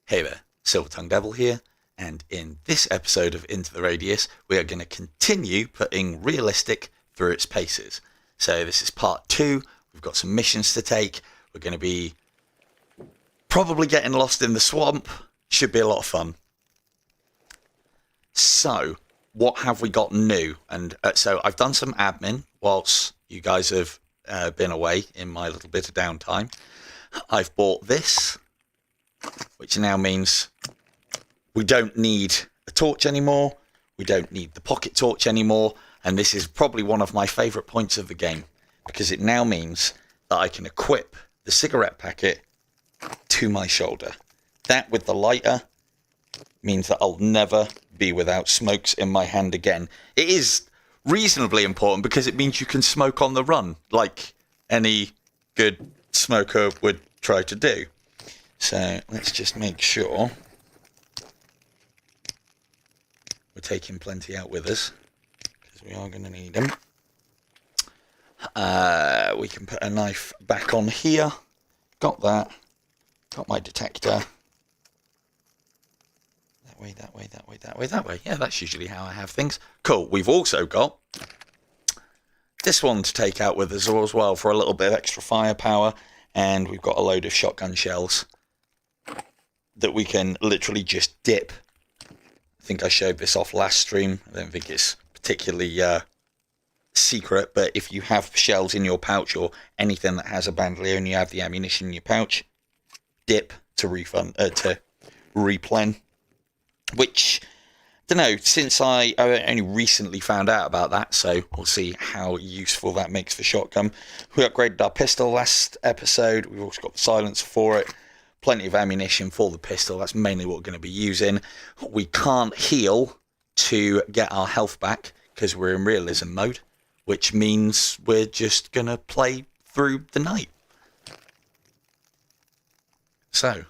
Hey there, Silver Tongue Devil here, and in this episode of Into the Radius, we are going to continue putting realistic through its paces. So this is part 2, we've got some missions to take, we're going to be probably getting lost in the swamp, should be a lot of fun. So, what have we got new? And so I've done some admin whilst you guys have been away in my little bit of downtime. I've bought this, which now means we don't need a torch anymore, we don't need the pocket torch anymore, and this is probably one of my favourite points of the game, because it now means that I can equip the cigarette packet to my shoulder. That, with the lighter, means that I'll never be without smokes in my hand again. It is reasonably important because it means you can smoke on the run, like any good smoker would try to do. So let's just make sure we're taking plenty out with us, because we are going to need them. We can put a knife back on here. Got that. Got my detector. That way, that way, that way, that way, that way. Yeah, that's usually how I have things. Cool. We've also got this one to take out with us as well for a little bit of extra firepower. And we've got a load of shotgun shells that we can literally just dip. I think I showed this off last stream. I don't think it's particularly secret, but if you have shells in your pouch or anything that has a bandolier and you have the ammunition in your pouch, dip to replen. Which, I don't know, since I only recently found out about that, so we'll see how useful that makes for shotgun. We upgraded our pistol last episode. We've also got the silencer for it. Plenty of ammunition for the pistol. That's mainly what we're going to be using. We can't heal to get our health back because we're in realism mode, which means we're just going to play through the night. So,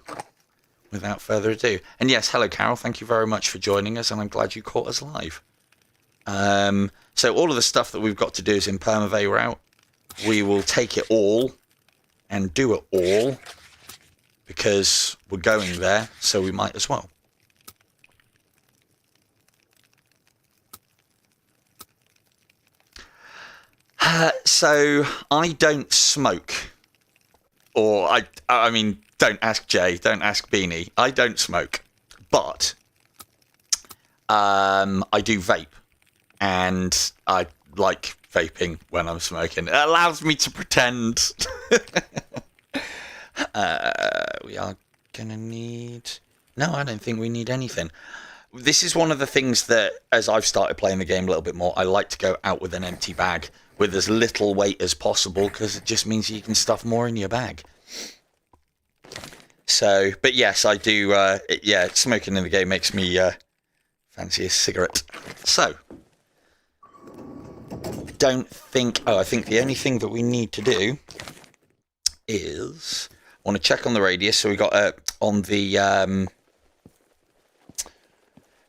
without further ado. And yes, hello Carol, thank you very much for joining us, and I'm glad you caught us live. So all of the stuff that we've got to do is in permavet route. We will take it all and do it all, because we're going there, so we might as well. So I don't smoke, or I mean, don't ask Jay, don't ask Beanie. I don't smoke, but I do vape, and I like vaping when I'm smoking. It allows me to pretend. We are gonna need... No, I don't think we need anything. This is one of the things that, as I've started playing the game a little bit more, I like to go out with an empty bag with as little weight as possible, because it just means you can stuff more in your bag. So, but yes, I do, yeah, smoking in the game makes me fancy a cigarette. So, don't think... Oh, I think the only thing that we need to do is... I want to check on the radius. So we got on the...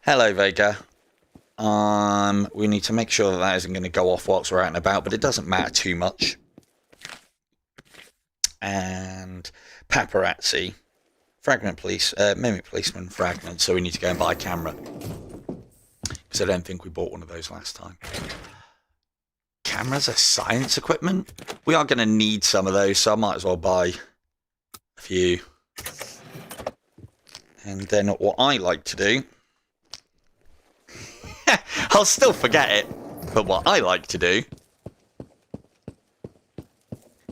Hello, Vega. We need to make sure that that isn't going to go off whilst we're out and about, but it doesn't matter too much. And paparazzi. Fragment police, mimic policeman, fragment. So we need to go and buy a camera, because I don't think we bought one of those last time. Cameras are science equipment. We are going to need some of those, so I might as well buy a few. And then what I like to do, I'll still forget it, but what I like to do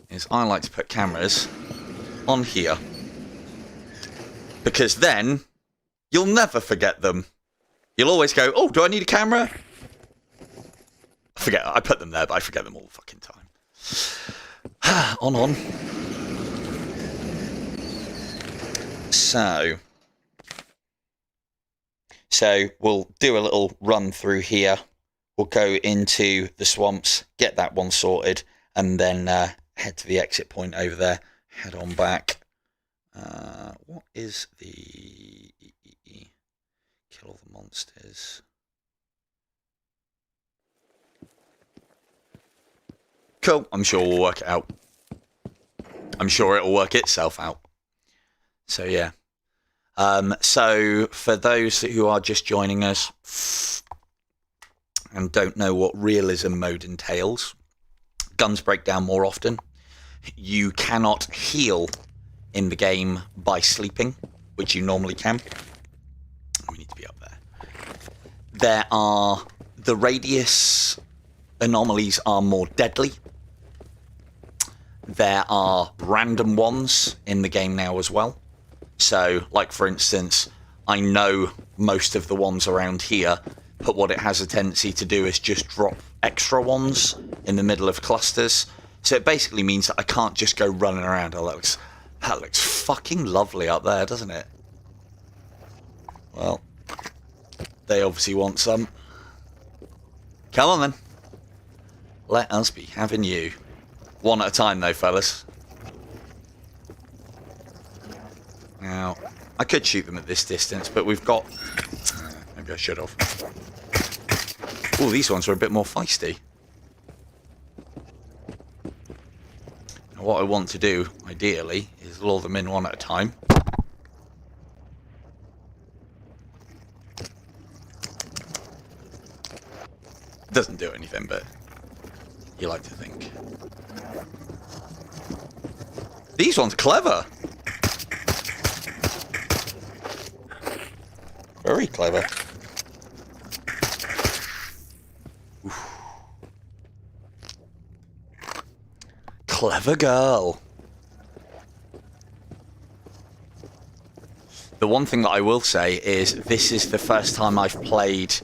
is I like to put cameras on here, because then you'll never forget them. You'll always go, oh, do I need a camera? I put them there, but I forget them all the fucking time. on. So we'll do a little run through here. We'll go into the swamps, get that one sorted, and then head to the exit point over there. Head on back. What is the... Kill all the monsters. Cool. I'm sure we'll work it out. I'm sure it'll work itself out. So yeah. So for those who are just joining us and don't know what realism mode entails, guns break down more often. You cannot heal in the game by sleeping, which you normally can. We need to be up there. The radius anomalies are more deadly. There are random ones in the game now as well. So, like for instance, I know most of the ones around here, but what it has a tendency to do is just drop extra ones in the middle of clusters. So it basically means that I can't just go running around. Oh, that looks fucking lovely up there, doesn't it? Well, they obviously want some. Come on then. Let us be having you. One at a time though, fellas. Now, I could shoot them at this distance, but we've got... maybe I should have. Oh, these ones are a bit more feisty. Now, what I want to do, ideally, is lure them in one at a time. Doesn't do anything, but you like to think. These ones are clever. Very clever. Oof. Clever girl. The one thing that I will say is this is the first time I've played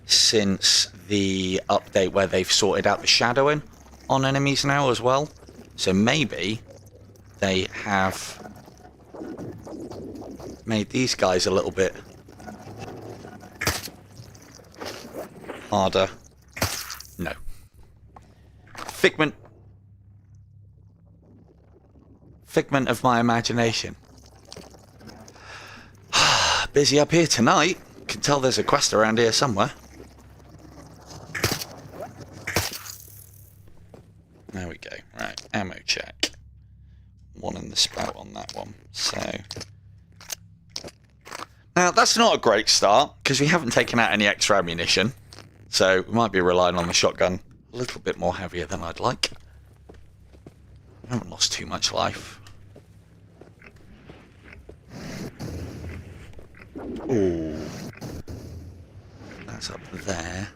since the update where they've sorted out the shadowing on enemies now as well. So maybe they have made these guys a little bit harder. No. Figment of my imagination. Busy up here tonight. Can tell there's a quest around here somewhere. There we go. Right, ammo check. One in the spout on that one. So now that's not a great start because we haven't taken out any extra ammunition. So we might be relying on the shotgun a little bit more heavier than I'd like. I haven't lost too much life. Ooh. That's up there.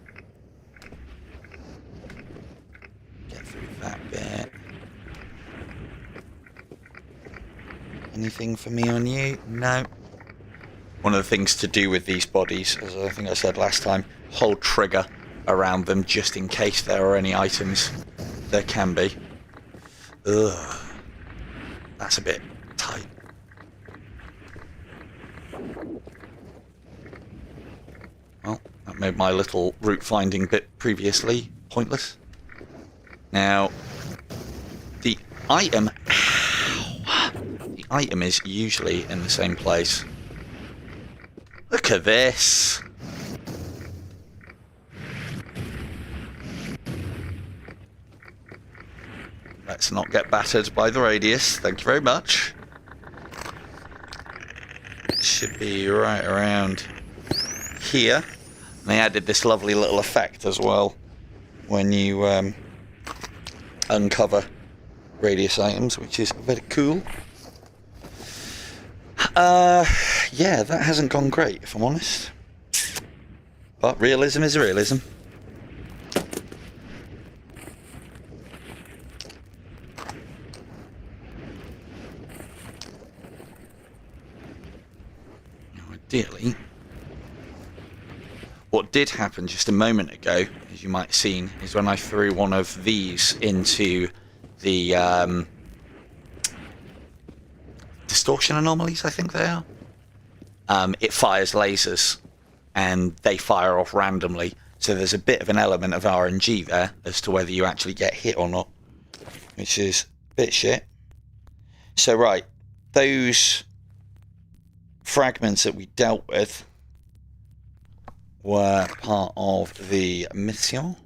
Get through that bit. Anything for me on you? No. One of the things to do with these bodies, as I think I said last time, hold trigger around them just in case there are any items. There can be. Ugh. That's a bit tight. Well, that made my little route finding bit previously pointless. Now, the item... Ow, the item is usually in the same place. Look at this! Let's not get battered by the radius. Thank you very much. Should be right around here. And they added this lovely little effect as well when you uncover radius items, which is very cool. Yeah, that hasn't gone great, if I'm honest. But realism is realism. Ideally, what did happen just a moment ago, as you might have seen, is when I threw one of these into the distortion anomalies, I think they are. It fires lasers, and they fire off randomly. So there's a bit of an element of RNG there as to whether you actually get hit or not, which is a bit shit. So right, those fragments that we dealt with were part of the mission.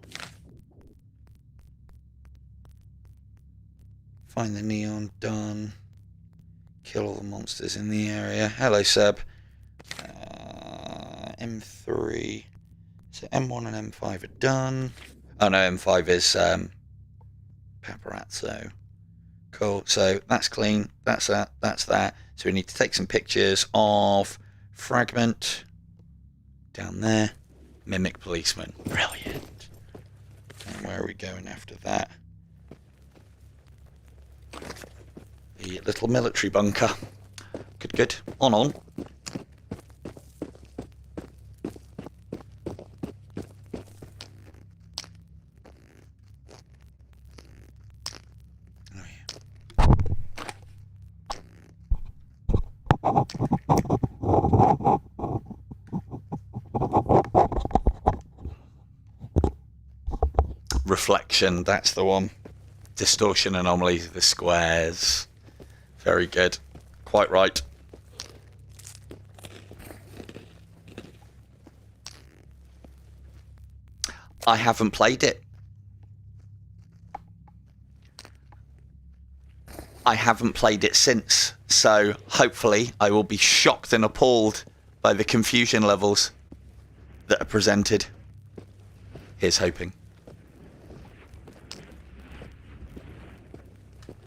Find the neon, done. Kill all the monsters in the area. Hello, Seb. M3. So M1 and M5 are done. Oh no, M5 is Paparazzo. Cool. So that's clean. That's that. That's that. So we need to take some pictures of fragment down there. Mimic policeman. Brilliant. And where are we going after that? The little military bunker. Good, good. On. Reflection, that's the one. Distortion anomalies of the squares. Very good. Quite right. I haven't played it. I haven't played it since, so hopefully I will be shocked and appalled by the confusion levels that are presented. Here's hoping.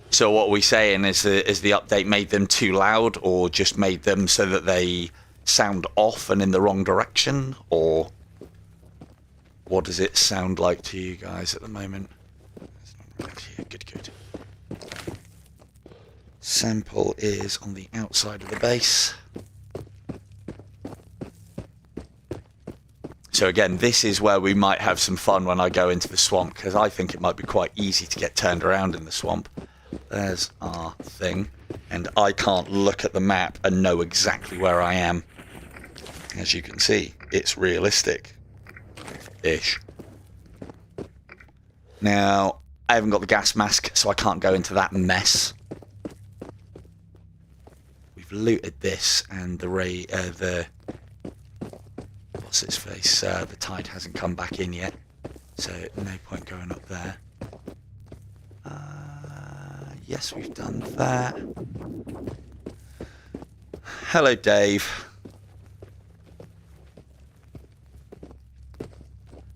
So what are we saying? Is the update made them too loud, or just made them so that they sound off and in the wrong direction? Or what does it sound like to you guys at the moment? Good, good. Sample is on the outside of the base. So again, this is where we might have some fun when I go into the swamp, because I think it might be quite easy to get turned around in the swamp. There's our thing, and I can't look at the map and know exactly where I am. As you can see, it's realistic-ish. Now, I haven't got the gas mask, so I can't go into that mess. We've looted this, and the what's its face? The tide hasn't come back in yet, so no point going up there. Yes, we've done that. Hello, Dave.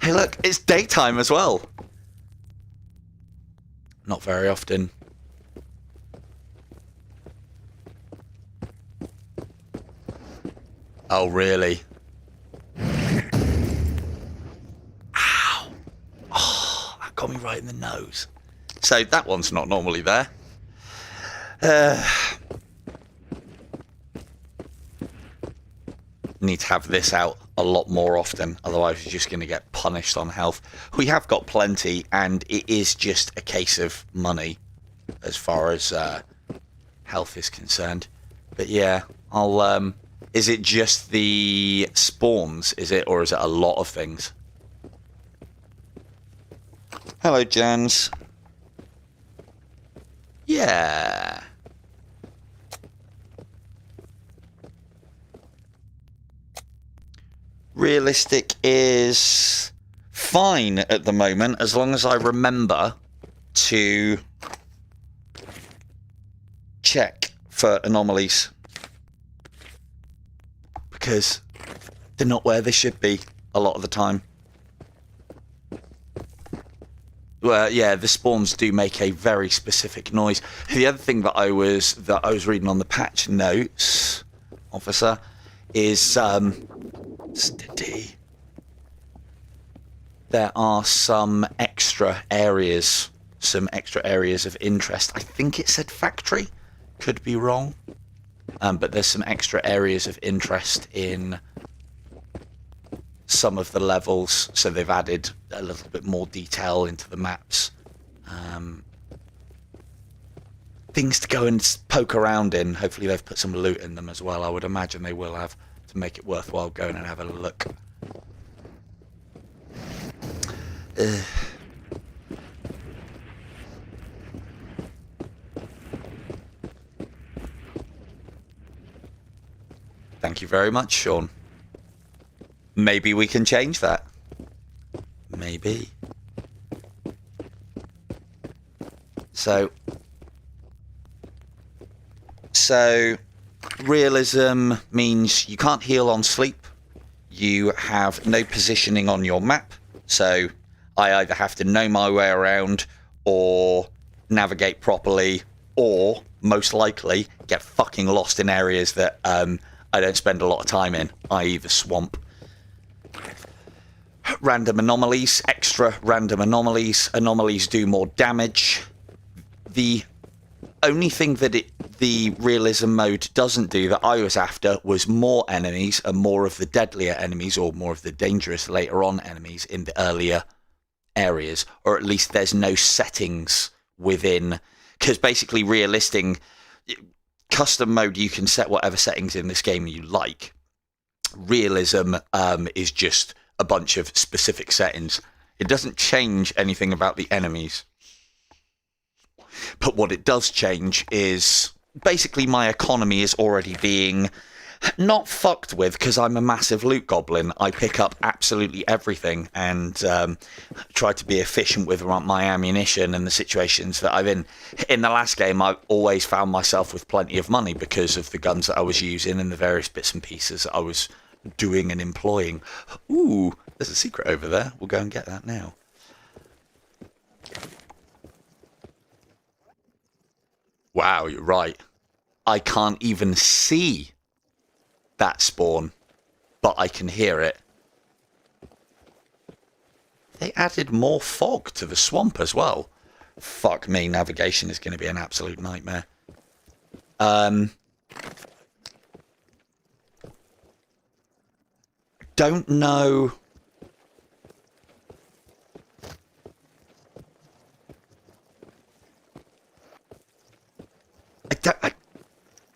Hey, look, it's daytime as well. Not very often. Oh, really? Ow. Oh, that got me right in the nose. So that one's not normally there. Need to have this out a lot more often, otherwise you're just going to get punished on health. We have got plenty, and it is just a case of money as far as health is concerned. But yeah, I'll is it just the spawns, is it, or is it a lot of things? Hello, Jans. Yeah. Realistic is fine at the moment, as long as I remember to check for anomalies, because they're not where they should be a lot of the time. Well, yeah, the spawns do make a very specific noise. The other thing that I was reading on the patch notes, officer, is steady. There are some extra areas of interest. I think it said factory, could be wrong, but there's some extra areas of interest in some of the levels, so they've added a little bit more detail into the maps. Things to go and poke around in. Hopefully they've put some loot in them as well. I would imagine they will have, to make it worthwhile going and have a look. Thank you very much, Sean. Maybe we can change that. Maybe. So realism means you can't heal on sleep. you have no positioning on your map. So I either have to know my way around or navigate properly, or most likely get fucking lost in areas that I don't spend a lot of time in, i.e. the swamp. Random anomalies, extra random anomalies. Anomalies do more damage. The only thing that the realism mode doesn't do that I was after was more enemies and more of the deadlier enemies, or more of the dangerous later on enemies in the earlier areas, or at least there's no settings within, because basically custom mode, you can set whatever settings in this game you like. Realism is just a bunch of specific settings. It doesn't change anything about the enemies. But what it does change is basically my economy is already being not fucked with, because I'm a massive loot goblin. I pick up absolutely everything and try to be efficient with my ammunition and the situations that I'm in. In the last game, I always found myself with plenty of money because of the guns that I was using and the various bits and pieces that I was doing and employing. Ooh, there's a secret over there. We'll go and get that now. Wow, you're right. I can't even see that spawn, but I can hear it. They added more fog to the swamp as well. Fuck me, navigation is going to be an absolute nightmare. Don't know.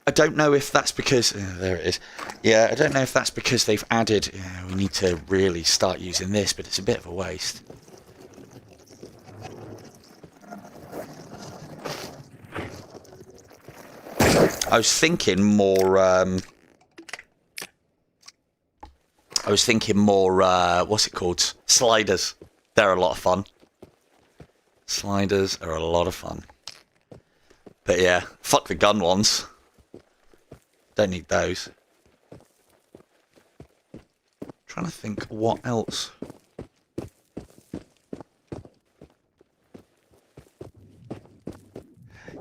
I don't know if that's because... there it is. Yeah, I don't know if that's because they've added... we need to really start using this, but it's a bit of a waste. I was thinking more... what's it called? Sliders. They're a lot of fun. Sliders are a lot of fun. But yeah, fuck the gun ones. Don't need those. Trying to think what else.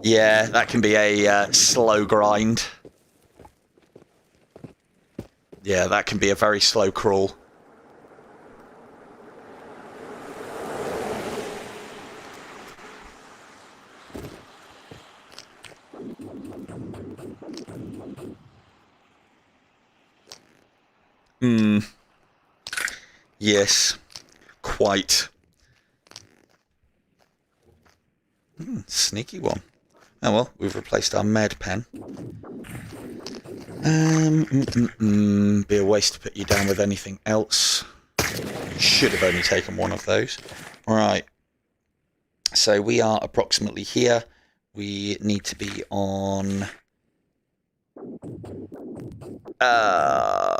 Yeah, that can be a slow grind. Yeah, that can be a very slow crawl. Yes, quite. Sneaky one. Oh well, we've replaced our med pen. Be a waste to put you down with anything else. Should have only taken one of those. Right. So we are approximately here. We need to be on... need the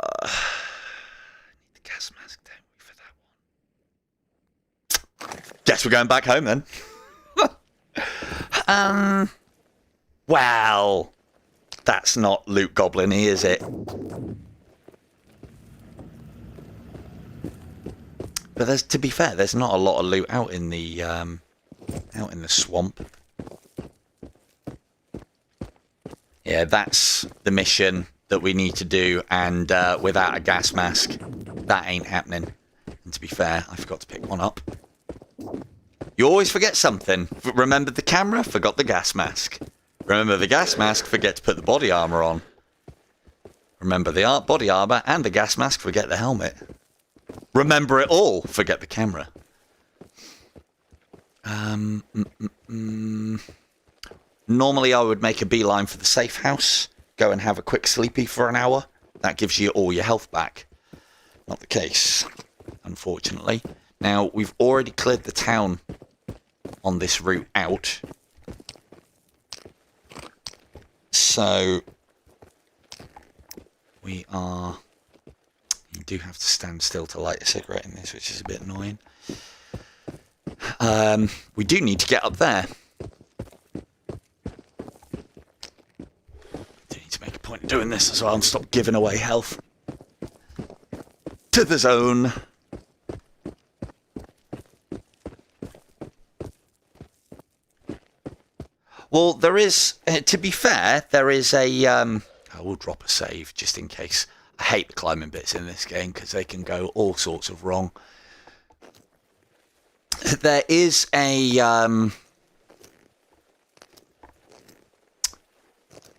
gas mask, don't we, for that one? Guess we're going back home then. Well, that's not loot goblin-y, is it? But there's, to be fair, there's not a lot of loot out in the swamp. Yeah, that's the mission that we need to do, and without a gas mask, that ain't happening. And to be fair, I forgot to pick one up. You always forget something. Remembered the camera, forgot the gas mask. Remember the gas mask, forget to put the body armor on. Remember the body armor and the gas mask, forget the helmet. Remember it all, forget the camera. Normally I would make a beeline for the safe house, go and have a quick sleepy for an hour. That gives you all your health back. Not the case, unfortunately. Now, we've already cleared the town on this route out. So, we are... You do have to stand still to light a cigarette in this, which is a bit annoying. We do need to get up there. Do need to make a point of doing this as well and stop giving away health. To the zone. Well, there is, to be fair, there is a, I will drop a save just in case. I hate the climbing bits in this game because they can go all sorts of wrong. There is a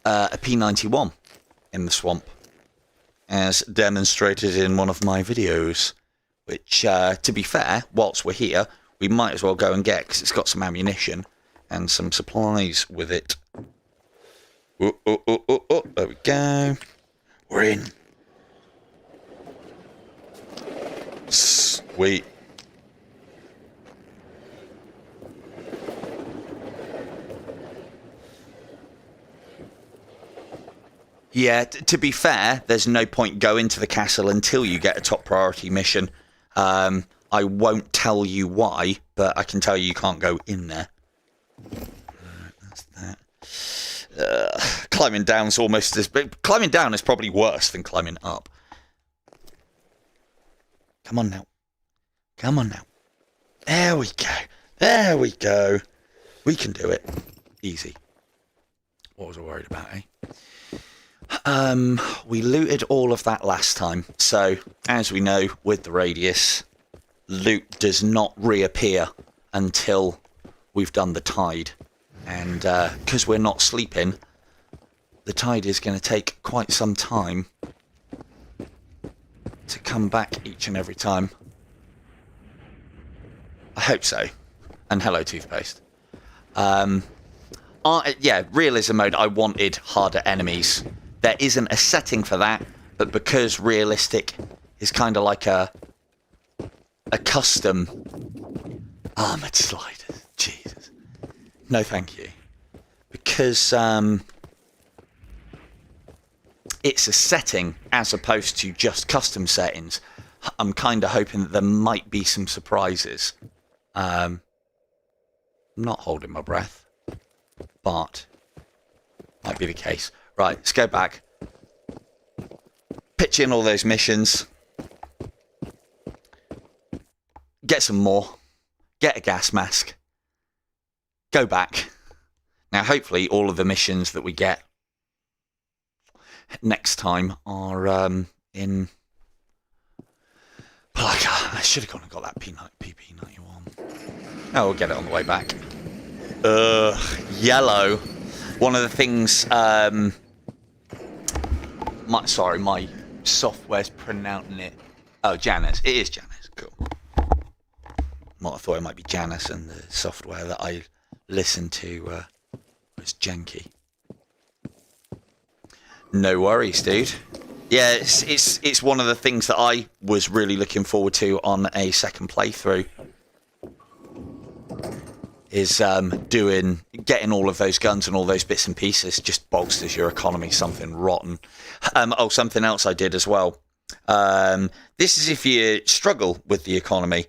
P91 in the swamp, as demonstrated in one of my videos, which, to be fair, whilst we're here, we might as well go and get, because it's got some ammunition and some supplies with it. Oh, oh, oh, oh, oh, there we go. We're in. Sweet. Yeah, to be fair, there's no point going to the castle until you get a top priority mission. I won't tell you why, but I can tell you can't go in there. Right, that's that. Climbing down's almost as big. Climbing down is probably worse than climbing up. Come on now. Come on now. There we go. There we go. We can do it. Easy. What was I worried about, eh? We looted all of that last time. So, as we know, with the radius, loot does not reappear until we've done the tide. And because we're not sleeping, the tide is going to take quite some time to come back each and every time. I hope so. And hello, toothpaste. Yeah, realism mode, I wanted harder enemies. There isn't a setting for that, but because realistic is kind of like a custom armoured sliders. Jesus. No, thank you. Because it's a setting as opposed to just custom settings. I'm kind of hoping that there might be some surprises. I'm not holding my breath, but might be the case. Right, let's go back. Pitch in all those missions. Get some more. Get a gas mask. Go back. Now, hopefully, all of the missions that we get next time are in... I should have gone and got that PP91. Oh, we'll get it on the way back. Yellow. One of the things... my software's pronouncing it... Oh, Janice. It is Janice. Cool. I thought it might be Janice, and the software that I listened to was janky. No worries, dude. Yeah, it's one of the things that I was really looking forward to on a second playthrough. Is getting all of those guns and all those bits and pieces just bolsters your economy something rotten. Something else I did as well. This is if you struggle with the economy.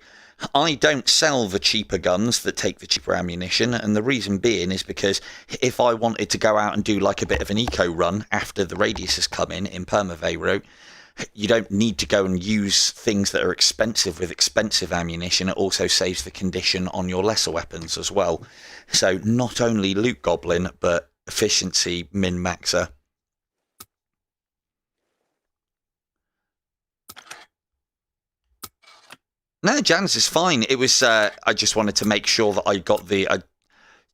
I don't sell the cheaper guns that take the cheaper ammunition, and the reason being is because if I wanted to go out and do like a bit of an eco run after the radius has come in Permavero, you don't need to go and use things that are expensive with expensive ammunition. It also saves the condition on your lesser weapons as well. So not only loot goblin, but efficiency min-maxer. No, Janice is fine. It was, I just wanted to make sure that I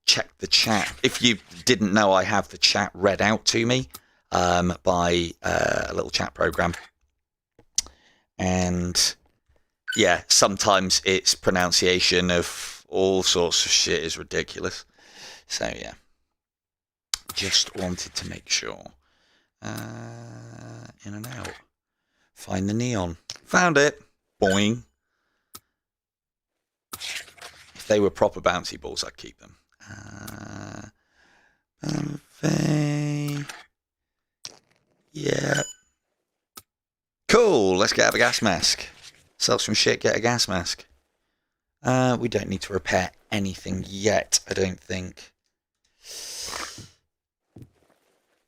checked the chat. If you didn't know, I have the chat read out to me by a little chat program. And yeah, sometimes its pronunciation of all sorts of shit is ridiculous. So yeah, just wanted to make sure. In and out. Find the neon. Found it. Boing. If they were proper bouncy balls, I'd keep them. Yeah. Cool. Let's get a gas mask. Sell some shit, get a gas mask. We don't need to repair anything yet, I don't think.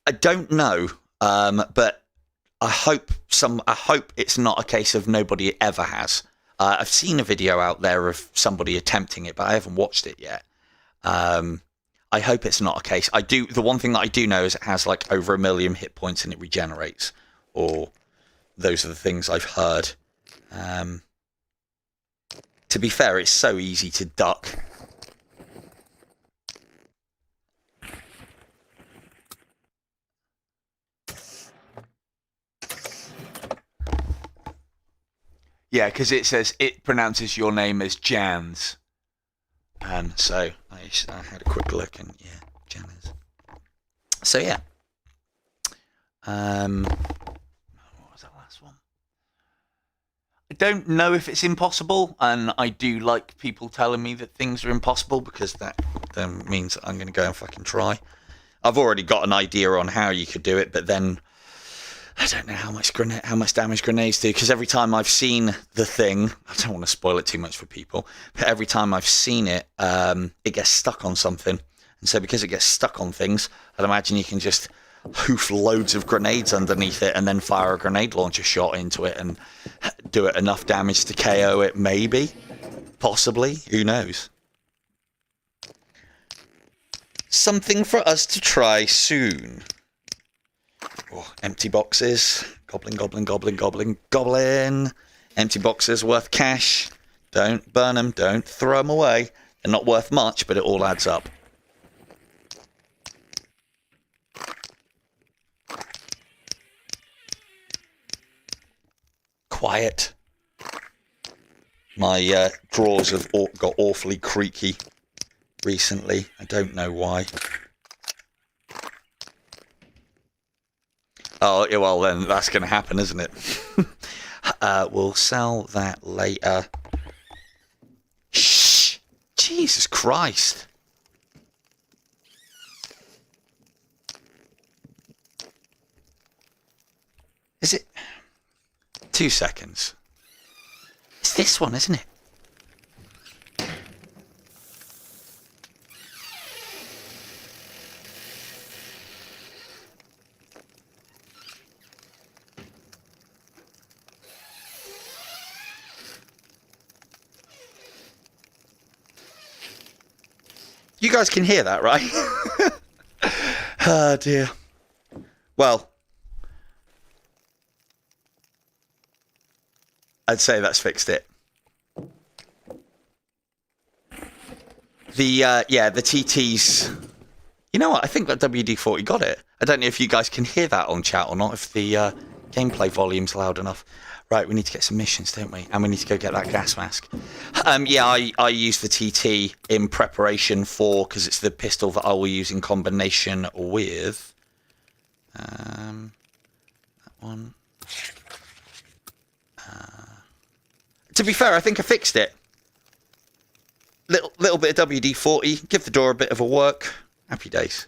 I don't know, but I hope it's not a case of nobody ever has. I've seen a video out there of somebody attempting it, but I haven't watched it yet. I hope it's not a case. The one thing that I do know is it has like over 1 million hit points and it regenerates, or those are the things I've heard. To be fair, it's so easy to duck. Yeah, because it says it pronounces your name as Jans. So I had a quick look and yeah, Jans. So yeah. What was that last one? I don't know if it's impossible, and I do like people telling me that things are impossible because that then means I'm going to go and fucking try. I've already got an idea on how you could do it, but then I don't know how much damage grenades do, because every time I've seen the thing, I don't want to spoil it too much for people, but every time I've seen it, it gets stuck on something. And so because it gets stuck on things, I'd imagine you can just hoof loads of grenades underneath it and then fire a grenade launcher shot into it and do it enough damage to KO it, maybe. Possibly. Who knows? Something for us to try soon. Oh, empty boxes. Goblin, goblin, goblin, goblin, goblin. Empty boxes worth cash. Don't burn them. Don't throw them away. They're not worth much, but it all adds up. Quiet. My drawers have got awfully creaky recently. I don't know why. Oh, yeah, well then that's going to happen, isn't it? We'll sell that later. Shh! Jesus Christ. Is it? 2 seconds. It's this one, isn't it? You guys can hear that, right? Oh, dear. Well, I'd say that's fixed it. The TT's... You know what? I think that WD-40 got it. I don't know if you guys can hear that on chat or not, if the gameplay volume's loud enough. Right, we need to get some missions, don't we? And we need to go get that gas mask. Yeah, I use the TT in preparation for, because it's the pistol that I will use in combination with that one. To be fair, I think I fixed it. Little bit of WD-40, give the door a bit of a work. Happy days.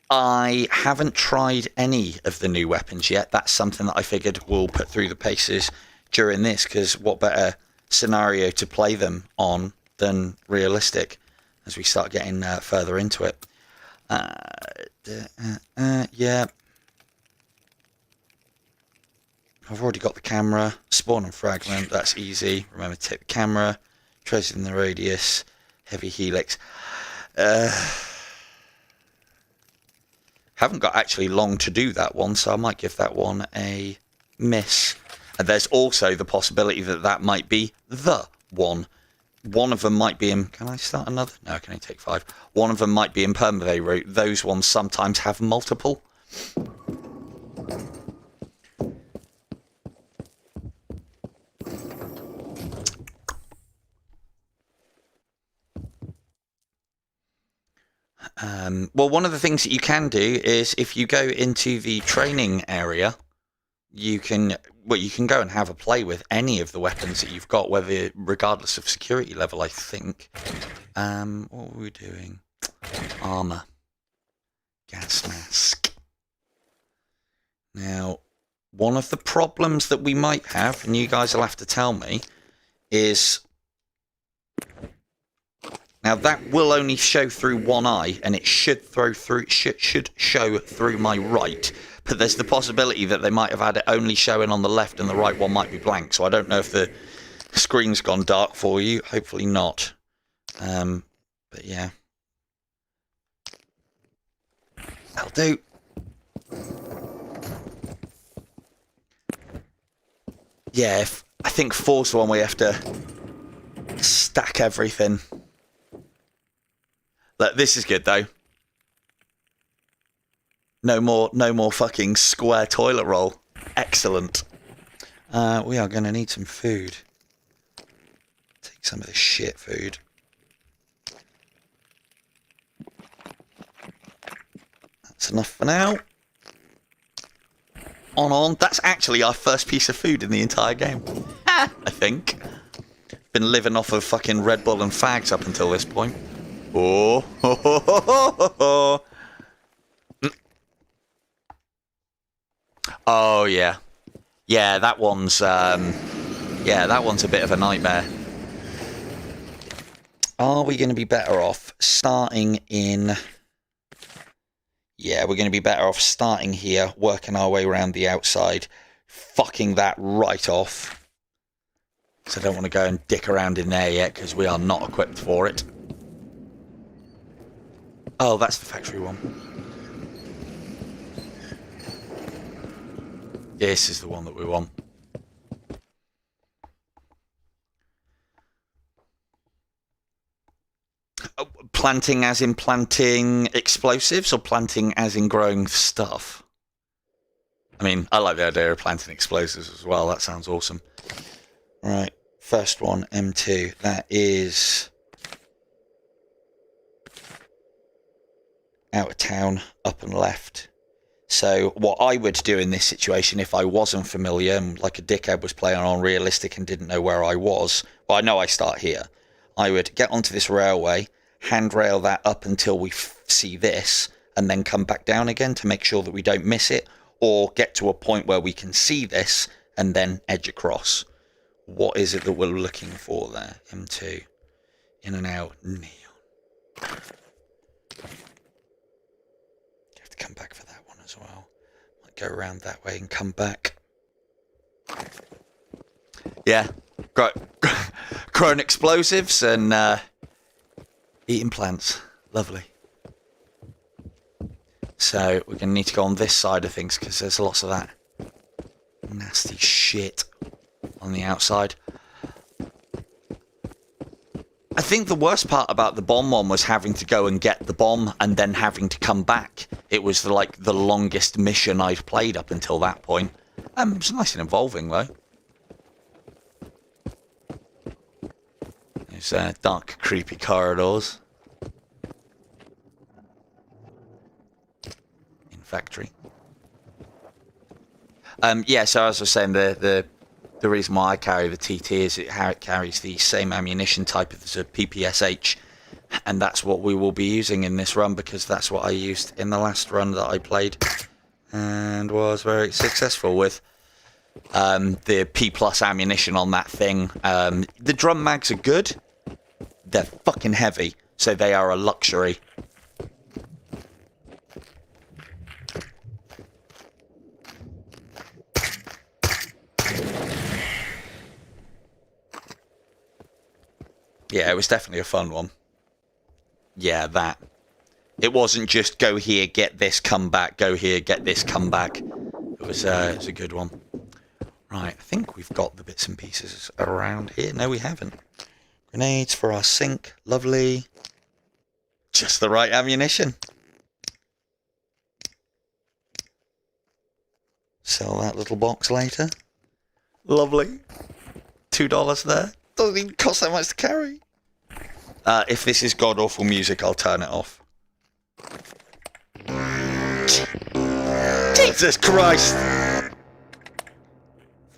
I haven't tried any of the new weapons yet. That's something that I figured we'll put through the paces during this, because what better scenario to play them on than realistic as we start getting further into it. Yeah. I've already got the camera. Spawn and fragment, that's easy. Remember to take the camera. Trace in the radius. Heavy helix. Haven't got actually long to do that one, so I might give that one a miss. And there's also the possibility that that might be the one. One of them might be in... Can I start another? No, I can only take 5. One of them might be in permadeath route. Those ones sometimes have multiple. Well, one of the things that you can do is if you go into the training area, you can go and have a play with any of the weapons that you've got, whether regardless of security level, I think. What were we doing? Armor. Gas mask. Now, one of the problems that we might have, and you guys will have to tell me, is Now that will only show through one eye, and it should should show through my right. But there's the possibility that they might have had it only showing on the left, and the right one might be blank. So I don't know if the screen's gone dark for you. Hopefully not. But yeah, that'll do. Yeah, I think 4's the one where you have to stack everything. Look, this is good though. No more fucking square toilet roll. Excellent. We are going to need some food. Take some of this shit food. That's enough for now. On. That's actually our first piece of food in the entire game. I think. Been living off of fucking Red Bull and fags up until this point. Oh. Oh yeah. Yeah, that one's a bit of a nightmare. Are we going to be better off starting in... Yeah, we're going to be better off starting here, working our way around the outside, fucking that right off. So I don't want to go and dick around in there yet, because we are not equipped for it. Oh, that's the factory one. This is the one that we want. Planting as in planting explosives, or planting as in growing stuff? I mean, I like the idea of planting explosives as well. That sounds awesome. Right, first one, M2. That is out of town, up and left. So what I would do in this situation, if I wasn't familiar, and like a dickhead was playing on realistic and didn't know where I was, well, I know I start here. I would get onto this railway, handrail that up until we see this, and then come back down again to make sure that we don't miss it, or get to a point where we can see this and then edge across. What is it that we're looking for there? M2. In and out. Neon. You have to come back for that one as well. Might go around that way and come back. Yeah. Growing explosives and eating plants. Lovely. So we're going to need to go on this side of things because there's lots of that nasty shit on the outside. I think the worst part about the bomb one was having to go and get the bomb and then having to come back. It was like the longest mission I'd played up until that point. It was nice and involving though. There's dark, creepy corridors. Factory. Yeah, so as I was saying, the reason why I carry the TT is how it carries the same ammunition type as a PPSH, and that's what we will be using in this run because that's what I used in the last run that I played and was very successful with. The P+ ammunition on that thing. The drum mags are good. They're fucking heavy, so they are a luxury. Yeah, it was definitely a fun one. Yeah, that. It wasn't just go here, get this, come back, go here, get this, come back. It was a good one. Right, I think we've got the bits and pieces around here. No, we haven't. Grenades for our sink. Lovely. Just the right ammunition. Sell that little box later. Lovely. $2 there. Doesn't even cost that much to carry. If this is god-awful music, I'll turn it off. Jesus Christ!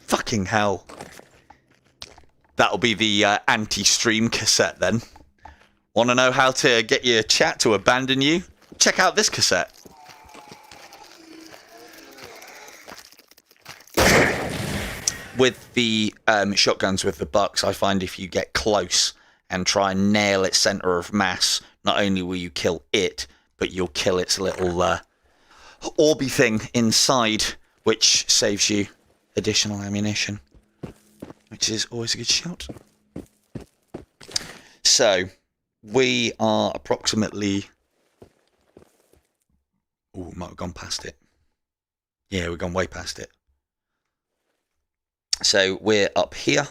Fucking hell. That'll be the anti-stream cassette then. Want to know how to get your chat to abandon you? Check out this cassette. With the shotguns with the bucks, I find if you get close and try and nail its center of mass, not only will you kill it, but you'll kill its little orby thing inside, which saves you additional ammunition, which is always a good shout. So we are approximately... Oh, might have gone past it. Yeah, we've gone way past it. So we're up here.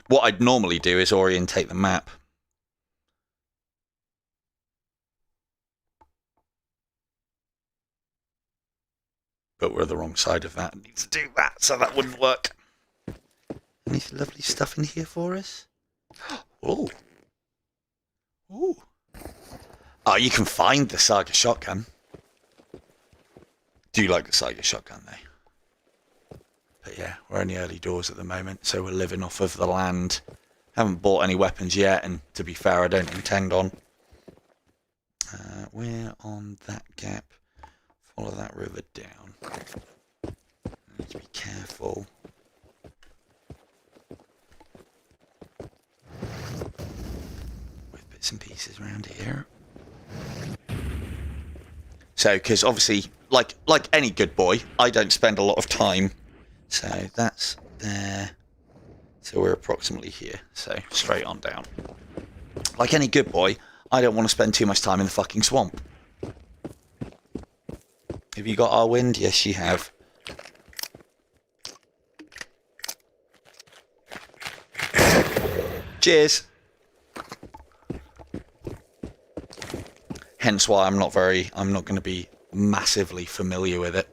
What I'd normally do is orientate the map. But we're the wrong side of that. I need to do that, so that wouldn't work. Any lovely stuff in here for us? Oh. Ooh. Oh, you can find the Saga shotgun. Do you like the Saga shotgun, though? But yeah, we're only early doors at the moment, so we're living off of the land. Haven't bought any weapons yet, and to be fair, I don't intend on. We're on that gap. Follow that river down. Need to be careful. With bits and pieces around here. So, because obviously, like any good boy, I don't spend a lot of time. So that's there. So we're approximately here. So straight on down. Like any good boy, I don't want to spend too much time in the fucking swamp. Have you got our wind? Yes, you have. Cheers. Hence why I'm not going to be massively familiar with it.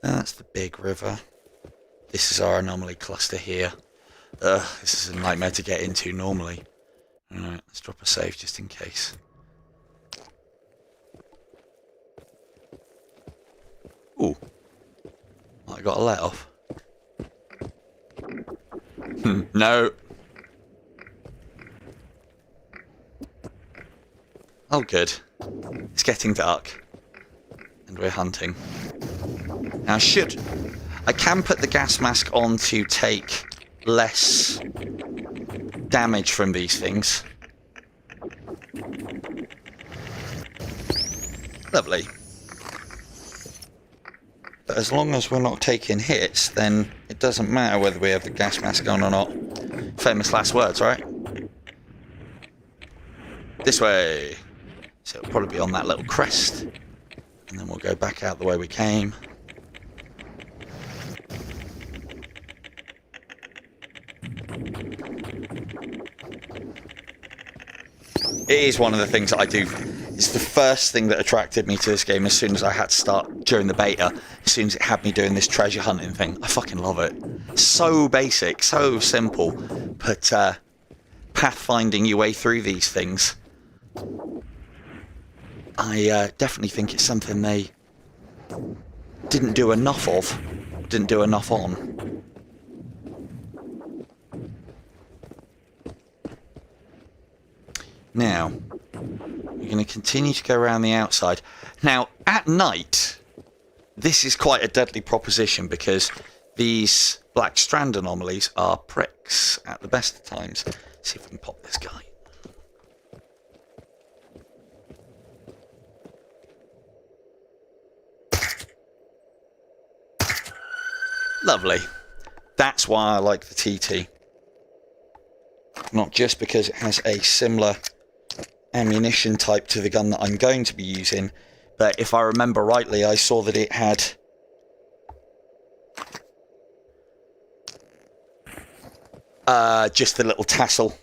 That's the big river. This is our anomaly cluster here. This is a nightmare to get into normally. Alright, let's drop a save just in case. Ooh. I got a let off. No. Oh, good. It's getting dark. And we're hunting. Now, I can put the gas mask on to take less damage from these things. Lovely. But as long as we're not taking hits, then it doesn't matter whether we have the gas mask on or not. Famous last words, right? This way. So it'll probably be on that little crest. And then we'll go back out the way we came. It is one of the things that I do. It's the first thing that attracted me to this game as soon as I had to start during the beta. As soon as it had me doing this treasure hunting thing. I fucking love it. So basic, so simple. But pathfinding your way through these things, I definitely think it's something they didn't do enough of. Didn't do enough on. Now, you're going to continue to go around the outside. Now, at night, this is quite a deadly proposition because these black strand anomalies are pricks at the best of times. Let's see if we can pop this guy. Lovely. That's why I like the TT. Not just because it has a similar ammunition type to the gun that I'm going to be using, but if I remember rightly, I saw that it had just the little tassel.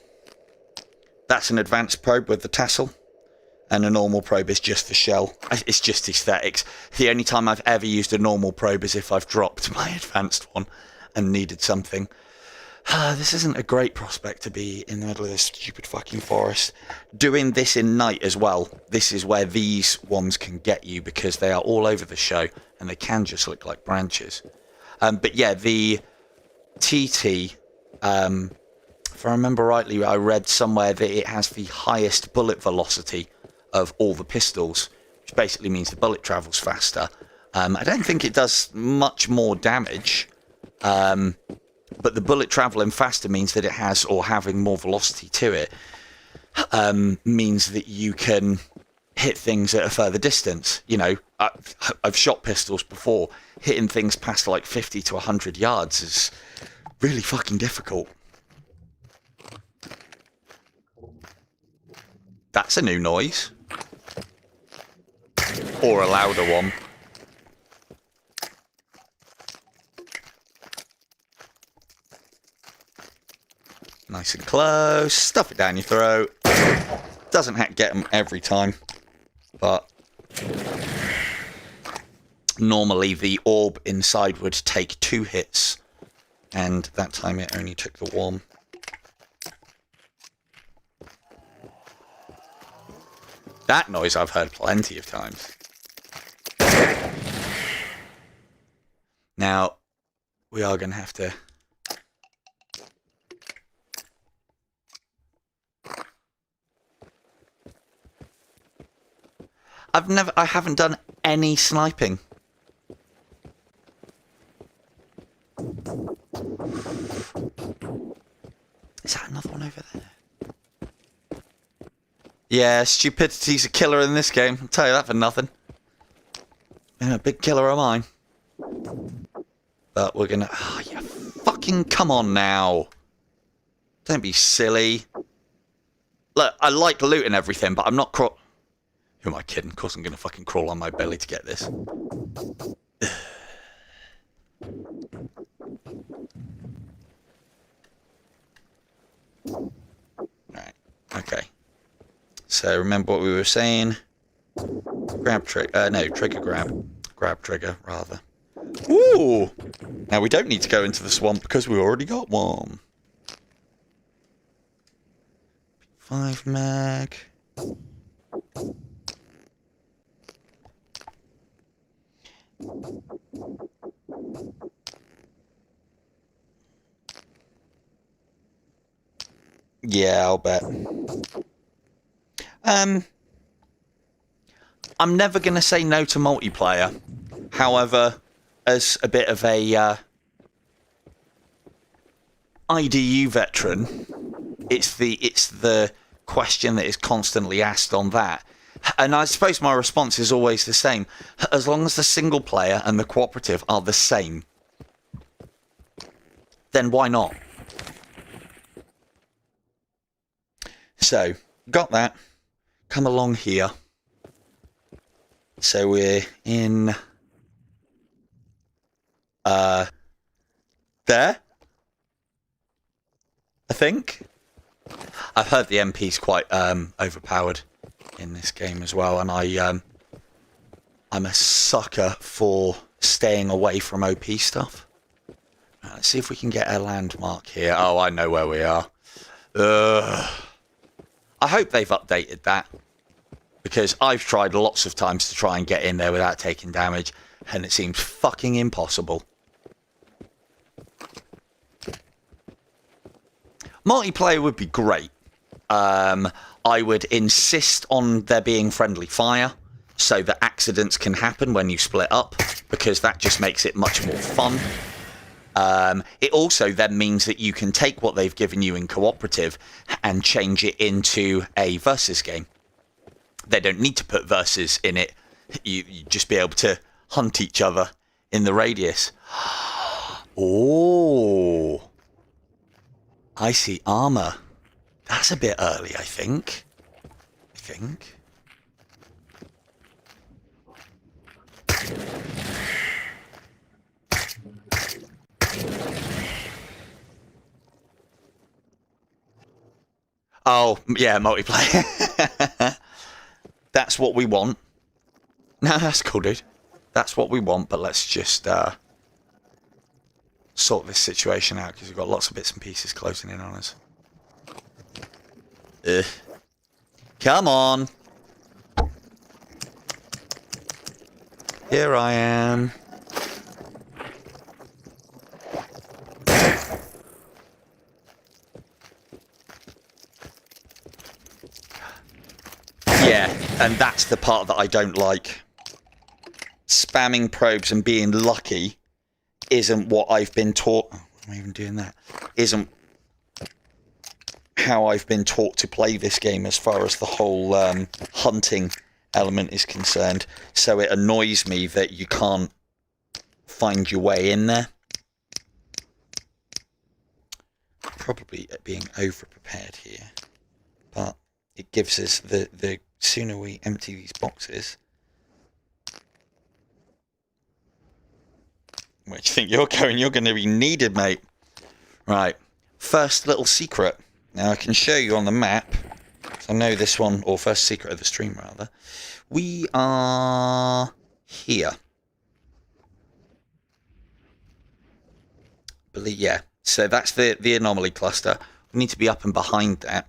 That's an advanced probe with the tassel, and a normal probe is just the shell. It's just aesthetics. The only time I've ever used a normal probe is if I've dropped my advanced one and needed something. This isn't a great prospect to be in the middle of this stupid fucking forest. Doing this in night as well, this is where these ones can get you because they are all over the show and they can just look like branches. But yeah, the TT, if I remember rightly, I read somewhere that it has the highest bullet velocity of all the pistols, which basically means the bullet travels faster. I don't think it does much more damage. But the bullet traveling faster means that it has, or having more velocity to it, means that you can hit things at a further distance. You know, I've shot pistols before. Hitting things past like 50 to 100 yards is really fucking difficult. That's a new noise. Or a louder one. Nice and close. Stuff it down your throat. Doesn't get them every time. But normally the orb inside would take 2 hits. And that time it only took the 1. That noise I've heard plenty of times. Now, we are going to have to... I haven't done any sniping. Is that another one over there? Yeah, stupidity's a killer in this game. I'll tell you that for nothing. And a big killer of mine. But we're gonna... Oh, yeah, fucking come on now. Don't be silly. Look, I like loot and everything, but I'm not Who am I kidding? Of course I'm gonna fucking crawl on my belly to get this. Right, okay. So remember what we were saying? Grab trigger, no, trigger grab. Grab trigger, rather. Ooh! Now we don't need to go into the swamp because we already got one. 5 mag. Yeah, I'll bet. I'm never going to say no to multiplayer. However, as a bit of a IDU veteran, it's the question that is constantly asked on that. And I suppose my response is always the same. As long as the single player and the cooperative are the same, then why not? So, got that. Come along here. So we're in... there? I think? I've heard the MP's quite overpowered in this game as well, and I'm a sucker for staying away from OP stuff. Right, let's see if we can get a landmark here. Oh, I know where we are. I hope they've updated that, because I've tried lots of times to try and get in there without taking damage, and it seems fucking impossible. Multiplayer would be great. I would insist on there being friendly fire so that accidents can happen when you split up, because that just makes it much more fun. It also then means that you can take what they've given you in cooperative and change it into a versus game. They don't need to put versus in it. You just be able to hunt each other in the radius. Oh, I see armor. That's a bit early, I think. Oh, yeah, multiplayer. That's what we want. No, that's cool, dude. That's what we want, but let's just sort this situation out, because we've got lots of bits and pieces closing in on us. Come on. Here I am. Yeah, and that's the part that I don't like. Spamming probes and being lucky isn't what I've been taught. am I even doing that? Isn't how I've been taught to play this game as far as the whole hunting element is concerned. So it annoys me that you can't find your way in there. Probably being over prepared here, but it gives us the sooner we empty these boxes. Where do you think you're going? You're going to be needed, mate. Right, first little secret. Now I can show you on the map. I know this one, or first secret of the stream rather. We are here. Yeah, so that's the anomaly cluster. We need to be up and behind that.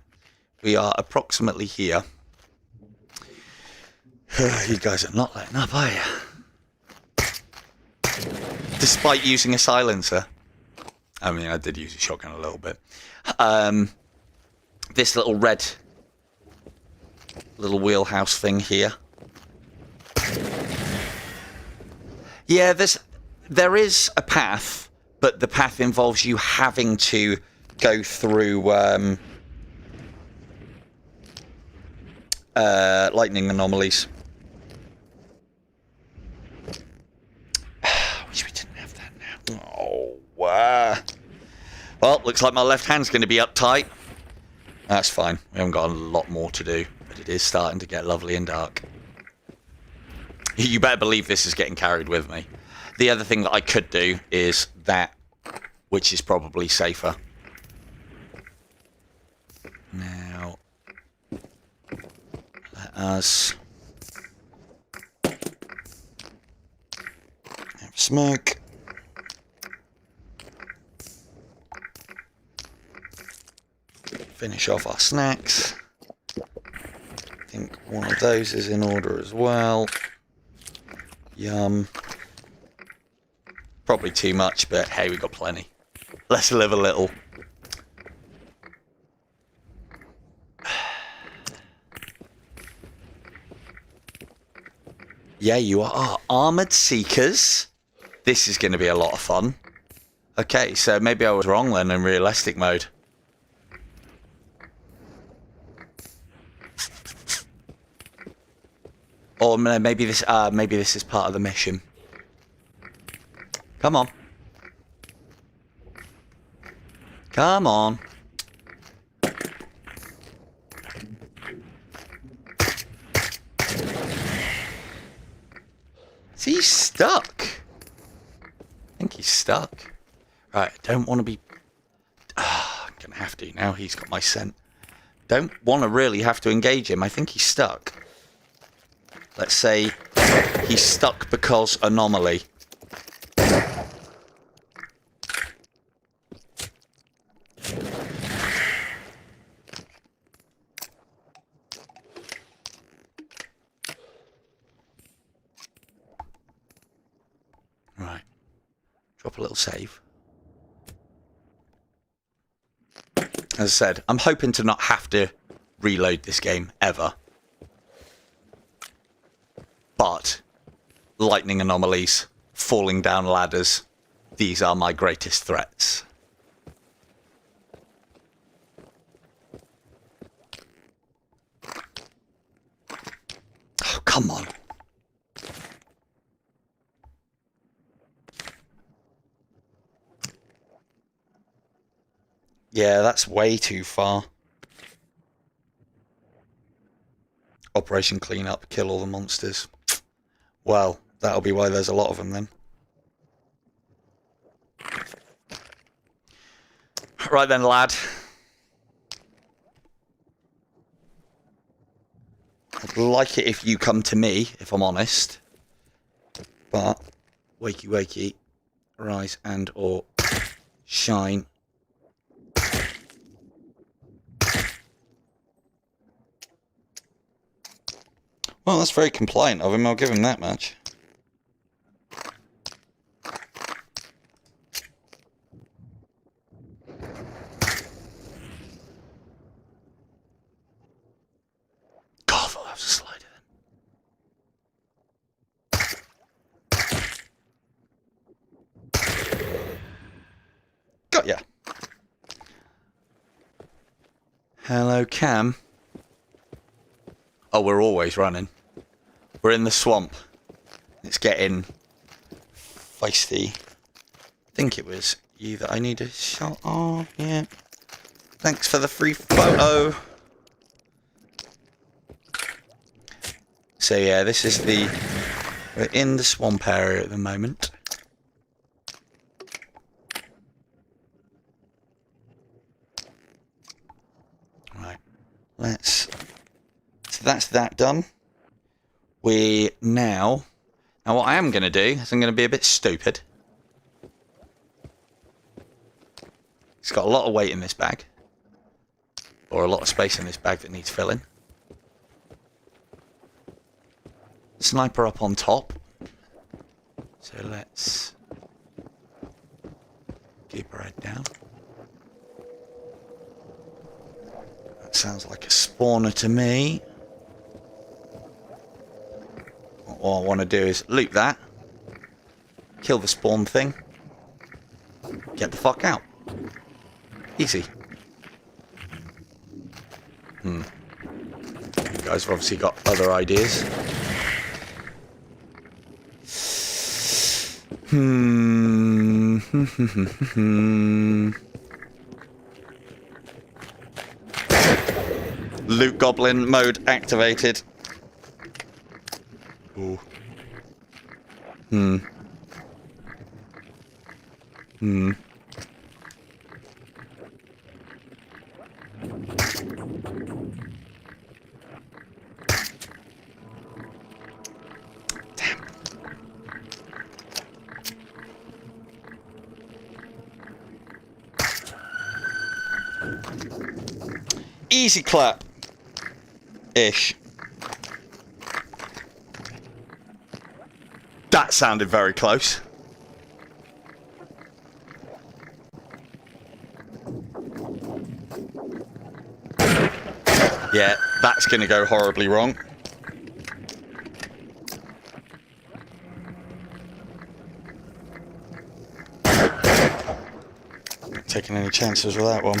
We are approximately here. You guys are not letting up, are you? Despite using a silencer. I mean, I did use a shotgun a little bit. This little red little wheelhouse thing here. Yeah, there is a path, but the path involves you having to go through lightning anomalies. I wish we didn't have that now. Oh, wow. Well, looks like my left hand's going to be uptight. That's fine. We haven't got a lot more to do, but it is starting to get lovely and dark. You better believe this is getting carried with me. The other thing that I could do is that, which is probably safer. Now, let us have a smoke. Finish off our snacks. I think one of those is in order as well. Yum. Probably too much, but hey, we got plenty. Let's live a little. Yeah, you are. Armored Seekers. This is going to be a lot of fun. Okay, so maybe I was wrong then in realistic mode. Or maybe this is part of the mission. Come on. Come on. Is he stuck? I think he's stuck. Right, I don't want to be... I'm going to have to now. He's got my scent. Don't want to really have to engage him. I think he's stuck. Let's say he's stuck because anomaly. Right. Drop a little save. As I said, I'm hoping to not have to reload this game ever. But lightning anomalies, falling down ladders, these are my greatest threats. Oh, come on. Yeah, that's way too far. Operation Cleanup, kill all the monsters. Well, that'll be why there's a lot of them then. Right then, lad. I'd like it if you come to me, if I'm honest. But, wakey wakey, rise and or shine. Well, that's very compliant of him, I'll give him that much. God, I thought that was a slider then. got ya. Hello, Cam. Oh, we're always running. We're in the swamp. It's getting feisty. I think it was you that I need a shot. Oh, yeah. Thanks for the free photo. So yeah, this is we're in the swamp area at the moment. Right, so that's that done. Now what I am going to do is I'm going to be a bit stupid. It's got a lot of weight in this bag. Or a lot of space in this bag that needs filling. Sniper up on top. So let's keep her head down. That sounds like a spawner to me. What I want to do is loot that. Kill the spawn thing. Get the fuck out. Easy. You guys have obviously got other ideas. Loot goblin mode activated. Ooh. Easy clap. Ish. That sounded very close. Yeah, that's going to go horribly wrong. Not taking any chances with that one.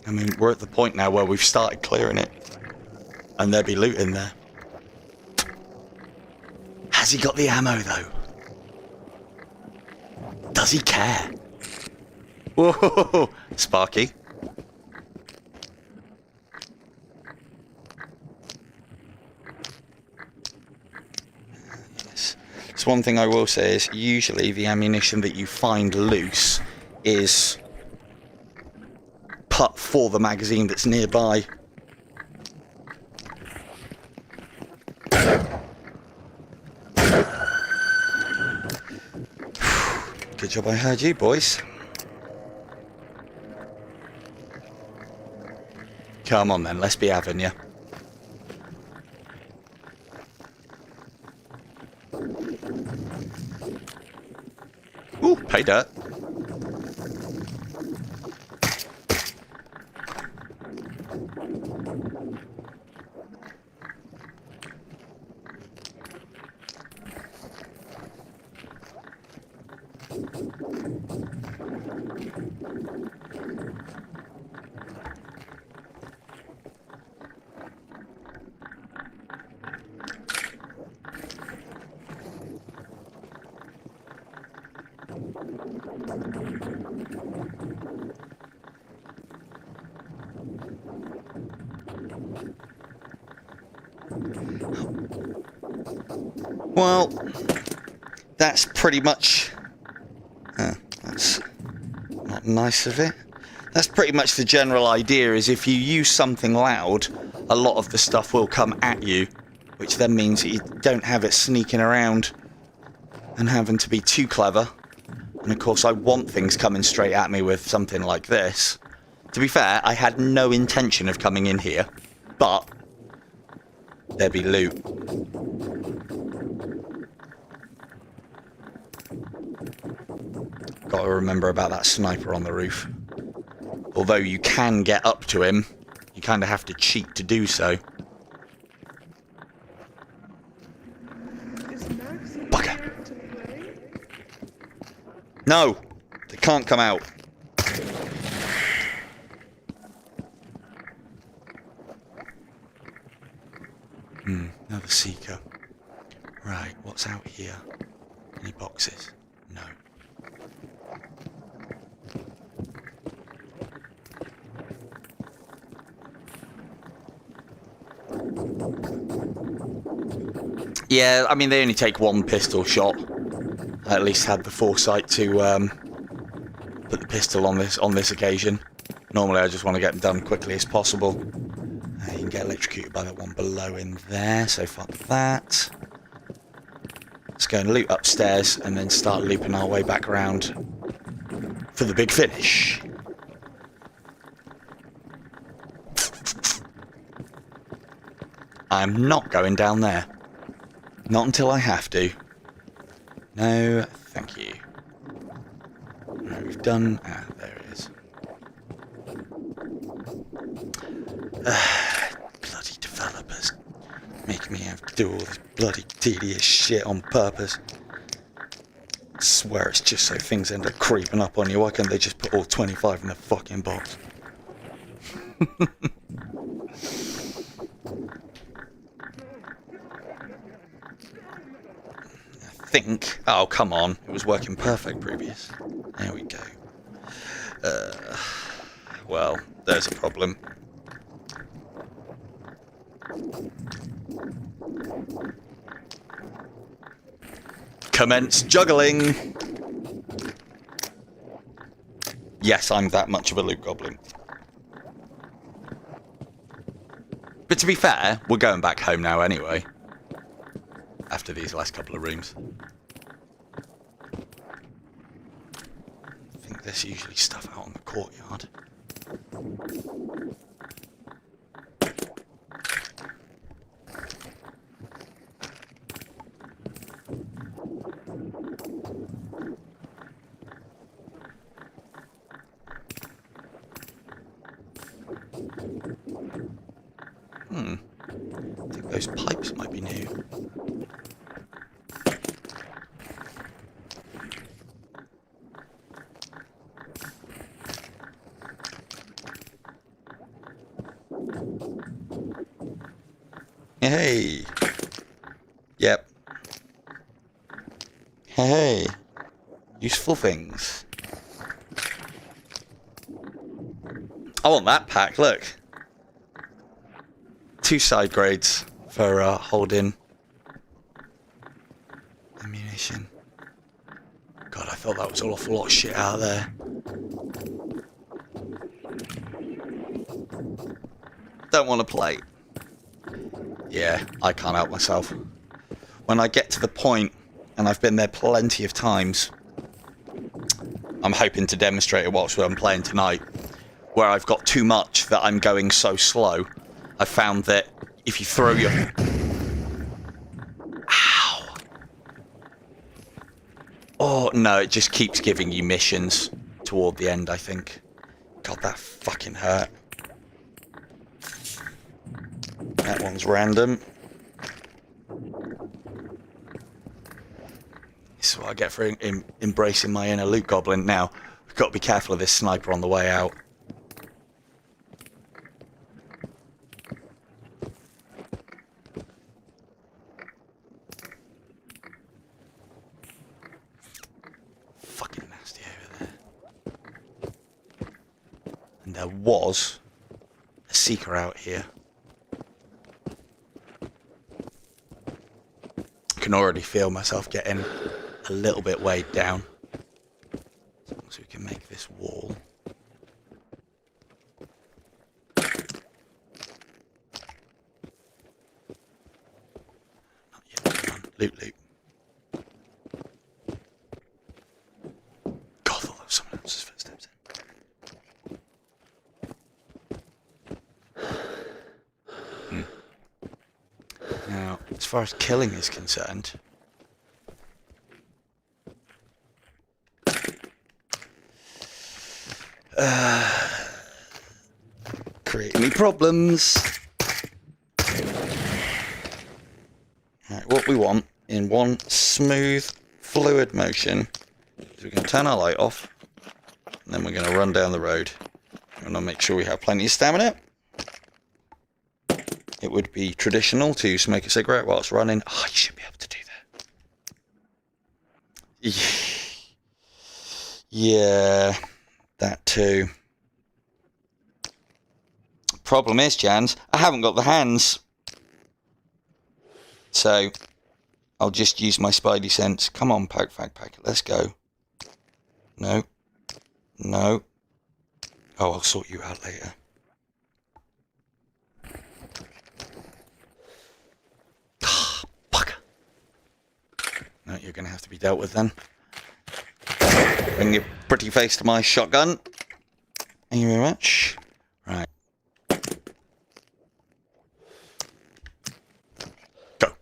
I mean, we're at the point now where we've started clearing it. And there'll be loot in there. Has he got the ammo, though? Does he care? Whoa, Sparky. Yes. So one thing I will say is, usually the ammunition that you find loose is put for the magazine that's nearby. Good job I heard you, boys. Come on then, let's be having ya. Ooh, pay dirt. Well, that's pretty much... that's not nice of it. That's pretty much the general idea, is if you use something loud, a lot of the stuff will come at you, which then means that you don't have it sneaking around and having to be too clever. And of course I want things coming straight at me with something like this. To be fair, I had no intention of coming in here, but there'd be loot. Got to remember about that sniper on the roof. Although you can get up to him, you kind of have to cheat to do so. Bugger. No! Can't come out. Another seeker. Right, what's out here? Any boxes? No. Yeah, I mean, they only take one pistol shot. I at least had the foresight to put the pistol on this occasion. Normally, I just want to get them done quickly as possible. You can get electrocuted by that one below in there, so fuck that. Let's go and loot upstairs and then start looping our way back around for the big finish. I'm not going down there. Not until I have to. No, thank you. Right, we've done... Ah, there it is. Bloody developers. Make me have to do all this bloody tedious shit on purpose. I swear it's just so things end up creeping up on you. Why can't they just put all 25 in the fucking box? Think. Oh, come on. It was working perfect previous. There we go. Well, there's a problem. Commence juggling! Yes, I'm that much of a loot goblin. But to be fair, we're going back home now anyway. After these last couple of rooms. I think there's usually stuff out in the courtyard. I think those pipes might be new. Hey. Yep. Hey. Useful things. I want that pack, look. 2 side grades for holding ammunition. God, I thought that was an awful lot of shit out there. Don't want to play. Yeah, I can't help myself. When I get to the point, and I've been there plenty of times, I'm hoping to demonstrate it whilst I'm playing tonight, where I've got too much that I'm going so slow. I found that if you throw your... Ow! Oh, no, it just keeps giving you missions toward the end, I think. God, that fucking hurt. That one's random. This is what I get for embracing my inner loot goblin. Now, we've got to be careful of this sniper on the way out. Fucking nasty over there. And there was a seeker out here. I can already feel myself getting a little bit weighed down. As long as we can make this wall. Not yet, come on. Loot, loot. God, I thought that was someone else's footsteps in. Now, as far as killing is concerned, creating me problems. Right, what we want in one smooth, fluid motion is we can turn our light off, And then we're going to run down the road. We want to make sure we have plenty of stamina. It would be traditional to smoke a cigarette whilst running. Oh, you should be able to do that. Yeah, that too. Problem is, Jans, I haven't got the hands. So, I'll just use my spidey sense. Come on, Pack. Let's go. No. No. Oh, I'll sort you out later. Fucker. No, you're going to have to be dealt with then. Bring your pretty face to my shotgun. Thank you very much. Right. Go.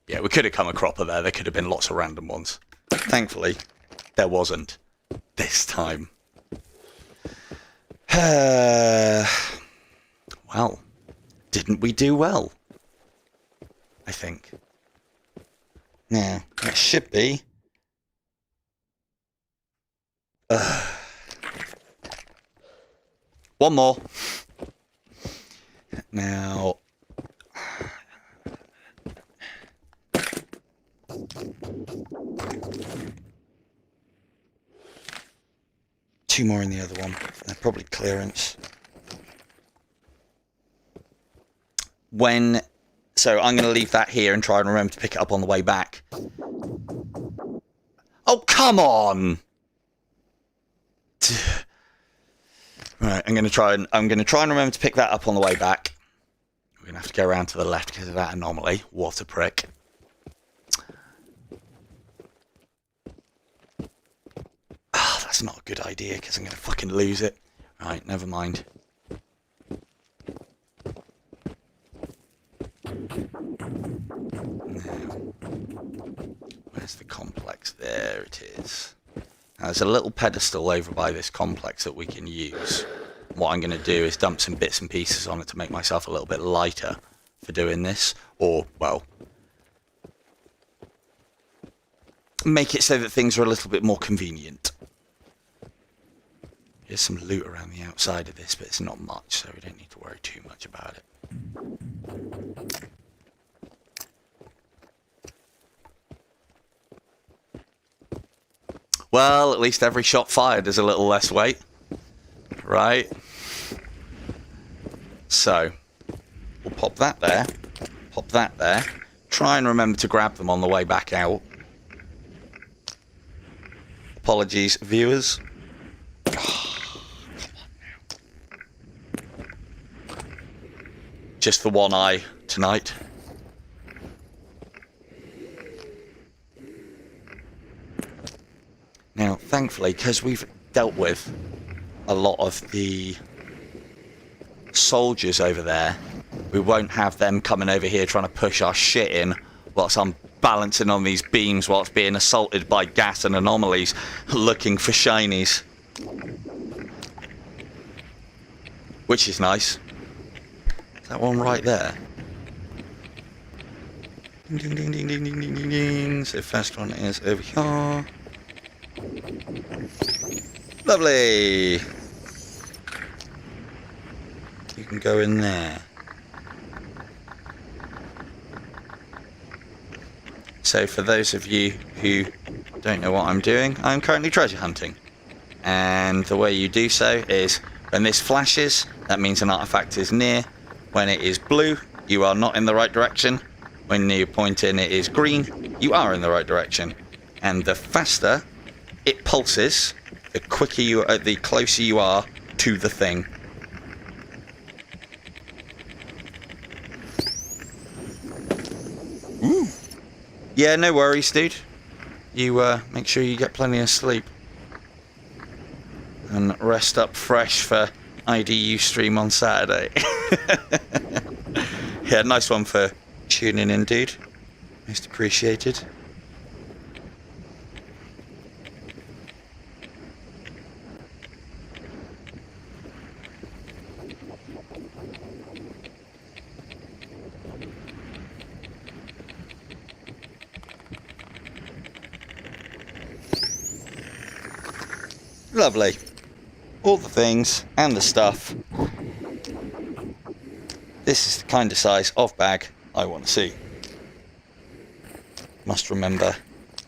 Yeah, we could have come a cropper there. There could have been lots of random ones. Thankfully, there wasn't this time. Well, didn't we do well? I think. Now, it should be. One more. Now. Two more in the other one. They're probably clearance. So I'm going to leave that here and try and remember to pick it up on the way back. Oh, come on! Right, I'm going to try and remember to pick that up on the way back. We're going to have to go around to the left because of that anomaly. What a prick. That's not a good idea because I'm going to fucking lose it. Right, never mind. Now, where's the complex? There it is. Now, there's a little pedestal over by this complex that we can use. What I'm going to do is dump some bits and pieces on it to make myself a little bit lighter for doing this. Or, well, make it so that things are a little bit more convenient. There's some loot around the outside of this, but it's not much, so we don't need to worry too much about it. Well, at least every shot fired is a little less weight. Right? So, we'll pop that there. Pop that there. Try and remember to grab them on the way back out. Apologies, viewers. Just the one eye tonight. Now, thankfully, because we've dealt with a lot of the soldiers over there, we won't have them coming over here trying to push our shit in whilst I'm balancing on these beams whilst being assaulted by gas and anomalies looking for shinies. Which is nice. That one right there. Ding, ding, ding, ding, ding, ding, ding, ding. So first one is over here. Lovely. You can go in there. So for those of you who don't know what I'm doing, I'm currently treasure hunting. And the way you do so is when this flashes, that means an artifact is near. When it is blue, you are not in the right direction. When you point in it is green, you are in the right direction. And the faster it pulses, the quicker you are, the closer you are to the thing. Ooh. Yeah, no worries, dude. You make sure you get plenty of sleep. And rest up fresh for IDU stream on Saturday. Yeah, nice one for tuning in, dude. Most appreciated. Lovely. All the things and the stuff. This is the kind of size of bag I want to see. Must remember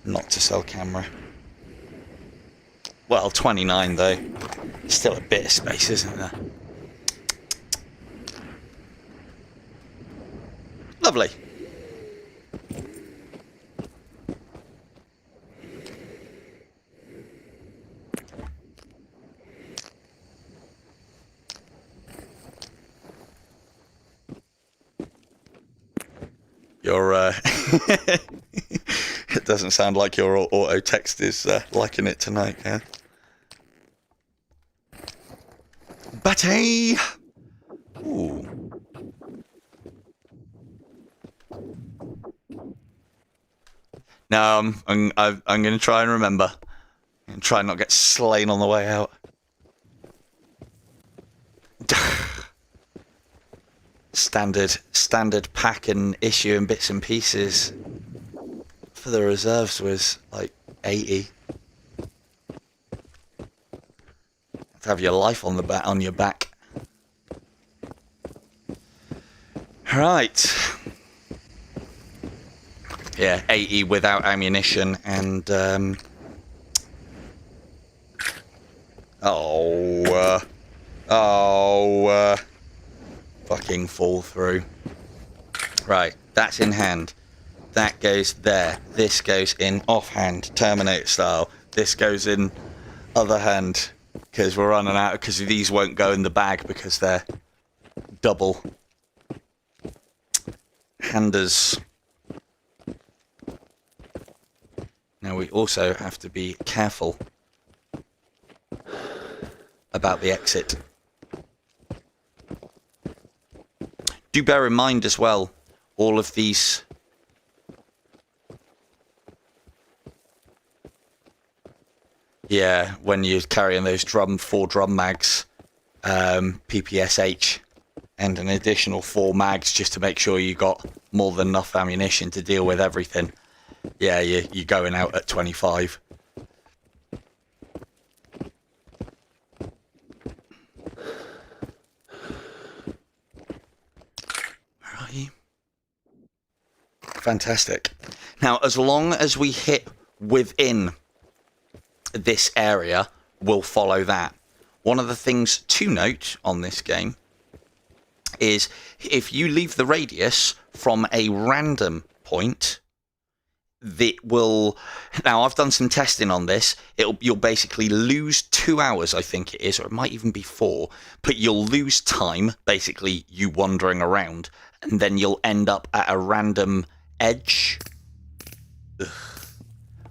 not to sell camera. Well, 29 though. Still a bit of space, isn't there? Lovely. Your it doesn't sound like your auto text is liking it tonight, yeah? But hey, ooh. No, I'm going to try and remember, and try and not get slain on the way out. Standard pack and issue and bits and pieces for the reserves was like 80. To have your life on your back. Right. Yeah, 80 without ammunition and fucking fall through. Right, that's in hand. That goes there. This goes in offhand, Terminator style. This goes in other hand, because we're running out, because these won't go in the bag because they're double handers. Now we also have to be careful about the exit. Do bear in mind as well, all of these when you're carrying those 4 drum mags, PPSH, and an additional 4 mags just to make sure you got more than enough ammunition to deal with everything. Yeah, you're going out at 25. Where are you? Fantastic. Now, as long as we hit within this area, we'll follow that. One of the things to note on this game is if you leave the radius from a random point, that will... Now, I've done some testing on this. You'll basically lose 2 hours, I think it is, or it might even be 4, but you'll lose time, basically you wandering around, and then you'll end up at a random edge.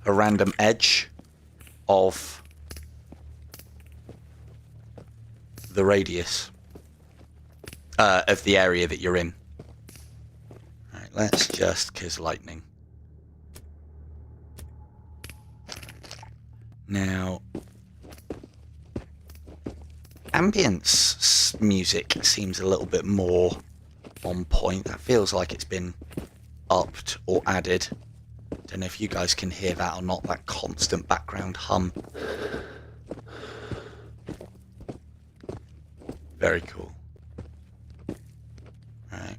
A random edge of the radius of the area that you're in. Right, let's just, because lightning. Now, ambience music seems a little bit more on point. That feels like it's been upped or added. Don't know if you guys can hear that or not, that constant background hum. Very cool. Right.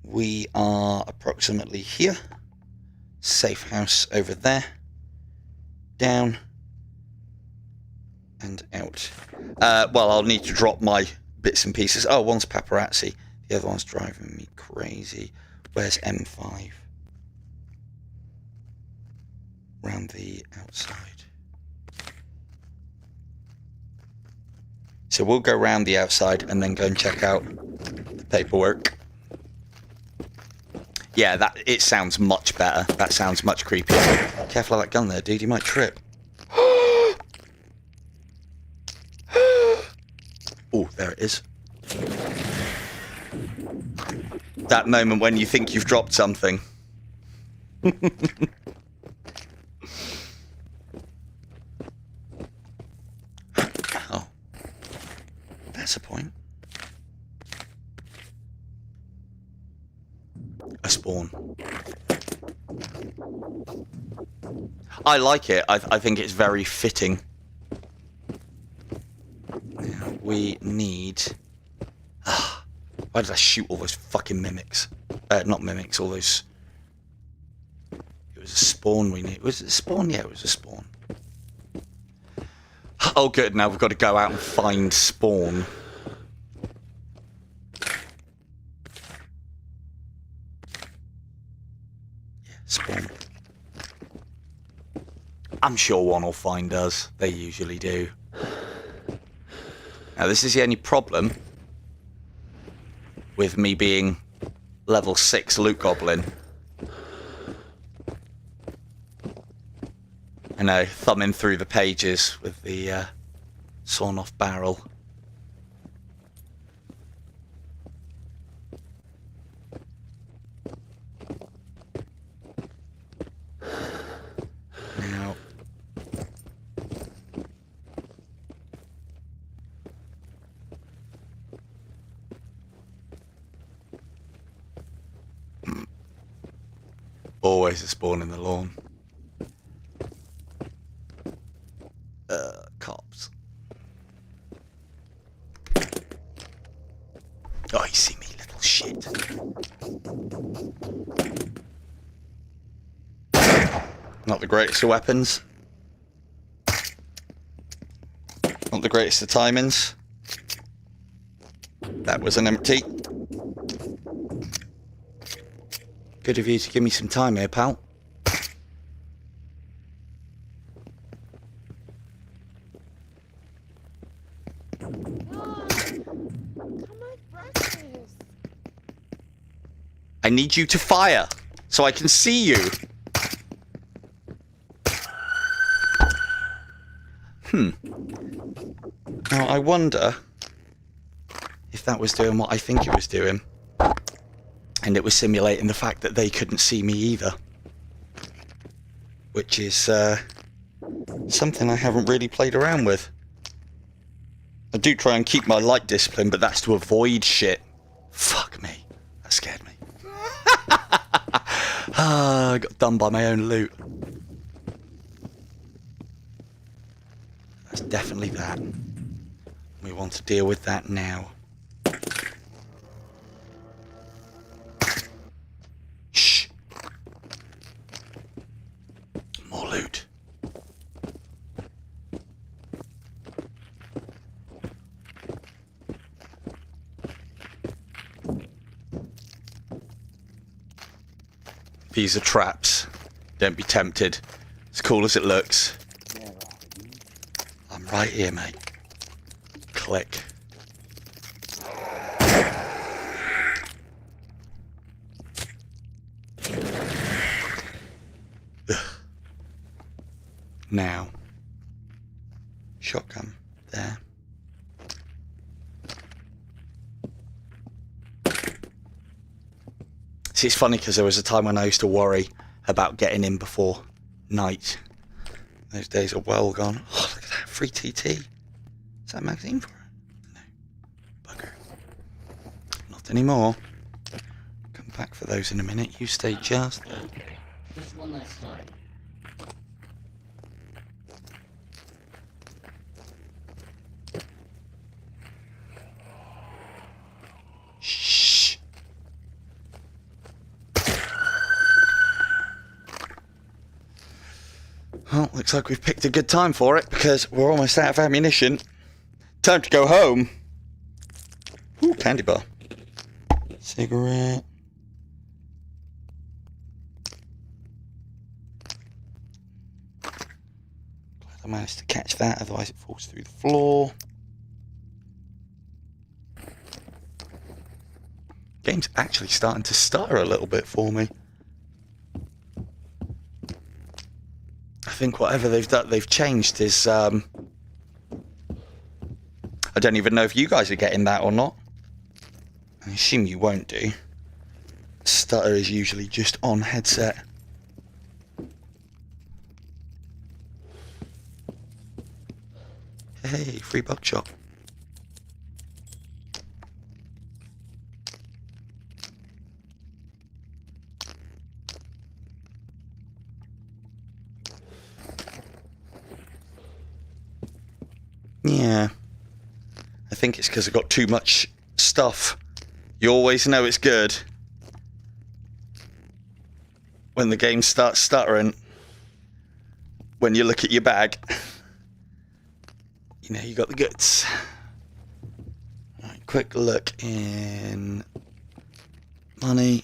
We are approximately here. Safe house over there. Down. And out. Well, I'll need to drop my bits and pieces. Oh, one's paparazzi. The other one's driving me crazy. Where's M5? Round the outside. So we'll go round the outside and then go and check out the paperwork. Yeah, it sounds much better. That sounds much creepier. Careful of that gun there, dude. You might trip. Oh, there it is. That moment when you think you've dropped something. Oh. That's a point. A spawn. I like it. I think it's very fitting. Now we need... Why did I shoot all those fucking mimics? Not mimics, all those... It was a spawn we need. Was it a spawn? Yeah, it was a spawn. Oh good, now we've got to go out and find spawn. Yeah, spawn. I'm sure one will find us. They usually do. Now this is the only problem with me being level 6 loot goblin. I know, thumbing through the pages with the sawn off barrel. Now, always a spawn in the lawn. Cops. Oh, you see me, little shit. Not the greatest of weapons. Not the greatest of timings. That was an empty. Good of you to give me some time here, pal. I need you to fire so I can see you. Now I wonder if that was doing what I think it was doing, and it was simulating the fact that they couldn't see me either, which is something I haven't really played around with. I do try and keep my light discipline, but that's to avoid shit. Fuck me. That scared me. I got done by my own loot. That's definitely that. We want to deal with that now. Shh. More loot. These are traps. Don't be tempted. As cool as it looks. I'm right here, mate. Click. Ugh. Now. Shotgun. There. See, it's funny because there was a time when I used to worry about getting in before night. Those days are well gone. Oh, look at that. Free TT. Is that a magazine for it? No. Bugger. Not anymore. Come back for those in a minute. You stay just there. Okay. Just one last time. Shh. Well, looks like we've picked a good time for it because we're almost out of ammunition. Time to go home. Ooh, candy bar. Cigarette. Glad I managed to catch that, otherwise it falls through the floor. Game's actually starting to stutter a little bit for me. I think whatever they've done, they've changed is, I don't even know if you guys are getting that or not. I assume you won't do. Stutter is usually just on headset. Hey, free buckshot. Yeah. I think it's because I got too much stuff. You always know it's good when the game starts stuttering. When you look at your bag, you know you got the goods. Right, quick look in money.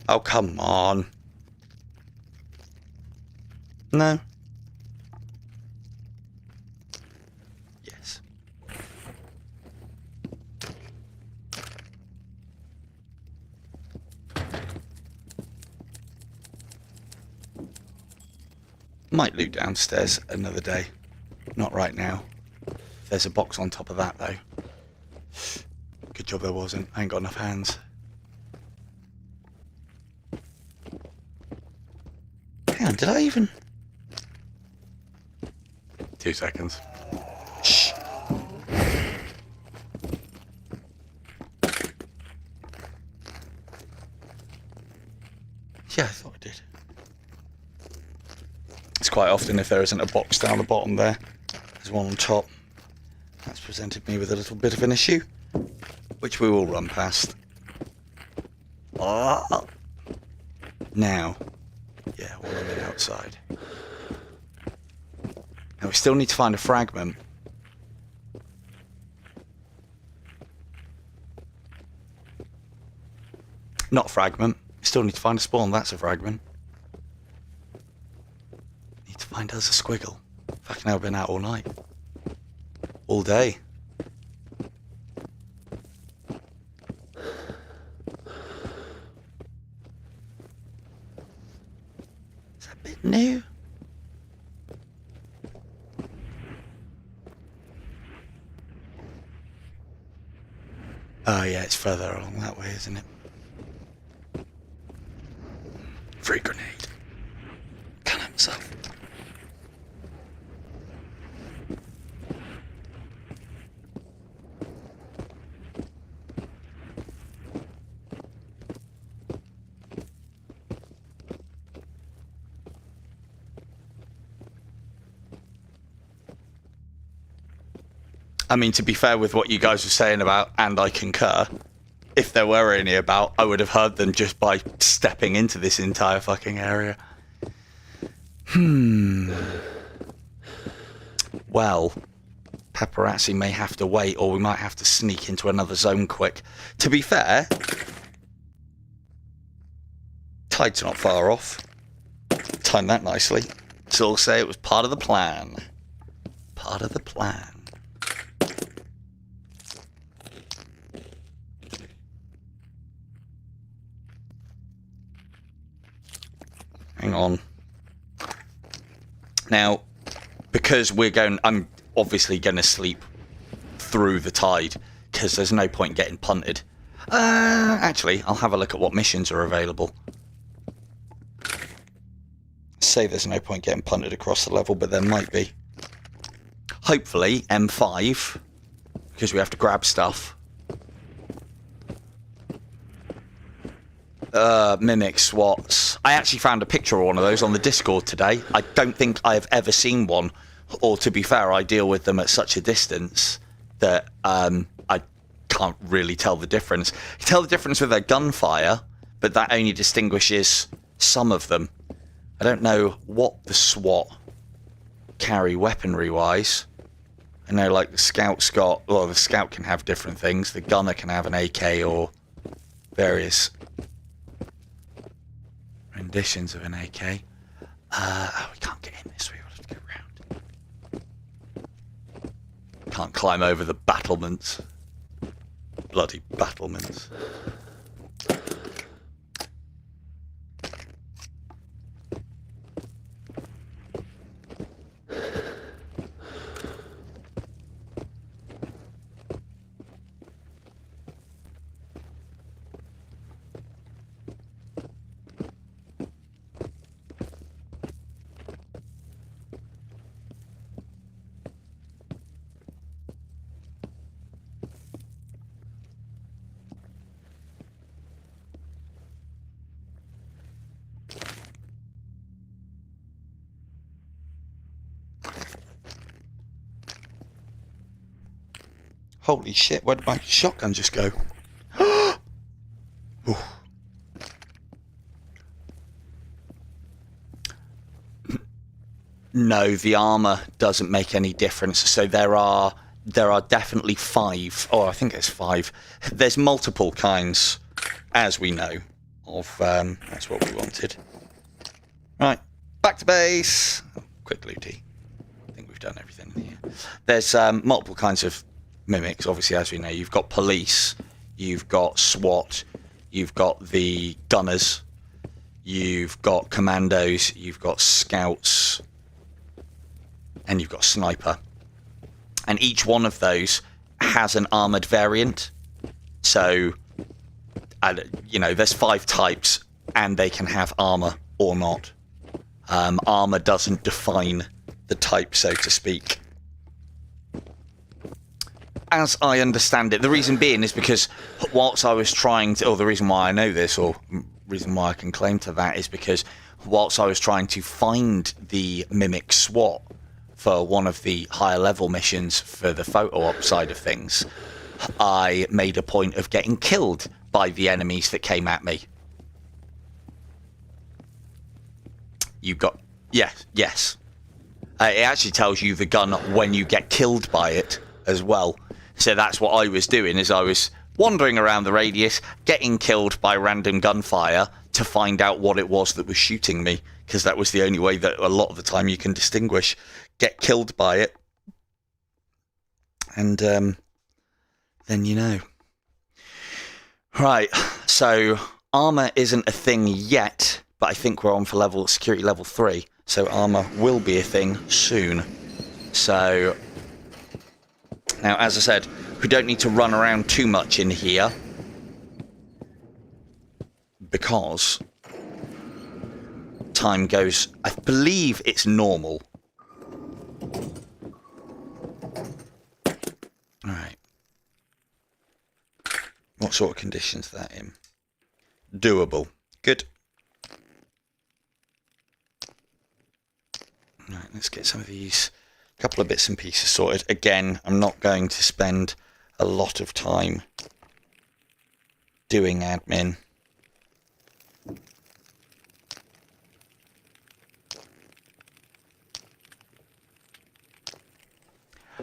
Oh, come on. No. Yes. Might loot downstairs another day. Not right now. There's a box on top of that, though. Good job there wasn't. I ain't got enough hands. Hang on, did I even... 2 seconds. Shh. Yeah, I thought I did. It's quite often if there isn't a box down the bottom there, there's one on top. That's presented me with a little bit of an issue, which we will run past. Ah. Now, yeah, all the way outside. Now we still need to find a fragment. Not a fragment. We still need to find a spawn. That's a fragment. Need to find us a squiggle. Fucking hell, I've been out all night. All day. Is that a bit new? Oh yeah, it's further along that way, isn't it? Free grenade. Can't help myself. I mean, to be fair with what you guys were saying about, and I concur, if there were any about, I would have heard them just by stepping into this entire fucking area. Well, paparazzi may have to wait, or we might have to sneak into another zone quick. To be fair, tide's not far off. Timed that nicely. So I'll say it was part of the plan. Part of the plan. Hang on. Now, because I'm obviously going to sleep through the tide, because there's no point getting punted. Actually, I'll have a look at what missions are available. Say there's no point getting punted across the level, but there might be. Hopefully, M5, because we have to grab stuff. Mimic SWATs. I actually found a picture of one of those on the Discord today. I don't think I've ever seen one, or to be fair, I deal with them at such a distance that I can't really tell the difference. You can tell the difference with their gunfire, but that only distinguishes some of them. I don't know what the SWAT carry weaponry-wise. I know, like, the Scout's got... Well, the Scout can have different things. The Gunner can have an AK or various renditions of an AK. Oh, we can't get in this way. We'll have to go around. Can't climb over the battlements. Bloody battlements. Holy shit, where did my shotgun just go? Ooh. No, the armor doesn't make any difference. So there are definitely 5, or I think it's 5. There's multiple kinds, as we know, of that's what we wanted. Right, back to base. Oh, quick looty. I think we've done everything here. There's multiple kinds of mimics, obviously, as we know. You've got police, you've got SWAT, you've got the gunners, you've got commandos, you've got scouts, and you've got sniper. And each one of those has an armoured variant. So, you know, there's 5 types, and they can have armour or not. Armour doesn't define the type, so to speak. As I understand it, the reason being is because whilst I was trying to, or the reason why I know this, or reason why I can claim to that, is because whilst I was trying to find the mimic SWAT for one of the higher level missions for the photo op side of things, I made a point of getting killed by the enemies that came at me. You got... Yes. It actually tells you the gun when you get killed by it as well. So that's what I was doing, is I was wandering around the radius, getting killed by random gunfire to find out what it was that was shooting me, because that was the only way that a lot of the time you can distinguish. Get killed by it, and then you know. Right, so armor isn't a thing yet, but I think we're on for security level 3, so armor will be a thing soon. So now, as I said, we don't need to run around too much in here, because time goes, I believe it's normal. Alright. What sort of conditions are that in? Doable. Good. Right, let's get some of these couple of bits and pieces sorted. Again, I'm not going to spend a lot of time doing admin.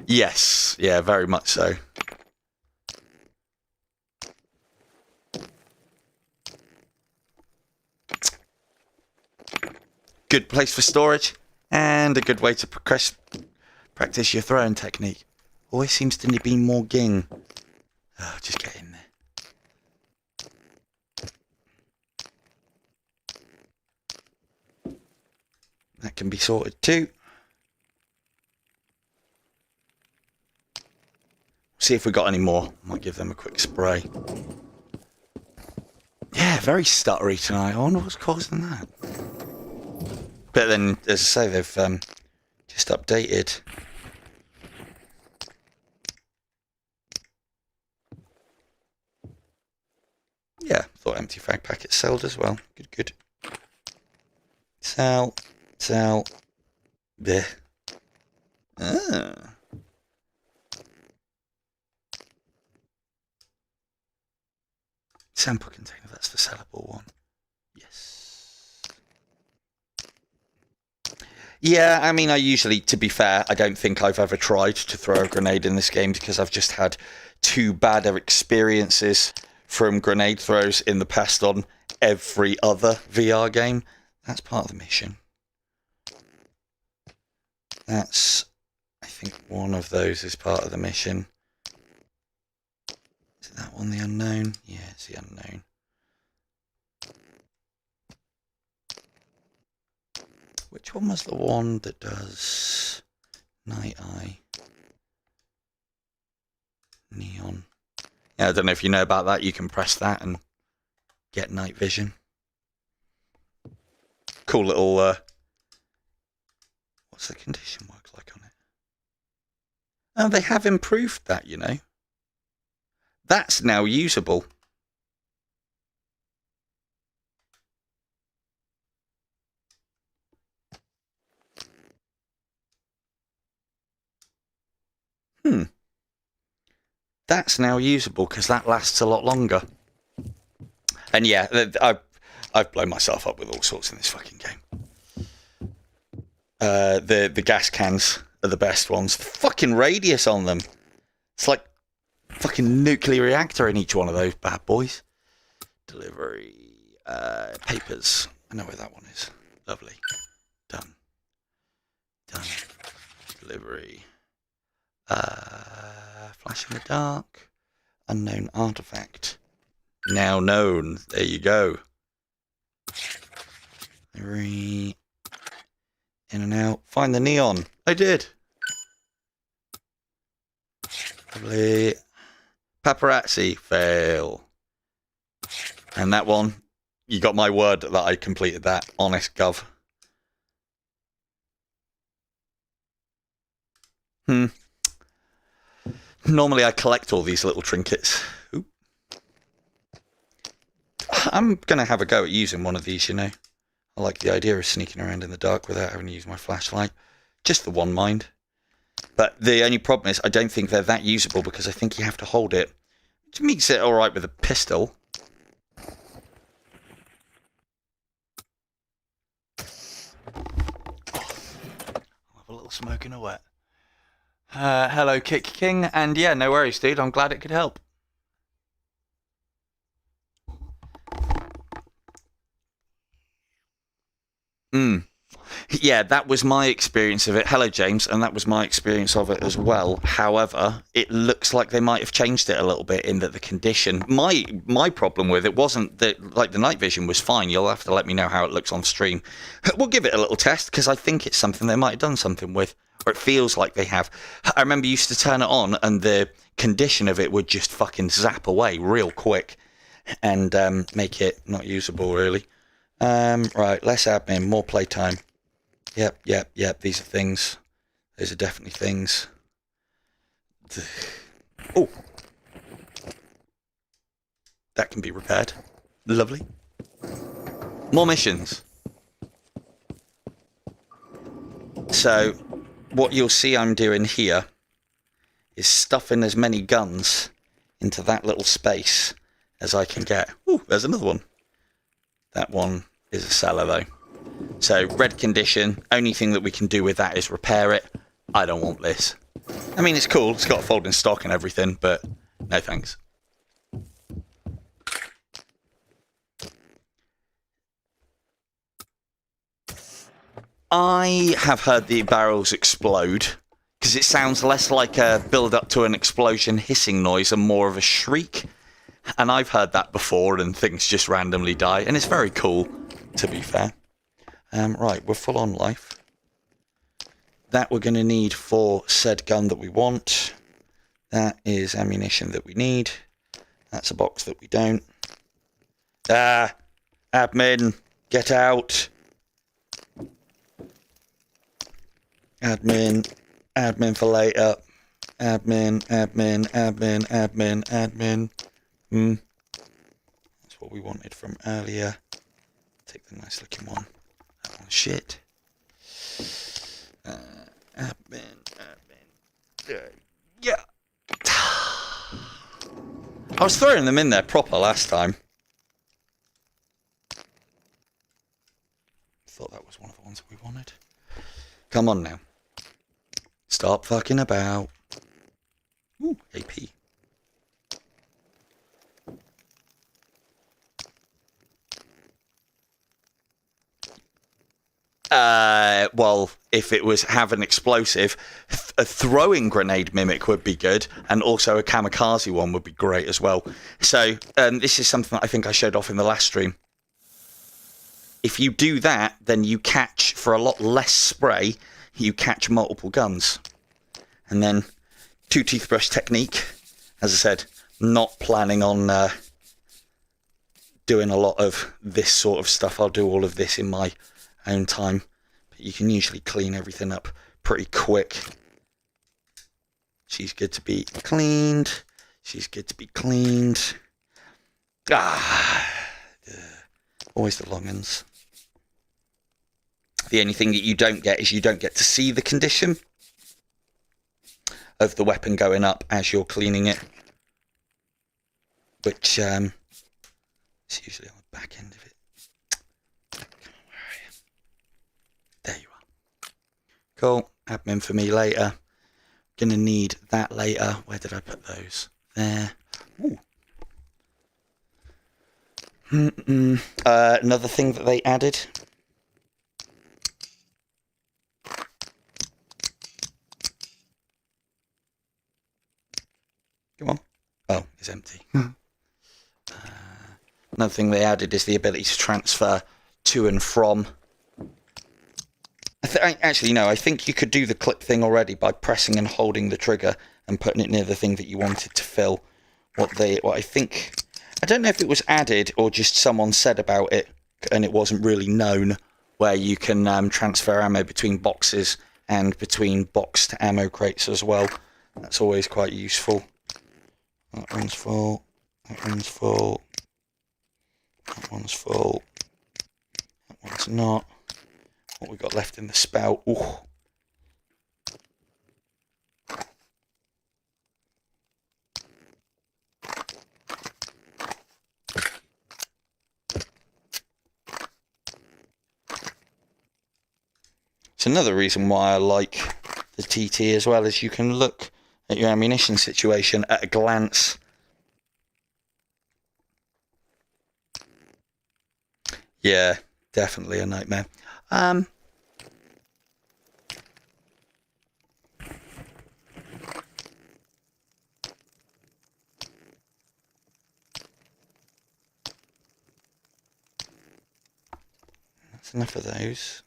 Yes, yeah, very much so. Good place for storage, and a good way to practice your throwing technique. Always seems to be more ging. Oh, just get in there. That can be sorted too. See if we got any more. Might give them a quick spray. Yeah, very stuttery tonight. I wonder what's causing that. But then, as I say, they've just updated. Yeah, thought empty fag packets sold as well. Good. Sell. There. Ah. Sample container, that's the sellable one. Yes. Yeah, I mean, I usually, to be fair, I don't think I've ever tried to throw a grenade in this game because I've just had 2 bad experiences from grenade throws in the past on every other VR game. That's part of the mission. That's, I think one of those is part of the mission. Is that one the unknown? Yeah, it's the unknown. Which one was the one that does night eye? Neon. Yeah, I don't know if you know about that. You can press that and get night vision. Cool little, what's the condition work like on it? Oh, they have improved that, you know. That's now usable. that's now usable because that lasts a lot longer. And yeah, I've blown myself up with all sorts in this fucking game. The gas cans are the best ones. The fucking radius on them. It's like fucking nuclear reactor in each one of those bad boys. Delivery. Papers. I know where that one is. Lovely. Done. Delivery. Flash in the dark. Unknown artifact. Now known. There you go. Delivery. In and out. Find the neon. I did. Lovely. Paparazzi. Fail. And that one, you got my word that I completed that. Honest gov. Normally I collect all these little trinkets. Ooh. I'm going to have a go at using one of these, you know. I like the idea of sneaking around in the dark without having to use my flashlight. Just the one mind. But the only problem is I don't think they're that usable because I think you have to hold it. Which makes it alright with a pistol. I'll have a little smoke in a wet. Hello, Kick King. And yeah, no worries, dude. I'm glad it could help. Yeah, that was my experience of it. Hello, James, and that was my experience of it as well. However, it looks like they might have changed it a little bit in that the condition. My problem with it wasn't that, like, the night vision was fine. You'll have to let me know how it looks on stream. We'll give it a little test because I think it's something they might have done something with, or it feels like they have. I remember you used to turn it on and the condition of it would just fucking zap away real quick and make it not usable, really. Right, less admin, more playtime. Yep. These are things. Those are definitely things. Oh. That can be repaired. Lovely. More missions. So, what you'll see I'm doing here is stuffing as many guns into that little space as I can get. Ooh, there's another one. That one is a seller, though. So, red condition. Only thing that we can do with that is repair it. I don't want this. I mean, it's cool. It's got a folding stock and everything, but no thanks. I have heard the barrels explode because it sounds less like a build-up to an explosion hissing noise and more of a shriek. And I've heard that before and things just randomly die. And it's very cool, to be fair. Right, we're full on life. That we're going to need for said gun that we want. That is ammunition that we need. That's a box that we don't. Ah! Admin! Get out! Admin. Admin for later. Admin. That's what we wanted from earlier. Take the nice looking one. That one's shit. Admin. Yeah. I was throwing them in there proper last time. Thought that was one of the ones we wanted. Come on now. Stop fucking about. Ooh, AP. Well, if it was have an explosive, a throwing grenade mimic would be good, and also a kamikaze one would be great as well. So this is something that I think I showed off in the last stream. If you do that, then you catch, for a lot less spray, you catch multiple guns. And then, two toothbrush technique. As I said, not planning on doing a lot of this sort of stuff. I'll do all of this in my own time. But you can usually clean everything up pretty quick. She's good to be cleaned. Always the long uns. The only thing that you don't get is you don't get to see the condition of the weapon going up as you're cleaning it. which is usually on the back end of it. Come on, where are you? There you are. Cool. Admin for me later. Gonna need that later. Where did I put those? There. Ooh. Another thing that they added. Come on. Oh, it's empty. Another thing they added is the ability to transfer to and from. Actually, no, I think you could do the clip thing already by pressing and holding the trigger and putting it near the thing that you wanted to fill. What I think, I don't know if it was added or just someone said about it and it wasn't really known, where you can transfer ammo between boxes and between box to ammo crates as well. That's always quite useful. That one's full. That one's full. That one's full. That one's not. What we got left in the spout? Ooh. It's another reason why I like the TT as well, is you can look at your ammunition situation at a glance. Yeah, definitely a nightmare. That's enough of those.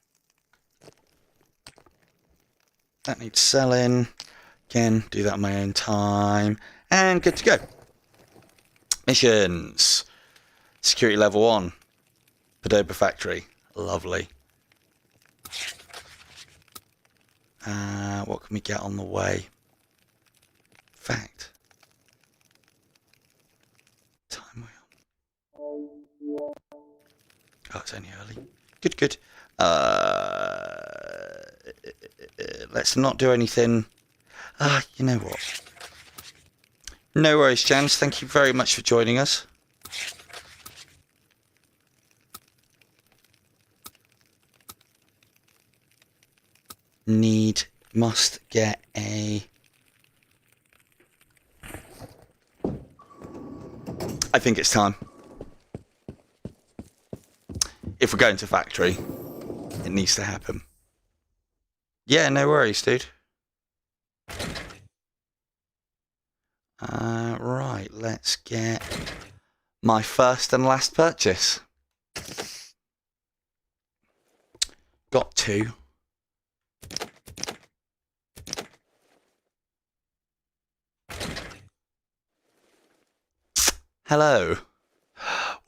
That needs selling. Again, do that on my own time. And good to go. Missions. Security level 1. Padoba factory. Lovely. What can we get on the way? Fact. Time wheel. Oh, it's only early. Good, good. Let's not do anything. You know what? No worries, Jans. Thank you very much for joining us. Must get a... I think it's time. If we're going to factory, it needs to happen. Yeah, no worries, dude. Right, let's get my first and last purchase. Got 2. Hello.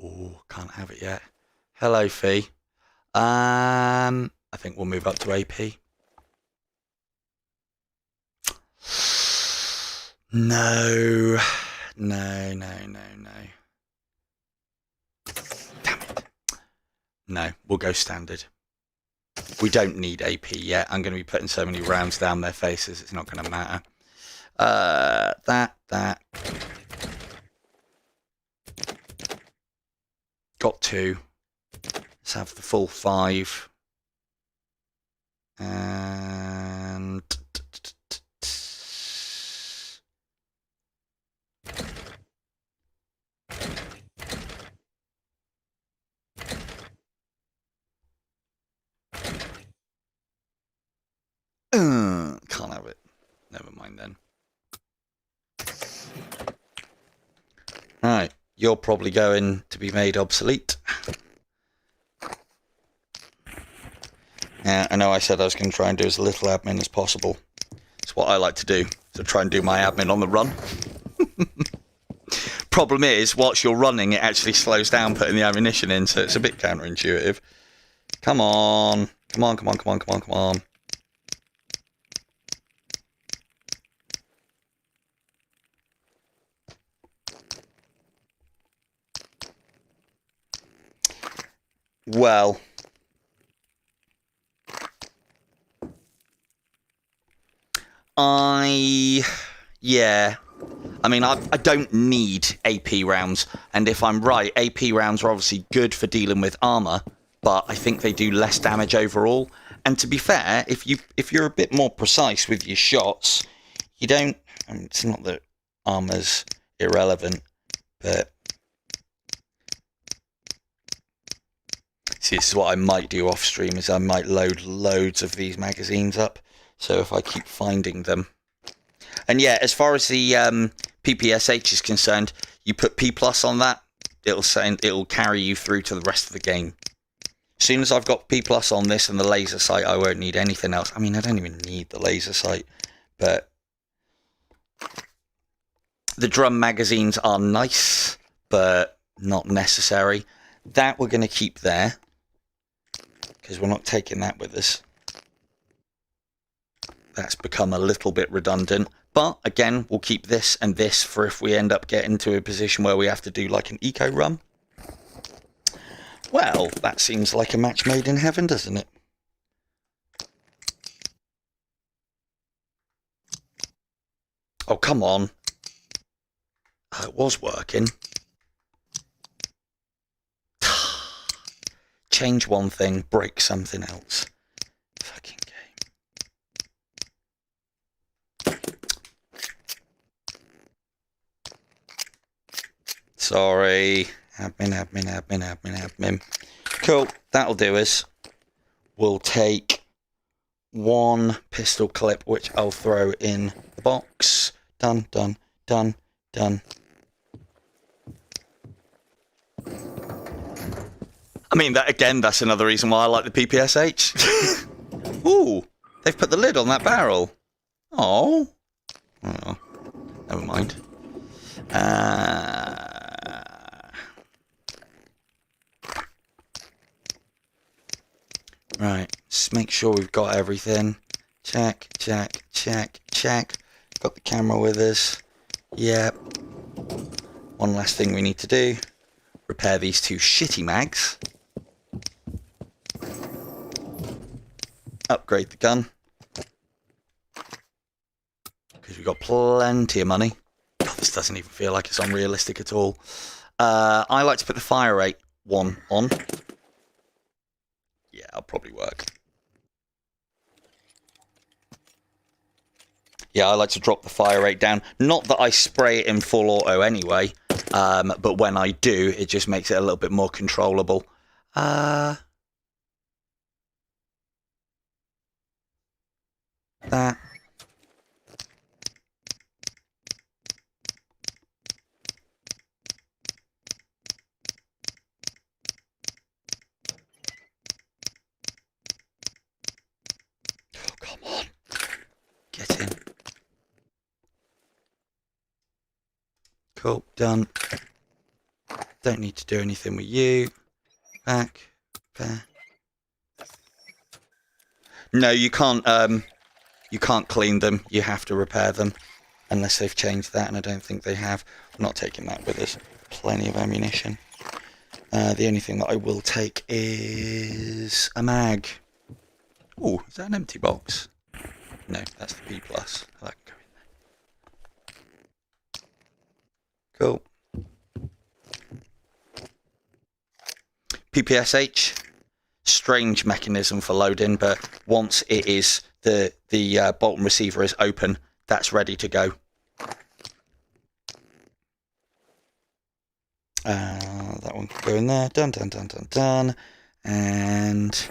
Oh, can't have it yet. Hello, Fee. I think we'll move up to AP. No. No. Damn it. No, we'll go standard. We don't need AP yet. I'm going to be putting so many rounds down their faces, it's not going to matter. That. Got 2. Let's have the full 5. And... can't have it. Never mind then. Right, you're probably going to be made obsolete. Yeah, I know I said I was going to try and do as little admin as possible. It's what I like to do, to try and do my admin on the run. Problem is, whilst you're running, it actually slows down putting the ammunition in, so it's a bit counterintuitive. Come on. Come on. Well, yeah, I mean, I don't need AP rounds, and if I'm right, AP rounds are obviously good for dealing with armor, but I think they do less damage overall. And to be fair, if you're a bit more precise with your shots, you don't. I mean, it's not that armor's irrelevant, but see, this is what I might do off stream: is I might load loads of these magazines up. So if I keep finding them. And yeah, as far as the PPSH is concerned, you put P+ on that, it'll carry you through to the rest of the game. As soon as I've got P+ on this and the laser sight, I won't need anything else. I mean, I don't even need the laser sight, but the drum magazines are nice, but not necessary. That we're going to keep there, because we're not taking that with us. That's become a little bit redundant. But, again, we'll keep this and this for if we end up getting to a position where we have to do, like, an eco run. Well, that seems like a match made in heaven, doesn't it? Oh, come on. Oh, it was working. Change one thing, break something else. Fucking game. Sorry. Admin. Cool. That'll do us. We'll take one pistol clip, which I'll throw in the box. Done. I mean, that's another reason why I like the PPSH. Ooh, they've put the lid on that barrel. Oh, never mind. Right, let's make sure we've got everything. Check. Got the camera with us. Yep. One last thing we need to do. Repair these two shitty mags. Upgrade the gun. Because we've got plenty of money. God, this doesn't even feel like it's unrealistic at all. I like to put the fire rate one on. Yeah, that'll probably work. Yeah, I like to drop the fire rate down. Not that I spray it in full auto anyway, but when I do, it just makes it a little bit more controllable. That. Oh, come on. Get in. Cool, done. Don't need to do anything with you. Back. There. No, you can't clean them. You have to repair them. Unless they've changed that, and I don't think they have. I'm not taking that with us. Plenty of ammunition. The only thing that I will take is a mag. Ooh, is that an empty box? No, that's the P+. That can go in there. Cool. PPSH. Strange mechanism for loading, but once it is the bolt and receiver is open, that's ready to go. That one can go in there. Done. And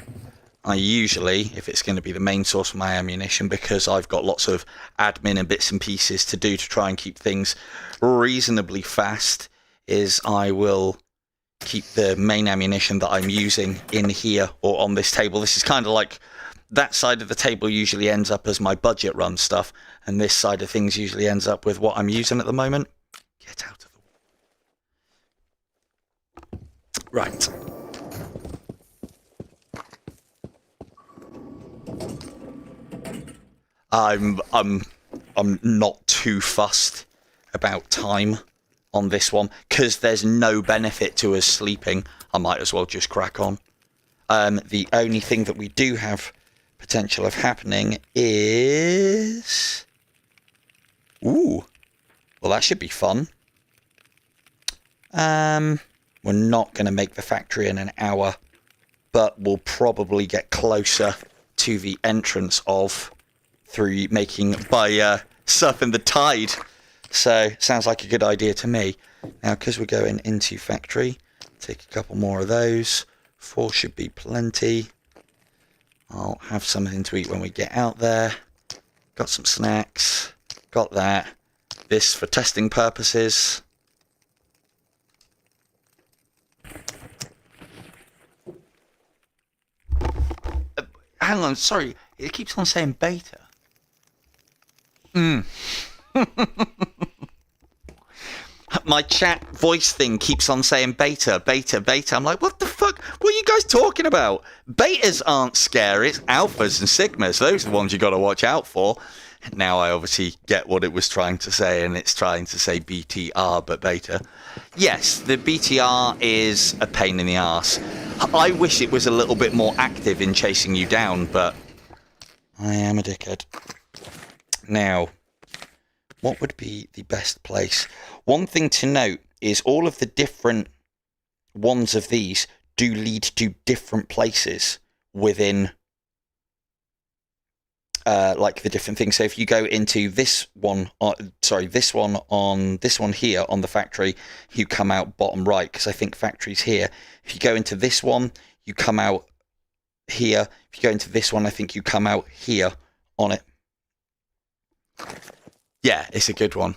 I usually, if it's going to be the main source of my ammunition, because I've got lots of admin and bits and pieces to do to try and keep things reasonably fast, is I will keep the main ammunition that I'm using in here or on this table. This is kind of like that side of the table usually ends up as my budget run stuff, and this side of things usually ends up with what I'm using at the moment. Get out of the way. Right. I'm not too fussed about time on this one, because there's no benefit to us sleeping. I might as well just crack on. The only thing that we do have potential of happening is... Ooh, Well, that should be fun. We're not going to make the factory in an hour, but we'll probably get closer to the entrance of through making by surfing the tide. So sounds like a good idea to me. Now, because we're going into factory, take a couple more of those. 4 should be plenty. I'll have something to eat when we get out there. Got some snacks. Got that. This for testing purposes. Hang on, sorry. It keeps on saying beta. My chat voice thing keeps on saying beta, beta, beta. I'm like, what the fuck? What are you guys talking about? Betas aren't scary. It's alphas and sigmas. Those are the ones you got to watch out for. Now I obviously get what it was trying to say, and it's trying to say BTR, but beta. Yes, the BTR is a pain in the arse. I wish it was a little bit more active in chasing you down, but I am a dickhead. Now, what would be the best place? One thing to note is all of the different ones of these do lead to different places within like the different things. So if you go into this one, this one here on the factory, you come out bottom right, because I think factory's here. If you go into this one, you come out here. If you go into this one, I think you come out here on it. Yeah, it's a good one.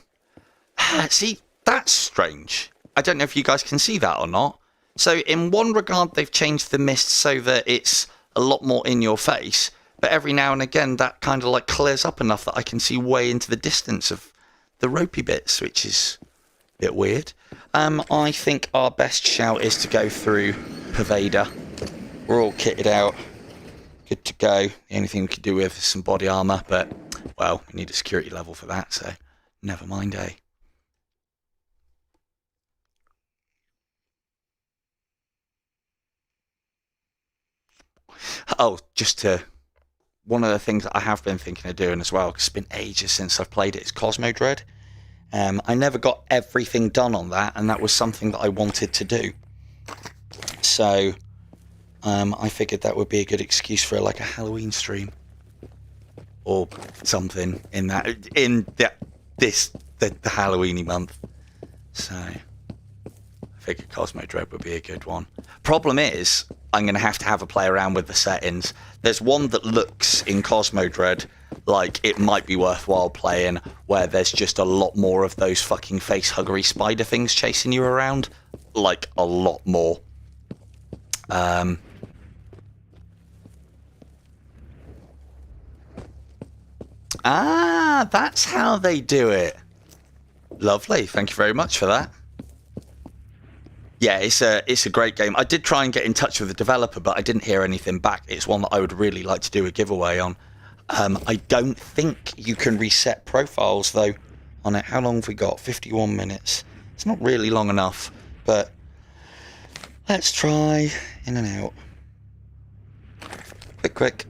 See, that's strange. I don't know if you guys can see that or not. So in one regard, they've changed the mist so that it's a lot more in your face. But every now and again, that kind of like clears up enough that I can see way into the distance of the ropey bits, which is a bit weird. I think our best shout is to go through Pervader. We're all kitted out. Good to go. The only thing we could do with is some body armor, but, well, we need a security level for that, so never mind, eh? Oh, one of the things that I have been thinking of doing as well, because it's been ages since I've played it, is Cosmo Dread. I never got everything done on that, and that was something that I wanted to do. So I figured that would be a good excuse for like a Halloween stream or something in the Halloweeny month. So I figured Cosmo Dread would be a good one. Problem is, I'm going to have a play around with the settings. There's one that looks in Cosmo Dread like it might be worthwhile playing, where there's just a lot more of those fucking face-huggery spider things chasing you around. Like, a lot more. That's how they do it. Lovely. Thank you very much for that. Yeah, it's a great game. I did try and get in touch with the developer, but I didn't hear anything back. It's one that I would really like to do a giveaway on. I don't think you can reset profiles, though, on it. How long have we got? 51 minutes. It's not really long enough, but let's try in and out. Quick.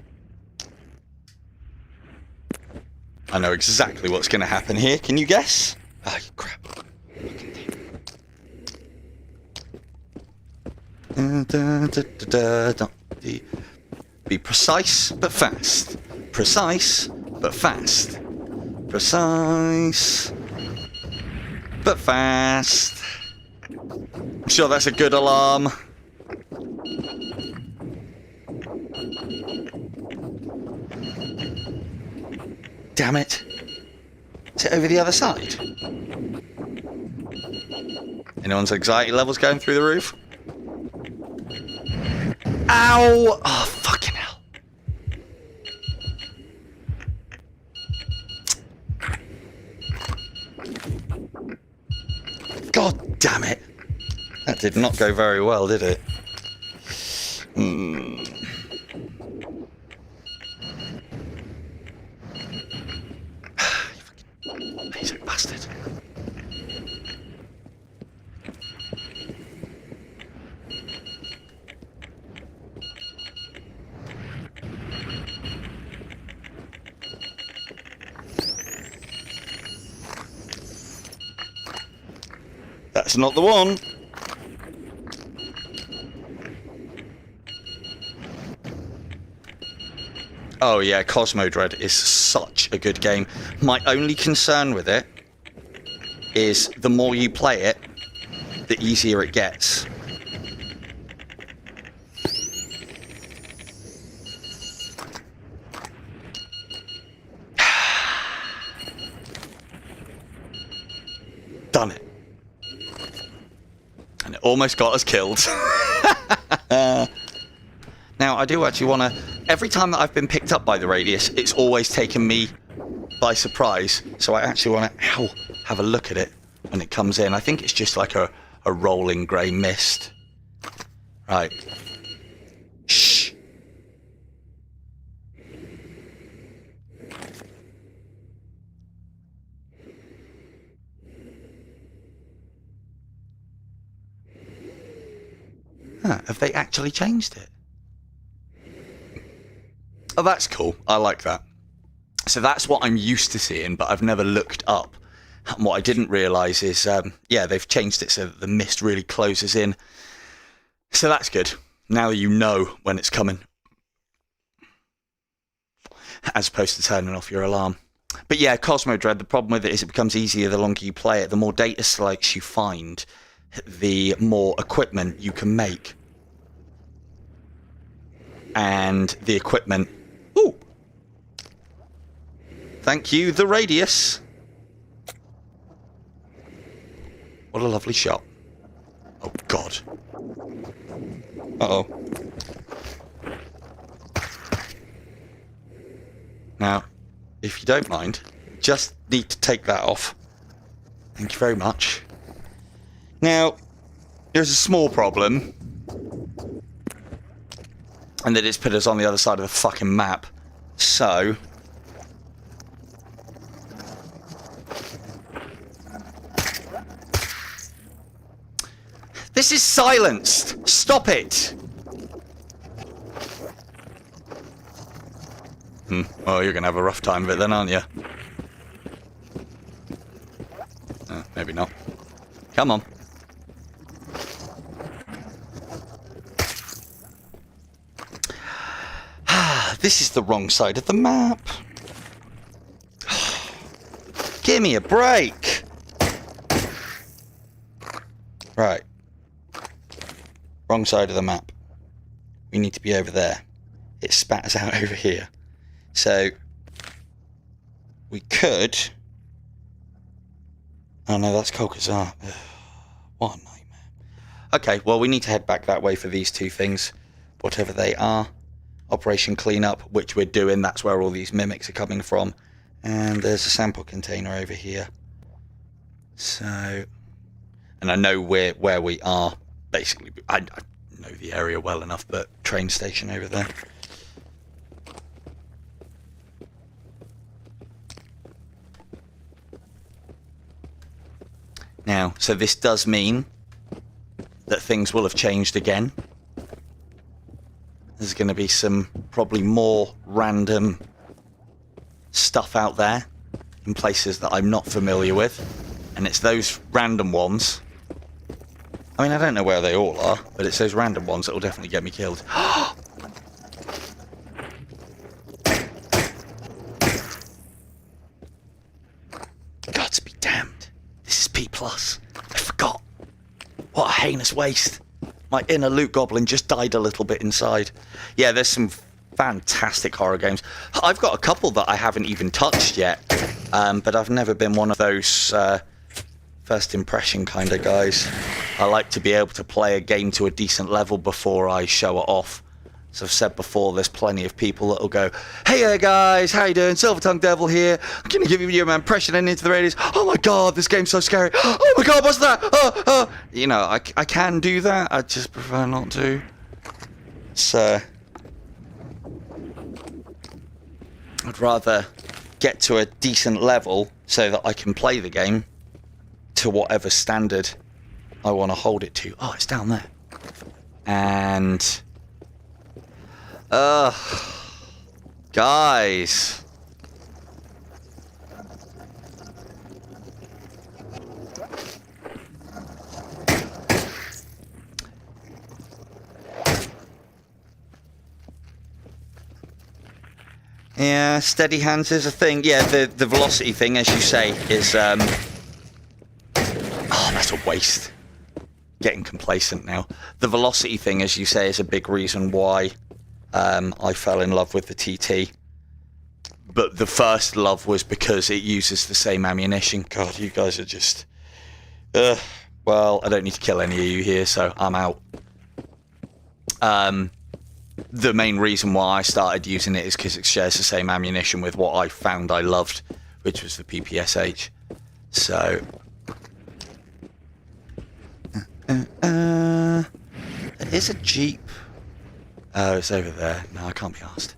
I know exactly what's going to happen here. Can you guess? Oh, crap. Be precise but fast. Precise but fast. Precise but fast. I'm sure that's a good alarm. Damn it. Is it over the other side? Anyone's anxiety levels going through the roof? Ow! Oh, fucking hell. God damn it. That did not go very well, did it? Lazy bastard. That's not the one. Oh yeah, Cosmo Dread is such a good game. My only concern with it is the more you play it, the easier it gets. Done it. And it almost got us killed. Now, I do actually want to... Every time that I've been picked up by the radius, it's always taken me by surprise. So I actually want to have a look at it when it comes in. I think it's just like a rolling grey mist. Right. Shh. Huh, have they actually changed it? Oh, that's cool. I like that. So that's what I'm used to seeing, but I've never looked up. And what I didn't realise is, yeah, they've changed it so that the mist really closes in. So that's good. Now you know when it's coming. As opposed to turning off your alarm. But yeah, Cosmo Dread, the problem with it is it becomes easier the longer you play it. The more data selects you find, the more equipment you can make. And the equipment... Ooh! Thank you, the radius. What a lovely shot. Oh, God. Uh-oh. Now, if you don't mind, just need to take that off. Thank you very much. Now, there's a small problem. And that it's put us on the other side of the fucking map. So... This is silenced! Stop it! Well, you're gonna have a rough time of it then, aren't you? Maybe not. Come on. This is the wrong side of the map. Give me a break! Right. Wrong side of the map. We need to be over there. It spat us out over here. So, we could... Oh no, that's s.t.a.l.k.e.r. What a nightmare. Okay, well we need to head back that way for these two things. Whatever they are. Operation Cleanup, which we're doing. That's where all these mimics are coming from. And there's a sample container over here. So... And I know where we are. Basically, I know the area well enough, but train station over there. Now, so this does mean that things will have changed again. There's going to be some probably more random stuff out there in places that I'm not familiar with. And it's those random ones. I mean, I don't know where they all are, but it's those random ones that will definitely get me killed. Gods be damned. This is P+. I forgot. What a heinous waste. My inner loot goblin just died a little bit inside. Yeah, there's some fantastic horror games. I've got a couple that I haven't even touched yet, but I've never been one of those first impression kind of guys. I like to be able to play a game to a decent level before I show it off. As I've said before, there's plenty of people that'll go, "Hey there guys, how you doing? Silver Tongue Devil here. I'm going to give you my impression and Into the Radius. Oh my god, this game's so scary. Oh my god, what's that? Oh. You know, I can do that, I just prefer not to. So, I'd rather get to a decent level so that I can play the game to whatever standard I want to hold it to. Oh, it's down there. And... guys. Steady hands is a thing. Yeah, the velocity thing, as you say, is... Oh, that's a waste. Getting complacent now. The velocity thing, as you say, is a big reason why I fell in love with the TT. But the first love was because it uses the same ammunition. God, you guys are just... well, I don't need to kill any of you here, so I'm out. The main reason why I started using it is because it shares the same ammunition with what I found I loved, which was the PPSH. So... there is a Jeep. Oh, it's over there. No, I can't be asked.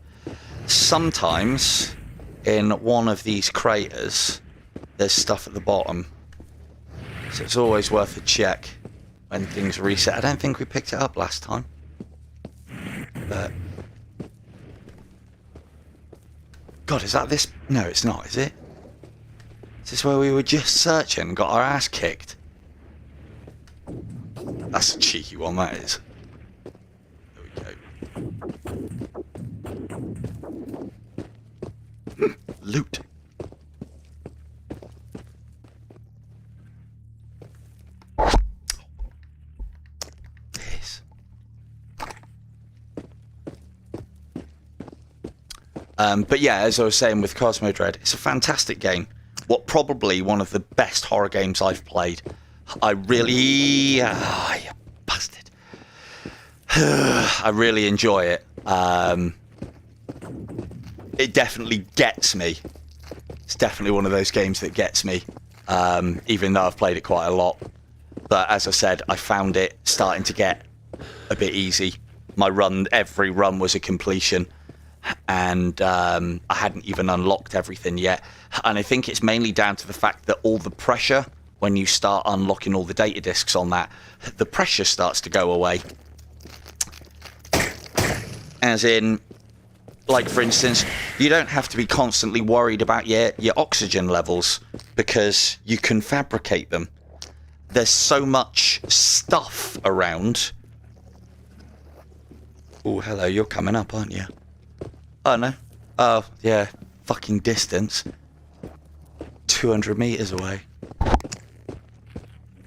Sometimes, in one of these craters, there's stuff at the bottom. So it's always worth a check when things reset. I don't think we picked it up last time. But... God, is that this? No, it's not, is it? Is this where we were just searching and got our ass kicked? That's a cheeky one, that is. There we go. Loot. Yes. But yeah, as I was saying with Cosmo Dread, it's a fantastic game. Probably one of the best horror games I've played. I really... you bastard. I really enjoy it. It definitely gets me. It's definitely one of those games that gets me, even though I've played it quite a lot. But as I said, I found it starting to get a bit easy. Every run was a completion, and I hadn't even unlocked everything yet. And I think it's mainly down to the fact that all the pressure, when you start unlocking all the data discs on that, the pressure starts to go away. As in, like for instance, you don't have to be constantly worried about your oxygen levels because you can fabricate them. There's so much stuff around. Oh, hello, you're coming up, aren't you? Oh, no. Oh, yeah, fucking distance. 200 meters away.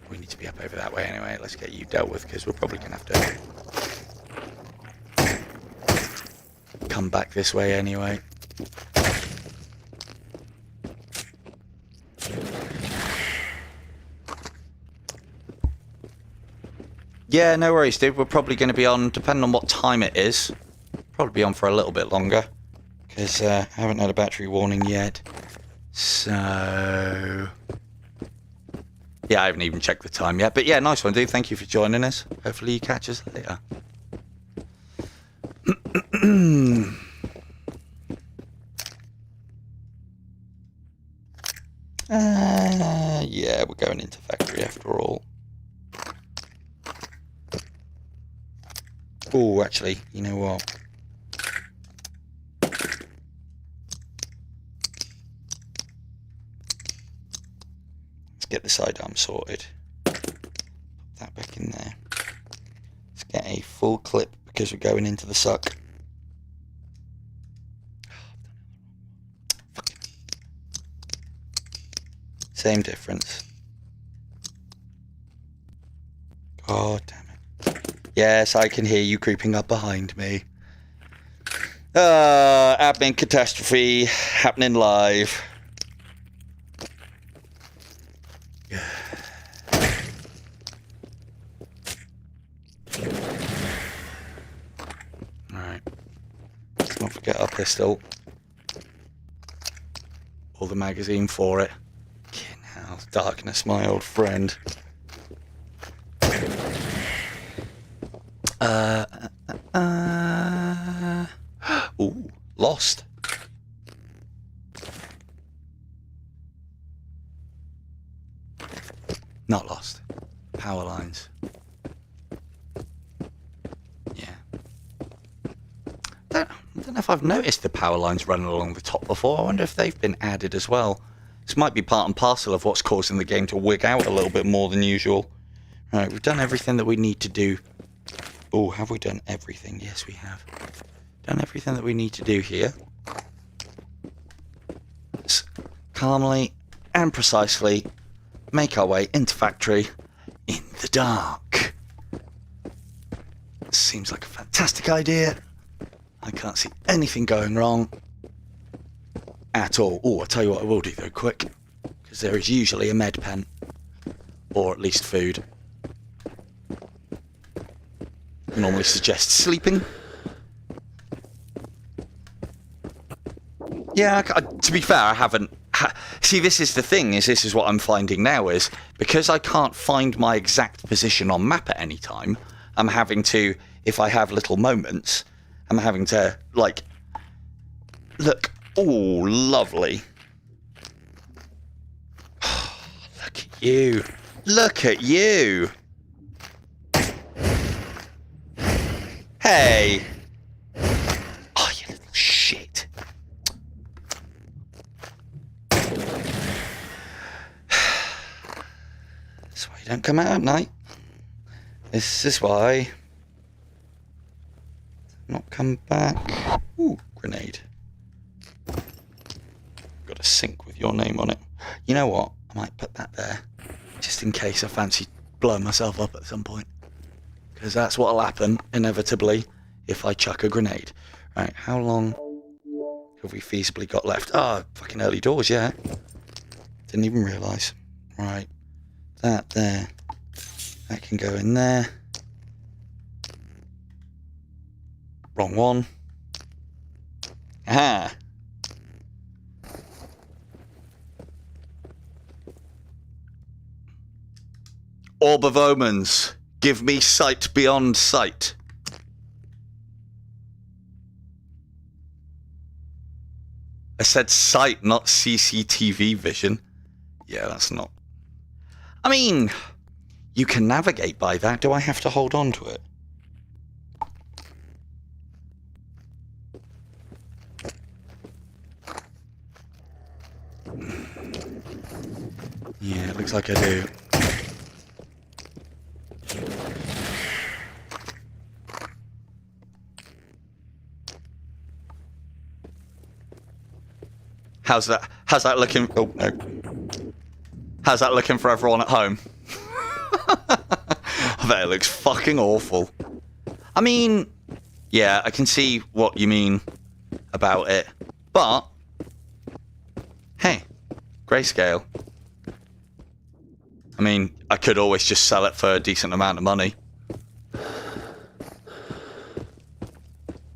We need to be up over that way anyway. Let's get you dealt with because we're probably going to have to come back this way anyway. Yeah, no worries, dude. We're probably going to be on, depending on what time it is, probably be on for a little bit longer because I haven't had a battery warning yet. So... yeah, I haven't even checked the time yet. But yeah, nice one, dude. Thank you for joining us. Hopefully you catch us later. Yeah, we're going into factory after all. Oh, actually, you know what? Let's get the sidearm sorted. Put that back in there. Let's get a full clip because we're going into the suck. Same difference. God damn it. Yes, I can hear you creeping up behind me. Admin catastrophe happening live. Alright. Let's not forget our pistol. Or the magazine for it. Darkness, my old friend. Ooh, lost. Not lost. Power lines. Yeah. I don't know if I've noticed the power lines running along the top before. I wonder if they've been added as well. This might be part and parcel of what's causing the game to wig out a little bit more than usual. Right, we've done everything that we need to do. Oh, have we done everything? Yes, we have. Done everything that we need to do here. calmly and precisely make our way into factory in the dark. Seems like a fantastic idea. I can't see anything going wrong at all. Oh, I'll tell you what I will do though, quick. Because there is usually a med pen. Or at least food. Normally suggests sleeping. Yeah, to be fair, I haven't... See, this is the thing, this is what I'm finding now, is because I can't find my exact position on map at any time, I'm having to, if I have little moments, I'm having to, like, look, oh, lovely. Look at you. Look at you. Hey. Oh, you little shit. That's why you don't come out at night. This is why. Not come back. Ooh, grenade. Got a sink with your name on it. You know what? I might put that there. Just in case I fancy blowing myself up at some point. Because that's what'll happen, inevitably, if I chuck a grenade. Right, how long have we feasibly got left? Ah, fucking early doors, yeah. Didn't even realise. Right, that there. That can go in there. Wrong one. Aha! Orb of Omens. Give me sight beyond sight. I said sight, not CCTV vision. Yeah, that's not... I mean, you can navigate by that. Do I have to hold on to it? Yeah, it looks like I do. How's that looking? Oh, no. How's that looking for everyone at home? I bet it looks fucking awful. I mean, yeah, I can see what you mean about it. But, hey, grayscale. I mean, I could always just sell it for a decent amount of money.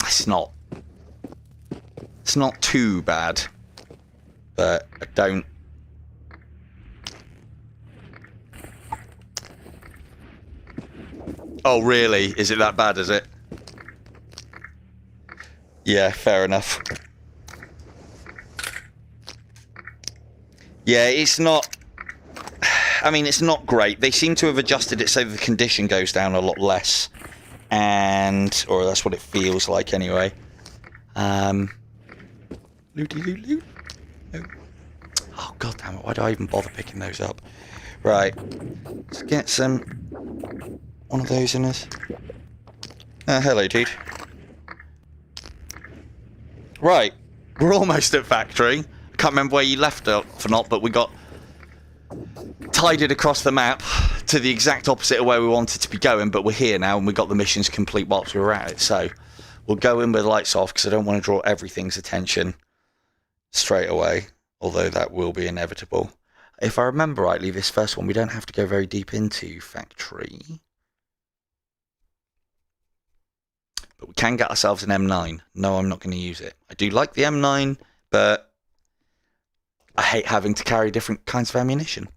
It's not too bad. But I don't... Oh, really? Is it that bad, is it? Yeah, fair enough. Yeah, it's not... I mean, it's not great. They seem to have adjusted it so the condition goes down a lot less. And... Or that's what it feels like, anyway. Looty loot loot. Oh, god damn it, why do I even bother picking those up? Right, let's get one of those in us. Hello, dude. Right, we're almost at factory. I can't remember where you left off or not, but we got tidied across the map to the exact opposite of where we wanted to be going, but we're here now and we got the missions complete whilst we were at it. So we'll go in with the lights off because I don't want to draw everything's attention straight away. Although that will be inevitable. If I remember rightly, this first one, we don't have to go very deep into factory. But we can get ourselves an M9. No, I'm not going to use it. I do like the M9, but I hate having to carry different kinds of ammunition.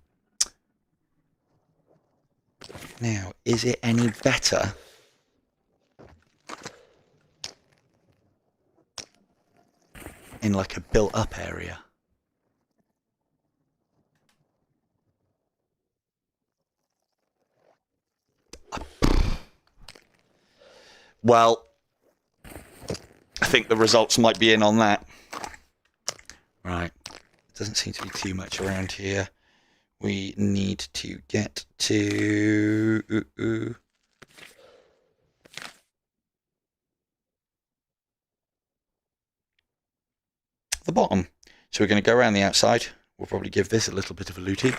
Now, is it any better? In like a built-up area? Well, I think the results might be in on that. Right. Doesn't seem to be too much around here. We need to get to... the bottom. So we're going to go around the outside. we'll probably give this a little bit of a looty.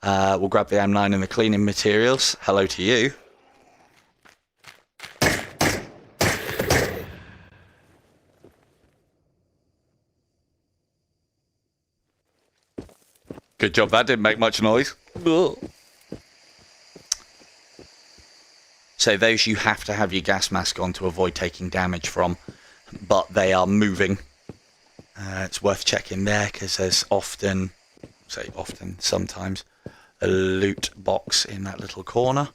We'll grab the M9 and the cleaning materials. Hello to you. Good job, that didn't make much noise. So those you have to have your gas mask on to avoid taking damage from, but they are moving. It's worth checking there because there's sometimes, a loot box in that little corner.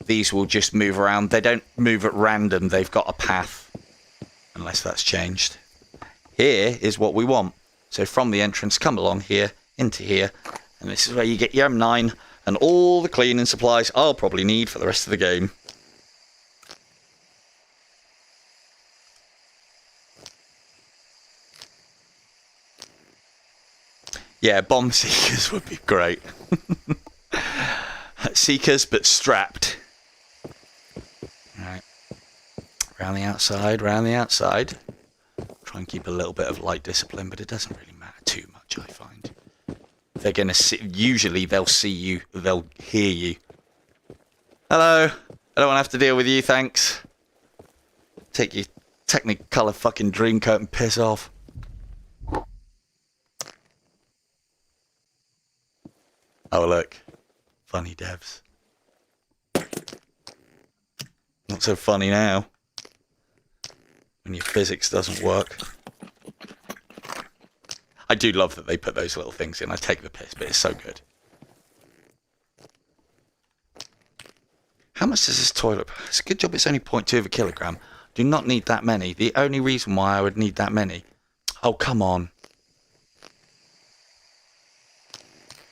These will just move around. They don't move at random. They've got a path, unless that's changed. Here is what we want. So from the entrance, come along here, into here, and this is where you get your M9 and all the cleaning supplies I'll probably need for the rest of the game. Yeah, bomb seekers would be great. Seekers, but strapped. Right. Round the outside, round the outside. Try and keep a little bit of light discipline, but it doesn't really matter too much, I find. They're going to see, usually they'll see you, they'll hear you. Hello, I don't want to have to deal with you, thanks. Take your Technicolor fucking dreamcoat and piss off. Oh look, funny devs. Not so funny now. When your physics doesn't work. I do love that they put those little things in. I take the piss, but it's so good. How much does this toilet? It's a good job it's only 0.2 of a kilogram. Do not need that many. The only reason why I would need that many... Oh, come on.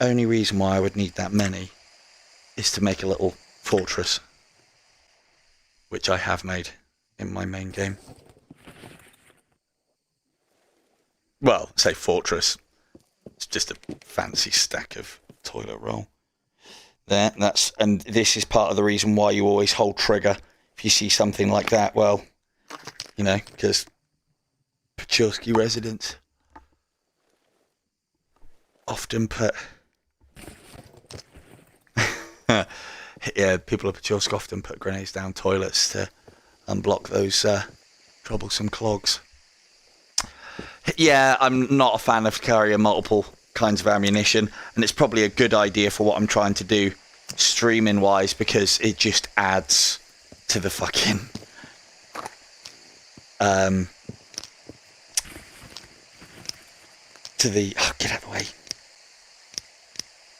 Only reason why I would need that many is to make a little fortress. Which I have made in my main game. Well, say fortress. It's just a fancy stack of toilet roll. There, and this is part of the reason why you always hold trigger if you see something like that. Well, you know, because Pachurski residents often put... yeah, people of Pachursk often put grenades down toilets to unblock those troublesome clogs. Yeah, I'm not a fan of carrying multiple kinds of ammunition, and it's probably a good idea for what I'm trying to do streaming wise, because it just adds to the fucking get out of the way.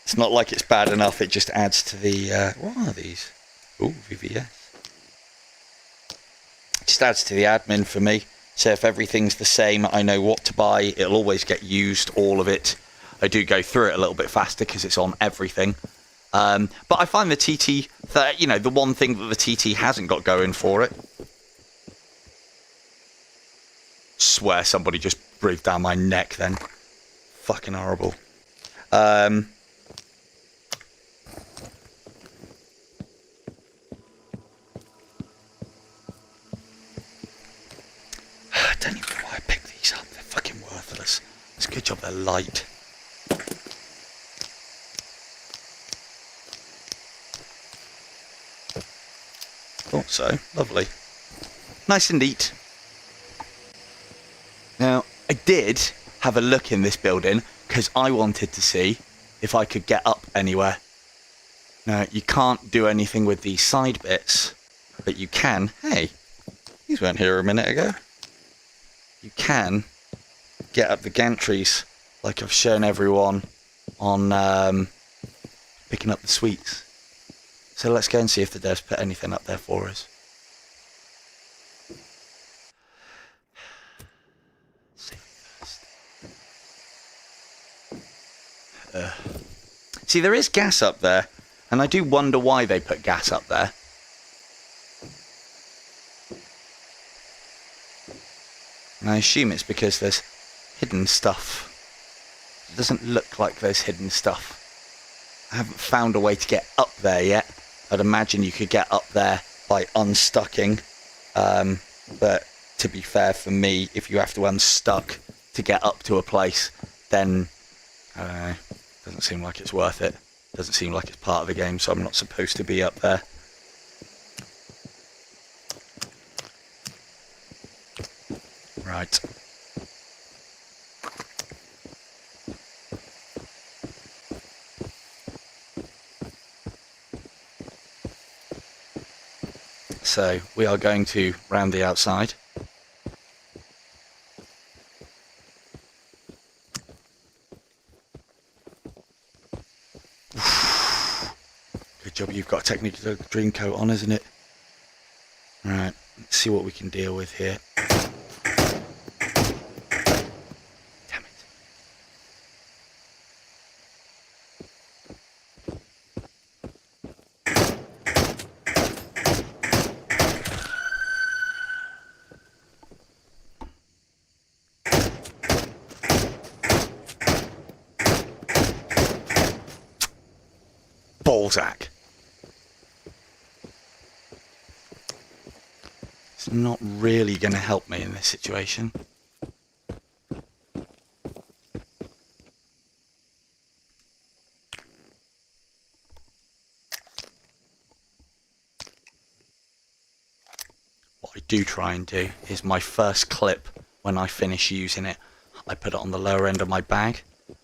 It's not like it's bad enough, it just adds to the what are these? Ooh, VVS. It just adds to the admin for me. So if everything's the same, I know what to buy. It'll always get used, all of it. I do go through it a little bit faster because it's on everything. But I find the TT, that, you know, the one thing that the TT hasn't got going for it. Swear somebody just breathed down my neck then. Fucking horrible. I don't even know why I picked these up. They're fucking worthless. It's a good job they're light. Thought so. Lovely. Nice and neat. Now, I did have a look in this building because I wanted to see if I could get up anywhere. Now, you can't do anything with these side bits, but you can. Hey, these weren't here a minute ago. You can get up the gantries like I've shown everyone on picking up the sweets. So let's go and see if the devs put anything up there for us. See, there is gas up there, and I do wonder why they put gas up there. And I assume it's because there's hidden stuff. It doesn't look like there's hidden stuff. I haven't found a way to get up there yet. I'd imagine you could get up there by unstucking. But to be fair for me, if you have to unstuck to get up to a place, then I don't know, doesn't seem like it's worth it. Doesn't seem like it's part of the game, so I'm not supposed to be up there. Right. So we are going to round the outside. Good job you've got a technical dream coat on, isn't it? Right, let's see what we can deal with here. Damn it. Balzac. It's not really going to help me in this situation. What I do try and do is my first clip, when I finish using it, I put it on the lower end of my bag.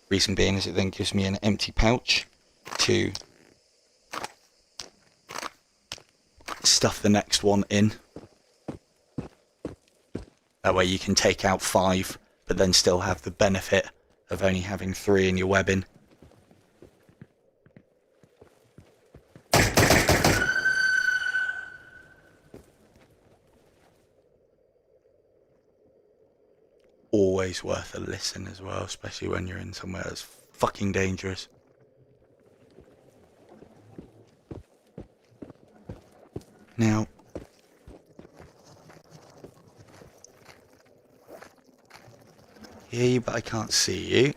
Reason being is it then gives me an empty pouch to stuff the next one in. That way you can take out 5, but then still have the benefit of only having 3 in your webbing. Always worth a listen as well, especially when you're in somewhere that's fucking dangerous. Now, hear you, but I can't see you.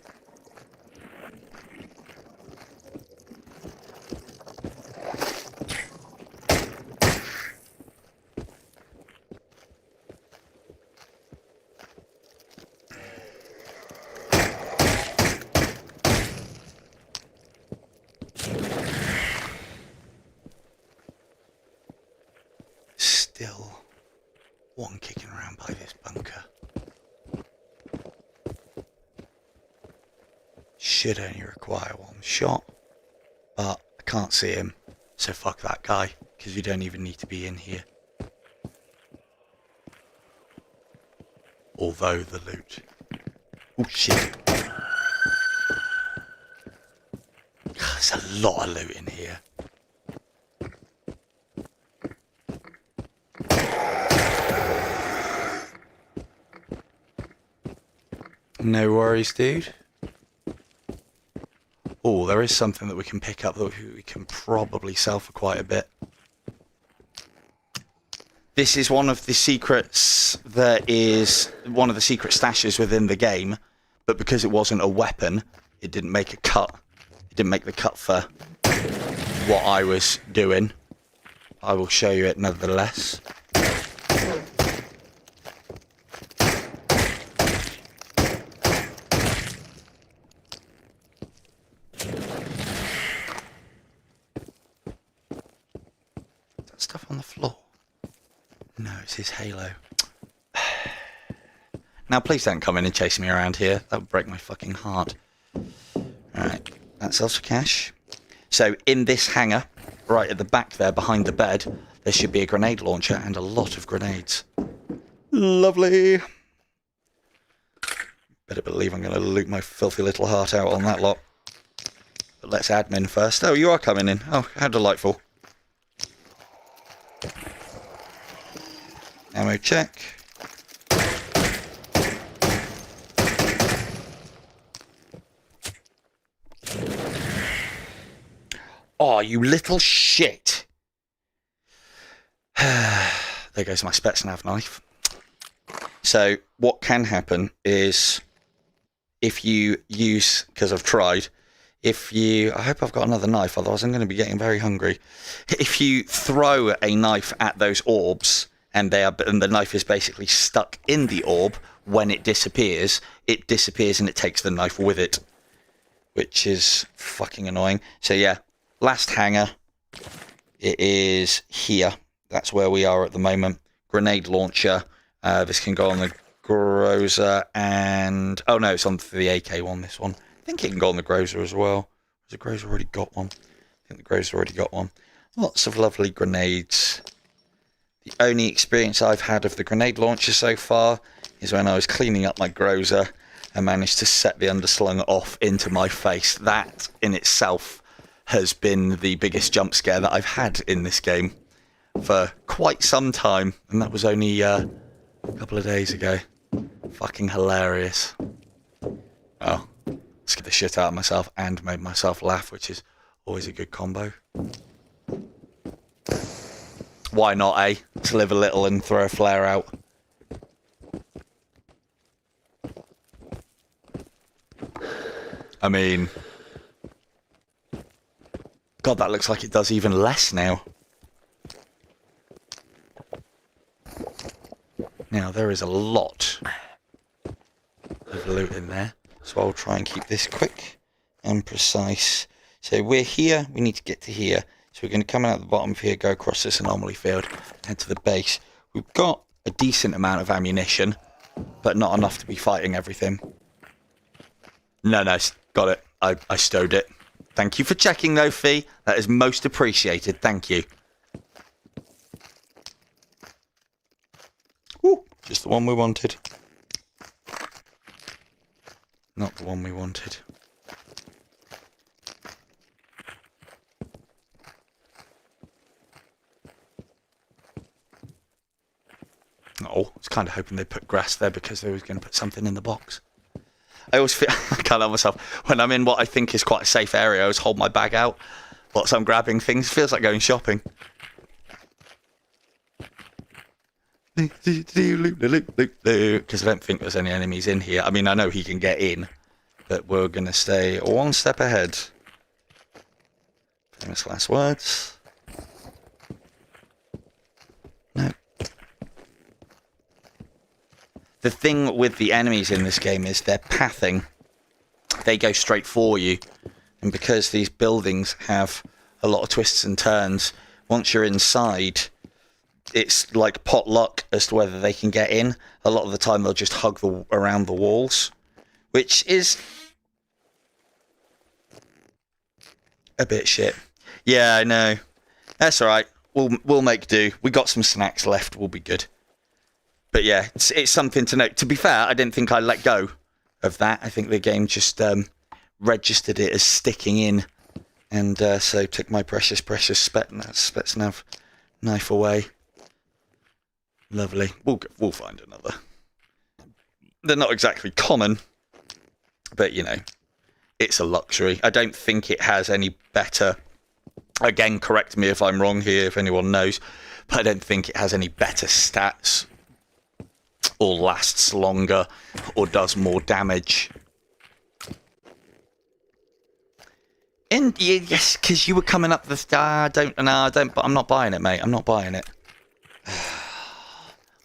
Still one kicking around by this bunker. Should only require 1 shot, but I can't see him, so fuck that guy, because you don't even need to be in here. Although the loot. Oh shit. There's a lot of loot in here. No worries, dude. Oh, there is something that we can pick up that we can probably sell for quite a bit. This is one of the secrets that is one of the secret stashes within the game, but because it wasn't a weapon, it didn't make a cut. It didn't make the cut for what I was doing. I will show you it nevertheless. Stuff on the floor. No, it's his halo. Now please don't come in and chase me around here. That would break my fucking heart. Alright, that sells for cash. So in this hangar, right at the back there behind the bed, there should be a grenade launcher and a lot of grenades. Lovely. Better believe I'm going to loot my filthy little heart out on that lot. But let's admin first. Oh, you are coming in. Oh, how delightful. Ammo check. Oh, you little shit. There goes my Spetsnav knife. So what can happen is if you use, because I've tried, I hope I've got another knife, otherwise I'm going to be getting very hungry. If you throw a knife at those orbs, and the knife is basically stuck in the orb, when it disappears and it takes the knife with it, which is fucking annoying. So yeah, last hangar. It is here. That's where we are at the moment. Grenade launcher. This can go on the Groza and... Oh no, it's on the AK one, this one. I think it can go on the Groza as well. Has the Groza already got one? I think the Groza already got one. Lots of lovely grenades. The only experience I've had of the grenade launcher so far is when I was cleaning up my Groza and managed to set the underslung off into my face. That in itself has been the biggest jump scare that I've had in this game for quite some time, and that was only a couple of days ago. Fucking hilarious. Oh, scared the shit out of myself and made myself laugh, which is always a good combo. Why not, eh? To live a little and throw a flare out. I mean... God, that looks like it does even less now. Now, there is a lot of loot in there, so I'll try and keep this quick and precise. So we're here, we need to get to here. So we're going to come out the bottom of here, go across this anomaly field, head to the base. We've got a decent amount of ammunition, but not enough to be fighting everything. No, got it. I stowed it. Thank you for checking though, Fee. That is most appreciated. Thank you. Ooh, just the one we wanted. Not the one we wanted. Oh, I was kind of hoping they'd put grass there because they was going to put something in the box. I always feel, I can't help myself, when I'm in what I think is quite a safe area, I always hold my bag out whilst I'm grabbing things. It feels like going shopping. Because I don't think there's any enemies in here. I mean, I know he can get in, but we're going to stay one step ahead. Famous last words. No. The thing with the enemies in this game is their pathing. They go straight for you. And because these buildings have a lot of twists and turns, once you're inside, it's like pot luck as to whether they can get in. A lot of the time they'll just hug around the walls, which is a bit shit. Yeah, I know. That's alright. We'll make do. We got some snacks left. We'll be good. But yeah, it's something to note. To be fair, I didn't think I let go of that. I think the game just registered it as sticking in, and so took my precious Spetsnav knife away. Lovely. We'll find another. They're not exactly common, but you know, it's a luxury. I don't think it has any better. Again, correct me if I'm wrong here, if anyone knows, but I don't think it has any better stats, or lasts longer, or does more damage. And yes, because you were coming up the star. But I'm not buying it, mate. I'm not buying it.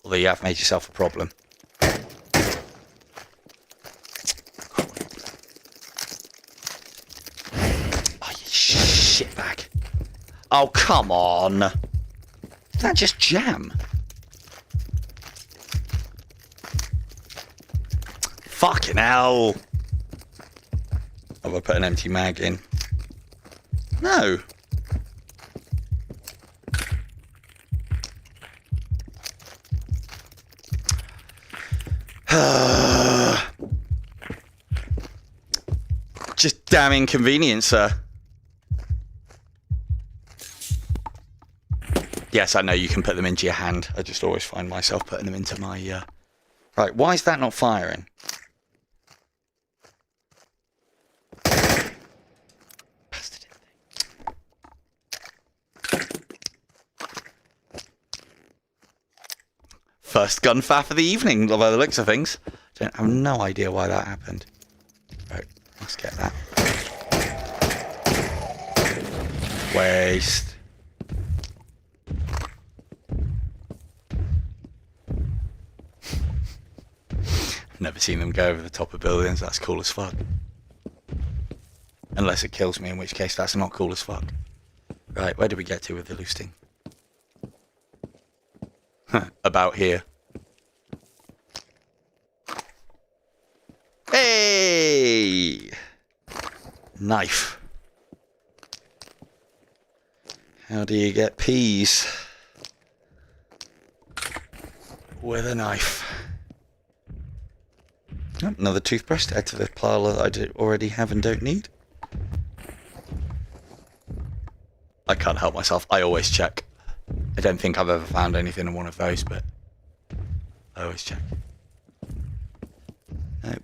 Although you have made yourself a problem. Oh, you shitbag. Oh, come on. Is that just jam? Fucking hell. Have I put an empty mag in? No. Just damn inconvenience, sir. Yes, I know you can put them into your hand. I just always find myself putting them into my... Right, why is that not firing? First gun faff of the evening, by the looks of things. I have no idea why that happened. Right, let's get that. Waste. Never seen them go over the top of buildings. That's cool as fuck. Unless it kills me, in which case that's not cool as fuck. Right, where did we get to with the looting? About here. Hey! Knife. How do you get peas with a knife? Oh, another toothbrush to add to the pile that I already have and don't need. I can't help myself. I always check. I don't think I've ever found anything in one of those, but I always check. Nope.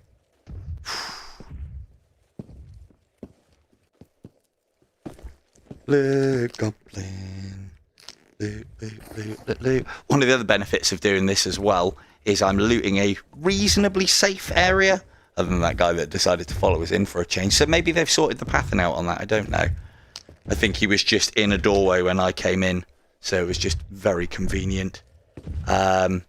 Loot goblin. Loot, loot, loot, loot, loot. One of the other benefits of doing this as well is I'm looting a reasonably safe area, other than that guy that decided to follow us in for a change. So maybe they've sorted the pattern out on that. I don't know. I think he was just in a doorway when I came in, so it was just very convenient. But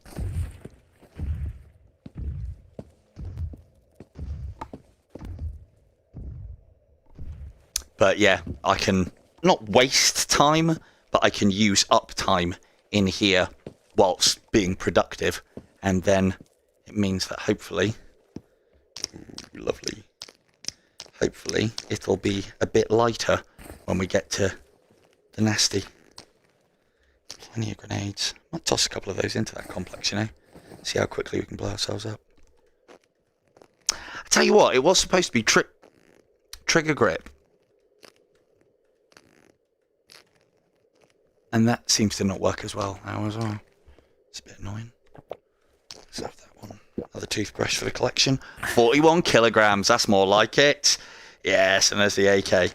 yeah, I can not waste time, but I can use up time in here whilst being productive. And then it means that hopefully, ooh, lovely, hopefully it'll be a bit lighter when we get to the nasty. Plenty of grenades. Might toss a couple of those into that complex, you know. See how quickly we can blow ourselves up. I tell you what, it was supposed to be trigger grip. And that seems to not work as well now as well. It's a bit annoying. Let's have that one. Another toothbrush for the collection. 41 kilograms, that's more like it. Yes, and there's the AK.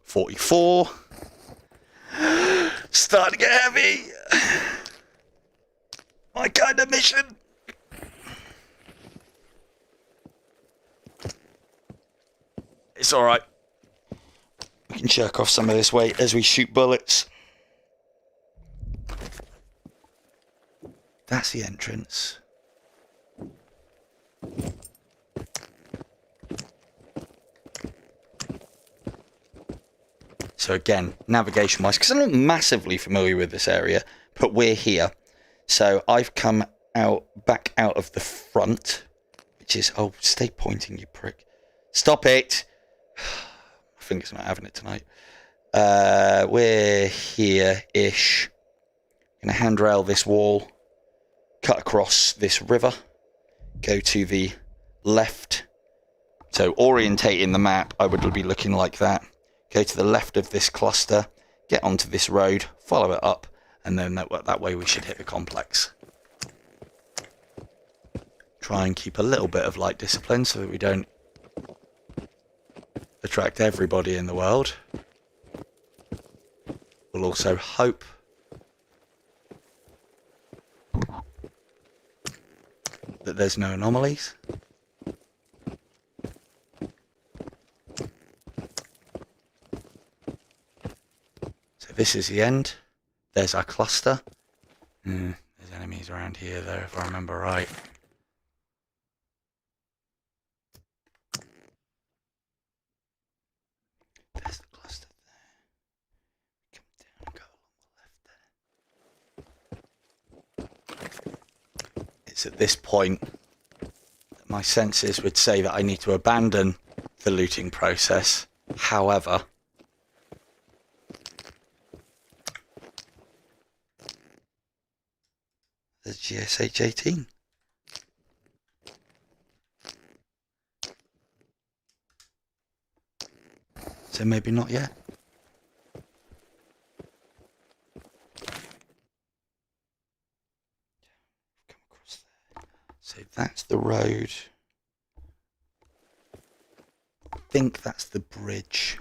$44. Starting to get heavy. My kind of mission. It's alright. We can jerk off some of this weight as we shoot bullets. That's the entrance. So again, navigation-wise, because I'm not massively familiar with this area, but we're here. So I've come back out of the front, which is... Oh, stay pointing, you prick. Stop it! My finger's not having it tonight. We're here-ish. Gonna handrail this wall, cut across this river, go to the left. So orientating the map, I would be looking like that. Go to the left of this cluster, get onto this road, follow it up, and then that way we should hit the complex. Try and keep a little bit of light discipline so that we don't attract everybody in the world. We'll also hope that there's no anomalies. So this is the end. There's our cluster. There's enemies around here though, if I remember right. There's the cluster there. Come down and go along the left there. It's at this point that my senses would say that I need to abandon the looting process. However, there's GSH-18. So maybe not yet. Come across there. So that's the road. I think that's the bridge.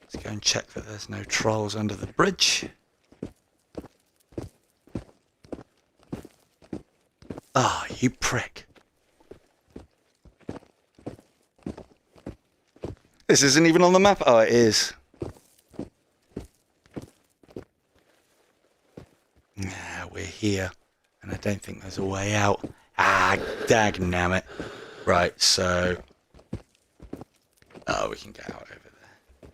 Let's go and check that there's no trolls under the bridge. Ah, you prick. This isn't even on the map. Oh, it is. Now we're here, and I don't think there's a way out. Ah, dagnammit. Right, so... Oh, we can get out over there.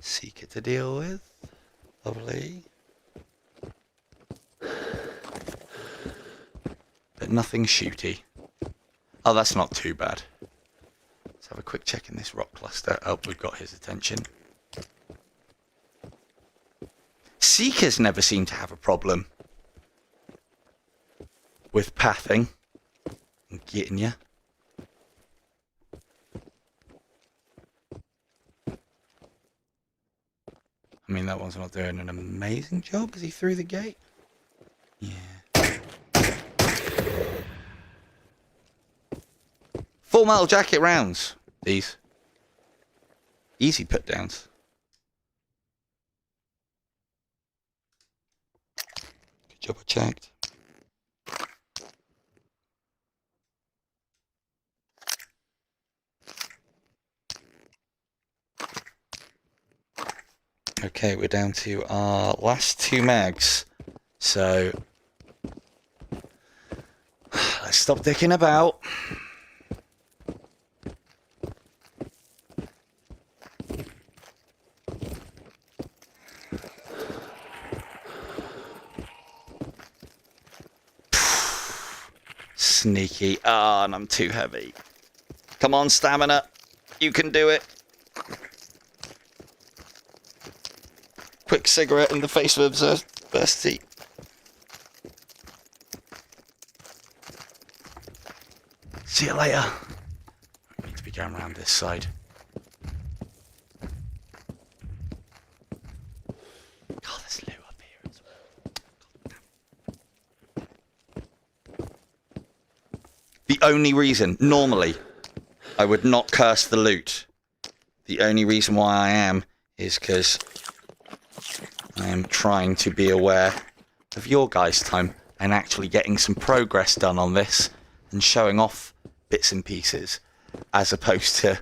Seeker to deal with. Lovely. But nothing shooty. Oh, that's not too bad. Let's have a quick check in this rock cluster. Oh, we've got his attention. Seekers never seem to have a problem with pathing and getting you. I mean, that one's not doing an amazing job. Is he through the gate? Yeah. Full metal jacket rounds. These. Easy put downs. Good job I checked. Okay, we're down to our last 2 mags. So, let's stop dicking about. Sneaky. Ah, and I'm too heavy. Come on, stamina. You can do it. Quick cigarette in the face of adversity. See you later. I need to be going around this side. God, there's loot up here as well. The only reason, normally, I would not curse the loot. The only reason why I am is because I am trying to be aware of your guys' time and actually getting some progress done on this and showing off bits and pieces, as opposed to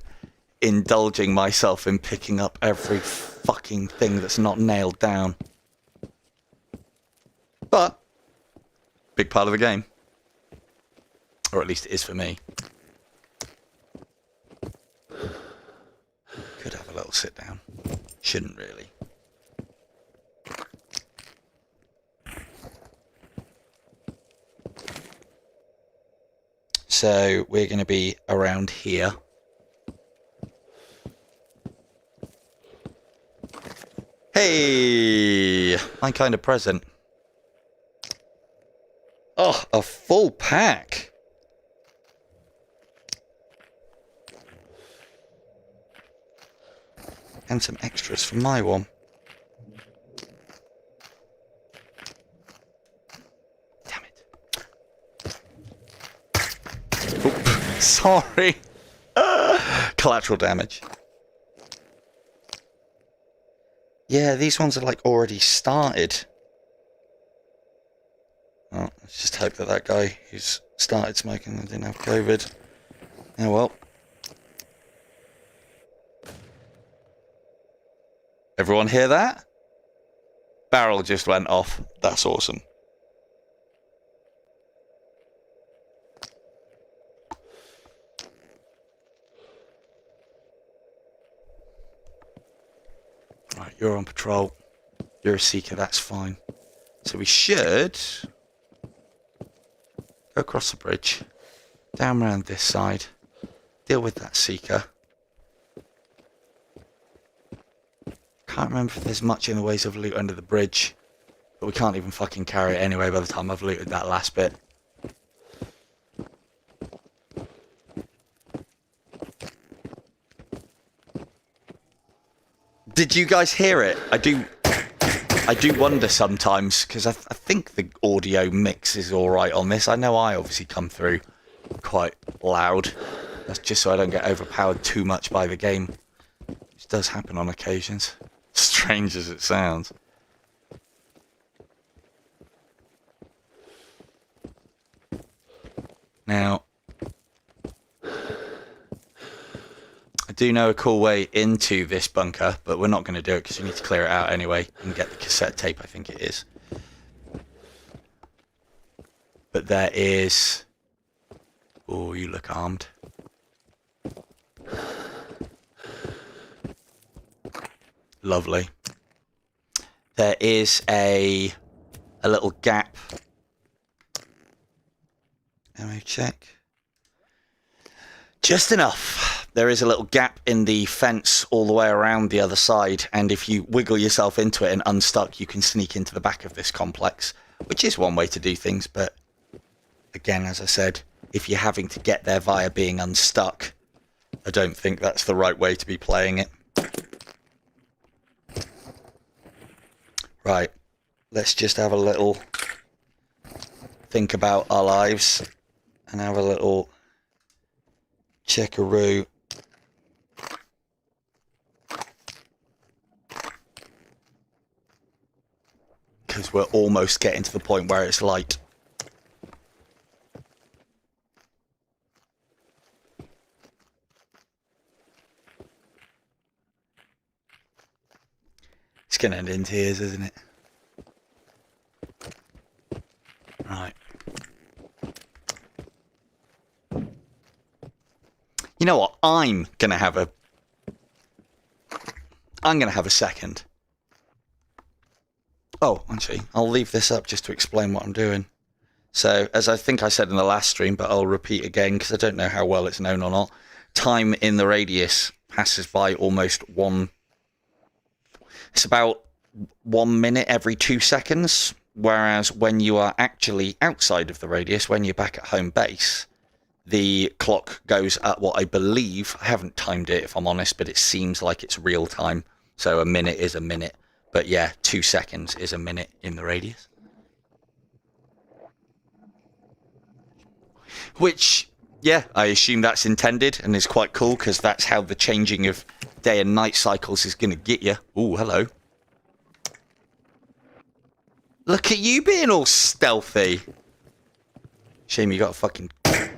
indulging myself in picking up every fucking thing that's not nailed down. But, big part of the game. Or at least it is for me. Could have a little sit down. Shouldn't really. So we're going to be around here. Hey, my kind of present. Oh, a full pack. And some extras from my one. Sorry. Collateral damage. Yeah, these ones are like already started. Well, let's just hope that that guy who's started smoking didn't have COVID. Oh well. Everyone hear that? Barrel just went off. That's awesome. Right, you're on patrol. You're a seeker, that's fine. So we should go across the bridge, down around this side, deal with that seeker. Can't remember if there's much in the ways of loot under the bridge, but we can't even fucking carry it anyway by the time I've looted that last bit. Did you guys hear it? I do wonder sometimes, because I think the audio mix is alright on this. I know I obviously come through quite loud. That's just so I don't get overpowered too much by the game, which does happen on occasions. Strange as it sounds. Now, I do know a cool way into this bunker, but we're not going to do it because we need to clear it out anyway and get the cassette tape, I think it is. But there is... Oh, you look armed. Lovely. There is a little gap. Ammo check. Just enough. There is a little gap in the fence all the way around the other side, and if you wiggle yourself into it and unstuck, you can sneak into the back of this complex, which is one way to do things, but again, as I said, if you're having to get there via being unstuck, I don't think that's the right way to be playing it. Right, let's just have a little think about our lives and have a little checkaroo. Because we're almost getting to the point where it's light. It's going to end in tears, isn't it? Right. You know what? I'm going to have a second. Oh, actually, I'll leave this up just to explain what I'm doing. So, as I think I said in the last stream, but I'll repeat again because I don't know how well it's known or not, time in the radius passes by almost one... It's about 1 minute every 2 seconds, whereas when you are actually outside of the radius, when you're back at home base, the clock goes at what I believe, I haven't timed it if I'm honest, but it seems like it's real time. So a minute is a minute. But yeah, 2 seconds is a minute in the radius. Which, yeah, I assume that's intended and is quite cool because that's how the changing of day and night cycles is going to get you. Ooh, hello. Look at you being all stealthy. Shame you got a fucking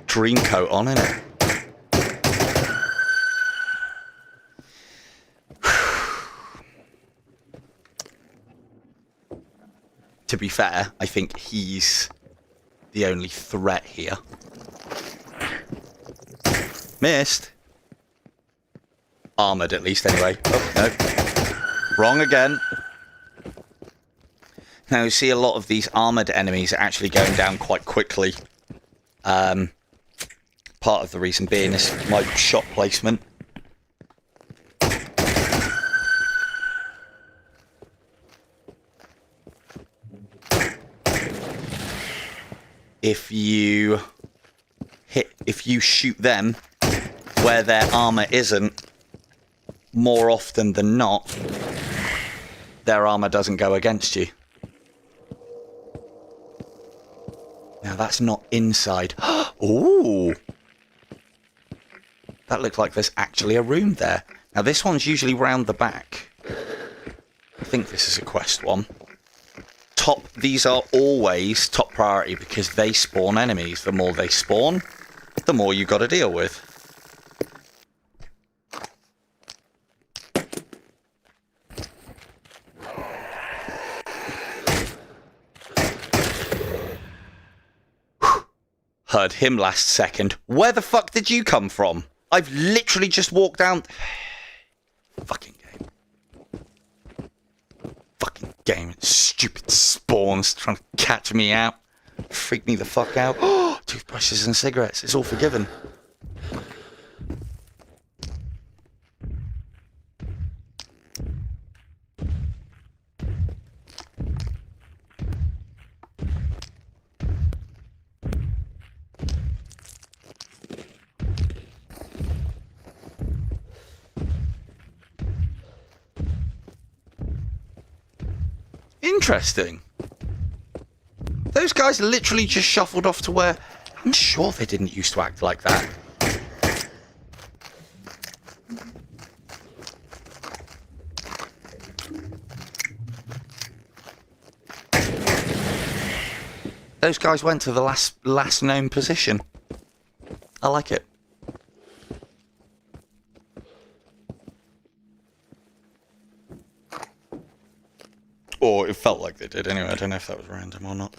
dream coat on, innit? To be fair, I think he's the only threat here. Missed. Armoured, at least, anyway. Oh, no. Wrong again. Now, you see a lot of these armoured enemies are actually going down quite quickly. Part of the reason being is my shot placement. If you shoot them where their armour isn't, more often than not, their armour doesn't go against you. Now that's not inside. Ooh! That looks like there's actually a room there. Now this one's usually round the back. I think this is a quest one. These are always top priority because they spawn enemies. The more they spawn, the more you got to deal with. Heard him last second. Where the fuck did you come from? I've literally just walked down... Fucking game. Fucking game. Stupid spawns trying to catch me out. Freak me the fuck out. Oh, toothbrushes and cigarettes. It's all forgiven. Interesting. Those guys literally just shuffled off to where... I'm sure they didn't used to act like that. Those guys went to the last known position. I like it. Or it felt like they did anyway. I don't know if that was random or not.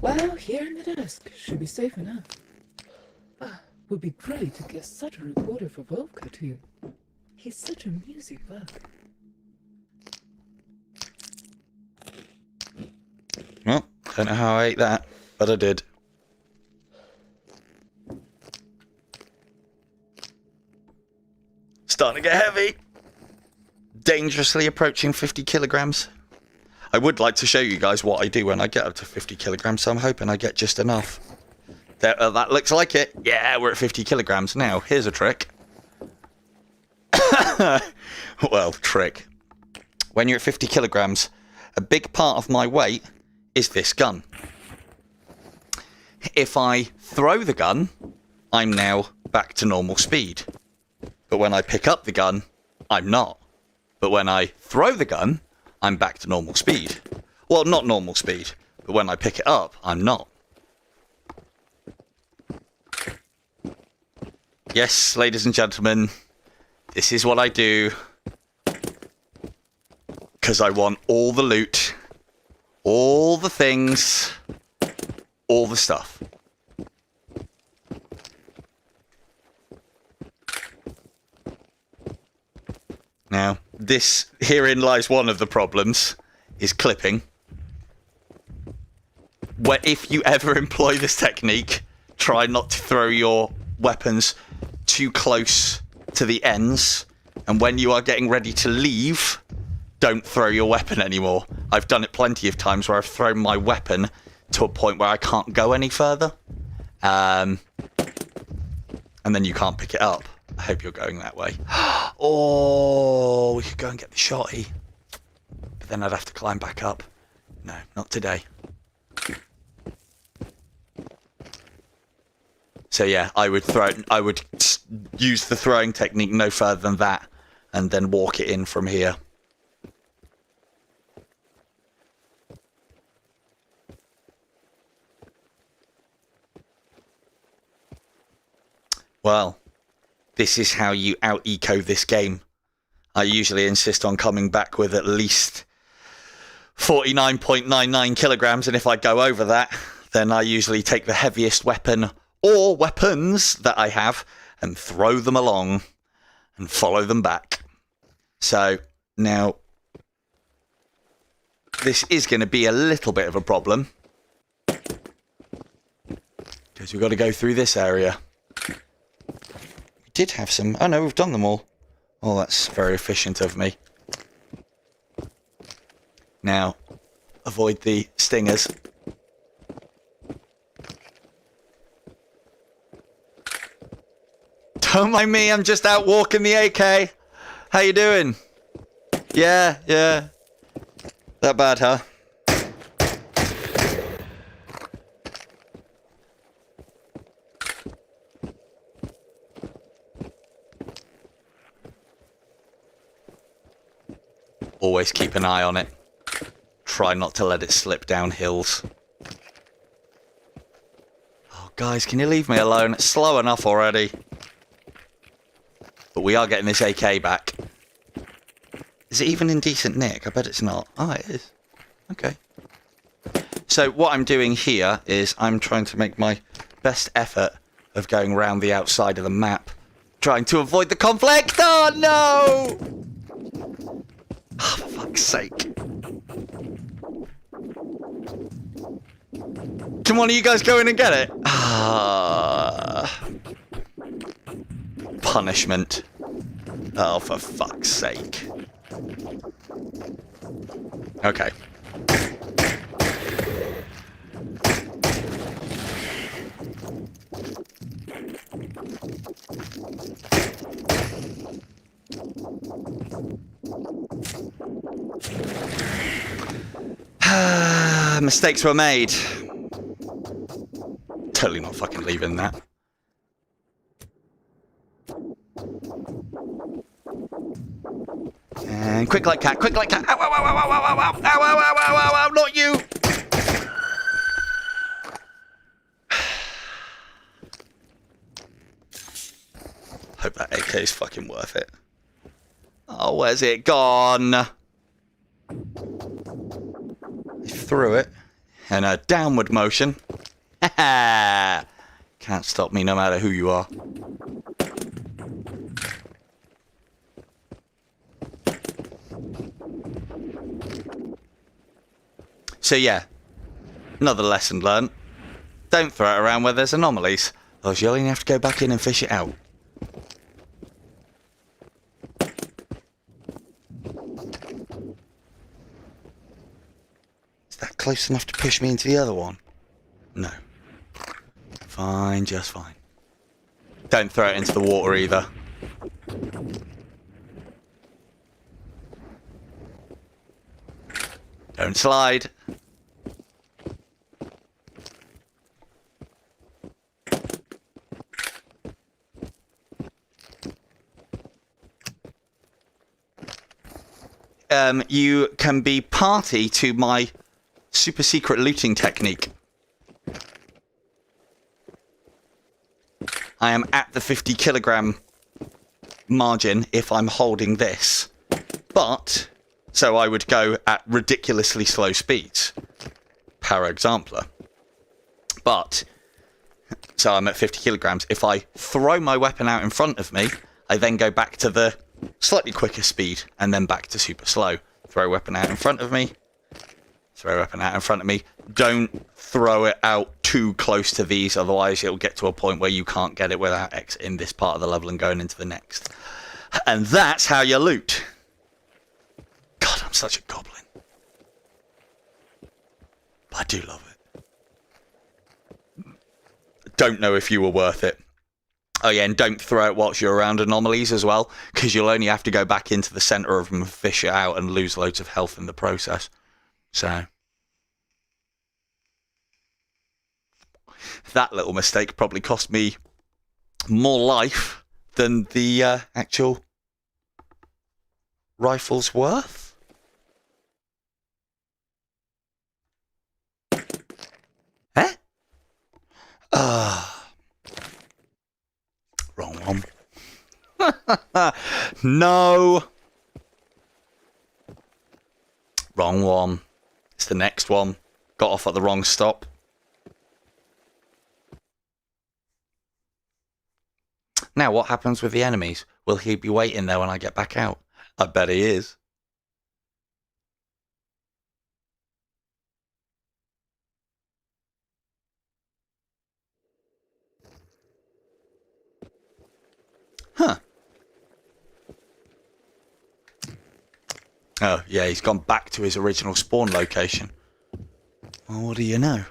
Well, here in the desk should be safe enough. Would be great to get such a recorder for Volker too. He's such a music bug. Well, don't know how I ate that, but I did. Starting to get heavy. Dangerously approaching 50 kilograms. I would like to show you guys what I do when I get up to 50 kilograms, so I'm hoping I get just enough. That looks like it. Yeah, we're at 50 kilograms. Now, here's a trick. Well, trick. When you're at 50 kilograms, a big part of my weight is this gun. If I throw the gun, I'm now back to normal speed. But when I pick up the gun, I'm not. But when I throw the gun, I'm back to normal speed. Well, not normal speed, but when I pick it up, I'm not. Yes, ladies and gentlemen, this is what I do. Because I want all the loot, all the things, all the stuff. Now, herein lies one of the problems, is clipping. Where if you ever employ this technique, try not to throw your weapons too close to the ends, and when you are getting ready to leave, don't throw your weapon anymore. I've done it plenty of times where I've thrown my weapon to a point where I can't go any further, and then you can't pick it up. I hope you're going that way. Oh, we could go and get the shotty. But then I'd have to climb back up. No, not today. So yeah, I would use the throwing technique no further than that, and then walk it in from here. Well, this is how you out-eco this game. I usually insist on coming back with at least 49.99 kilograms, and if I go over that, then I usually take the heaviest weapon or weapons that I have and throw them along and follow them back. So now this is going to be a little bit of a problem because we've got to go through this area. We did have some... Oh no, we've done them all. Oh, that's very efficient of me. Now, avoid the stingers. Don't mind me, I'm just out walking the AK. How you doing? Yeah. That bad, huh? Always keep an eye on it. Try not to let it slip down hills. Oh, guys, can you leave me alone? It's slow enough already. But we are getting this AK back. Is it even in decent nick? I bet it's not. Oh, it is. Okay. So what I'm doing here is I'm trying to make my best effort of going round the outside of the map. Trying to avoid the conflict. Oh, no! Oh, for fuck's sake. Come on, are you guys going and get it? Punishment. Oh, for fuck's sake. Okay. Mistakes were made. Totally not fucking leaving that. And quick like cat, quick like cat. Ow, ow, ow, ow, ow, ow, ow, ow, ow, ow, ow, ow, ow, not you. Hope that AK is fucking worth it. Oh, where's it gone? He threw it. in a downward motion. Can't stop me no matter who you are. So yeah, another lesson learned. Don't throw it around where there's anomalies, else you'll only have to go back in and fish it out. Is that close enough to push me into the other one? No. Fine, just fine. Don't throw it into the water either. Don't slide. You can be party to my super secret looting technique. I am at the 50 kilogram margin if I'm holding this. But, so I would go at ridiculously slow speeds. Per example. But, so I'm at 50 kilograms. If I throw my weapon out in front of me, I then go back to the slightly quicker speed and then back to super slow. Throw weapon out in front of me. Throw weapon out in front of me. Don't throw it out too close to these, otherwise it'll get to a point where you can't get it without exiting this part of the level and going into the next. And that's how you loot. God, I'm such a goblin. But I do love it. Don't know if you were worth it. Oh yeah, and don't throw it whilst you're around anomalies as well, because you'll only have to go back into the centre of them and fish it out and lose loads of health in the process. So that little mistake probably cost me more life than the actual rifle's worth. Eh? Wrong one. No. Wrong one. It's the next one. Got off at the wrong stop. Now, what happens with the enemies? Will he be waiting there when I get back out? I bet he is. Huh. Oh, yeah, he's gone back to his original spawn location. Well, what do you know?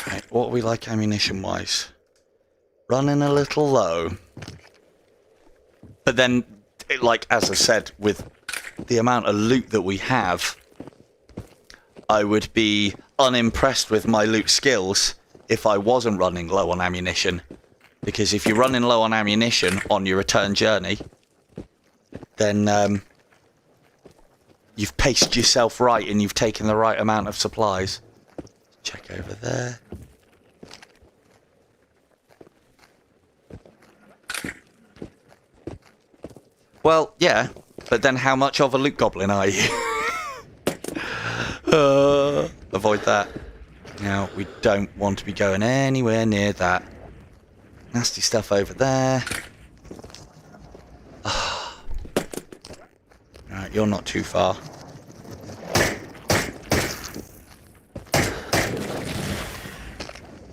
Right, what are we like ammunition-wise? Running a little low. But then, like, as I said, with the amount of loot that we have, I would be unimpressed with my loot skills if I wasn't running low on ammunition. Because if you're running low on ammunition on your return journey, then you've paced yourself right and you've taken the right amount of supplies. Check over there. Well, yeah, but then how much of a loot goblin are you? Avoid that. Now, we don't want to be going anywhere near that. Nasty stuff over there. Right, you're not too far.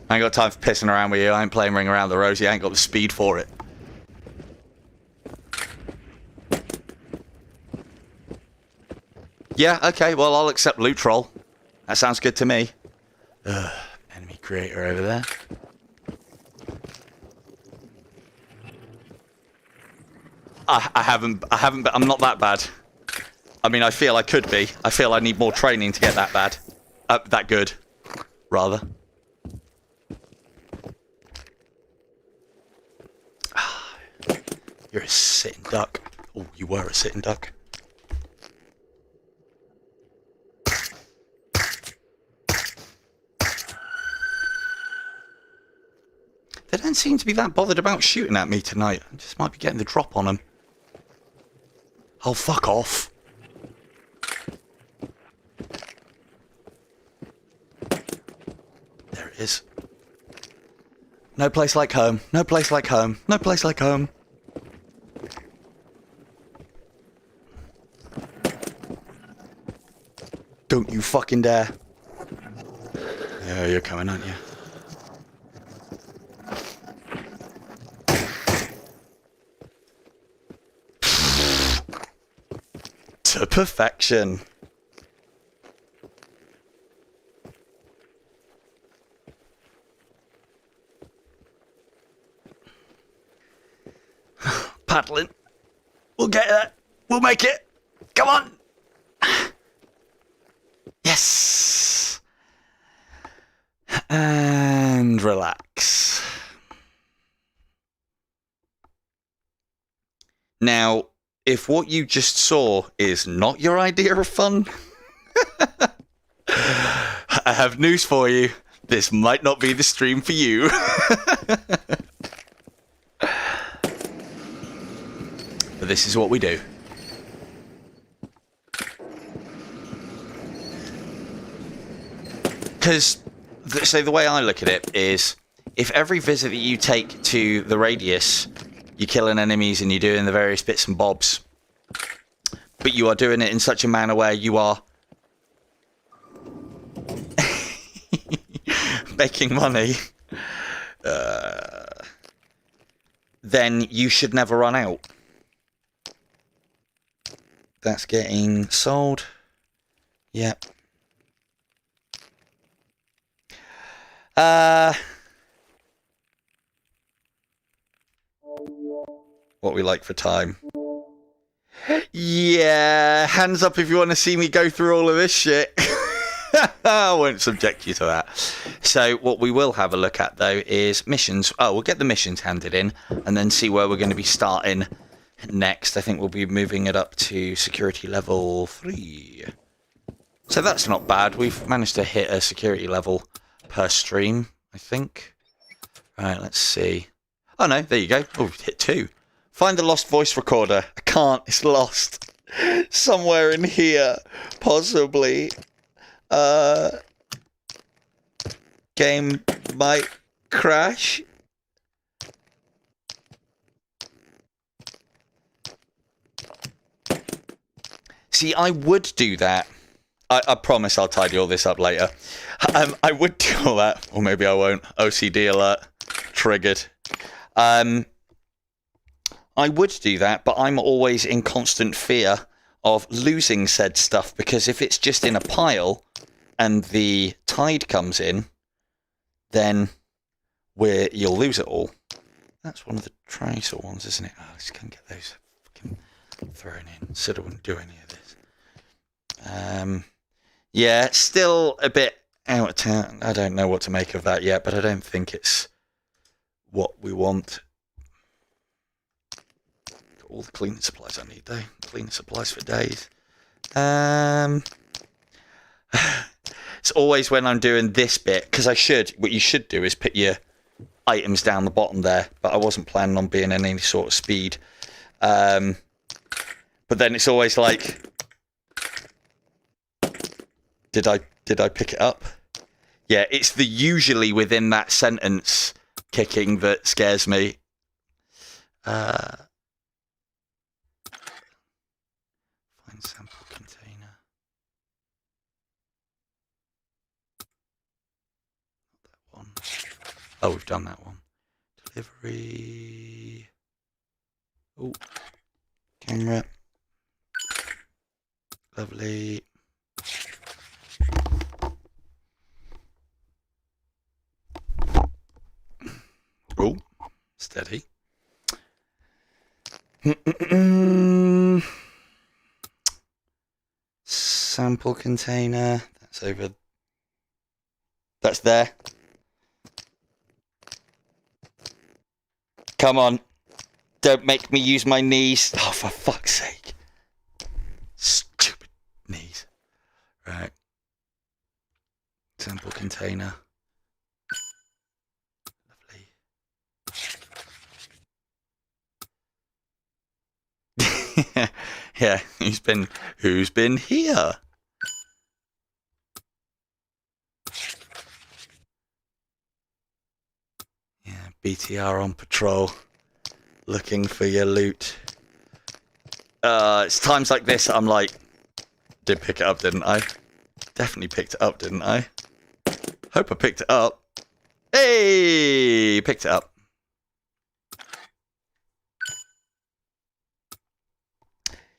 I ain't got time for pissing around with you. I ain't playing Ring Around the Rosie. I ain't got the speed for it. Yeah, okay, well, I'll accept loot troll. That sounds good to me. Enemy creator over there. I haven't, I'm not that bad. I mean, I feel I could be. I feel I need more training to get that bad. That good, rather. You're a sitting duck. Oh, you were a sitting duck. They don't seem to be that bothered about shooting at me tonight. I just might be getting the drop on them. Oh, fuck off. There it is. No place like home. No place like home. No place like home. Don't you fucking dare. Yeah, you're coming, aren't you? To perfection. Paddling. We'll get there. We'll make it. Come on. Yes. And relax. Now, if what you just saw is not your idea of fun, I have news for you. This might not be the stream for you. But this is what we do. Because, so the way I look at it is, if every visit that you take to the radius, you're killing enemies and you're doing the various bits and bobs, but you are doing it in such a manner where you are making money, then you should never run out. That's getting sold. Yep. What we like for time. Yeah, hands up if you want to see me go through all of this shit. I won't subject you to that. So what we will have a look at, though, is missions. Oh, we'll get the missions handed in and then see where we're going to be starting next. I think we'll be moving it up to security level 3. So that's not bad. We've managed to hit a security level per stream, I think. Right, let's see. Oh, no, there you go. Oh, we've hit 2. Find the lost voice recorder. I can't. It's lost. Somewhere in here. Possibly. Game might crash. See, I would do that. I promise I'll tidy all this up later. I would do all that. Or maybe I won't. OCD alert. Triggered. I would do that, but I'm always in constant fear of losing said stuff, because if it's just in a pile and the tide comes in, then you'll lose it all. That's one of the tracer ones, isn't it? Oh, I just can't get those fucking thrown in. Said I wouldn't do any of this. Yeah, still a bit out of town. I don't know what to make of that yet, but I don't think it's what we want. Got all the cleaning supplies I need, though. Cleaning supplies for days. It's always when I'm doing this bit, because what you should do is put your items down the bottom there, but I wasn't planning on being in any sort of speed. But then it's always like, did I pick it up? Yeah, it's the usually within that sentence kicking that scares me. Find sample container. That one. Oh, we've done that one. Delivery. Oh, camera. Lovely. Oh, steady. Sample container. That's over. That's there. Come on. Don't make me use my knees. Oh, for fuck's sake. Stupid knees. Right. Sample container. Lovely. Yeah, who's been here? Yeah, BTR on patrol, looking for your loot. It's times like this I'm like, did pick it up, didn't I? Definitely picked it up, didn't I? Hope I picked it up. Hey, picked it up.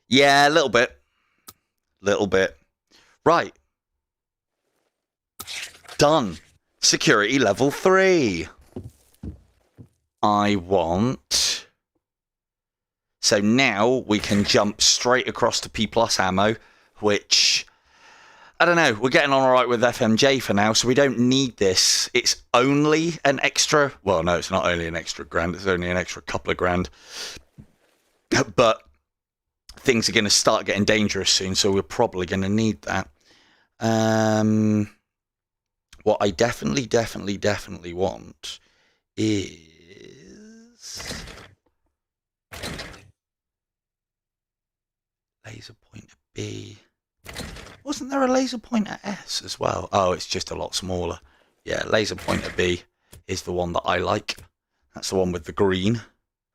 Yeah, a little bit. Little bit. Right. Done. Security level 3. I want... So now we can jump straight across to P+ ammo, which... I don't know, we're getting on alright with FMJ for now, so we don't need this. It's only an extra... Well, no, it's not only an extra grand, it's only an extra couple of grand. But things are going to start getting dangerous soon, so we're probably going to need that. What I definitely want is... Laser pointer B... Wasn't there a laser pointer S as well? Oh, it's just a lot smaller. Yeah, laser pointer B is the one that I like. That's the one with the green.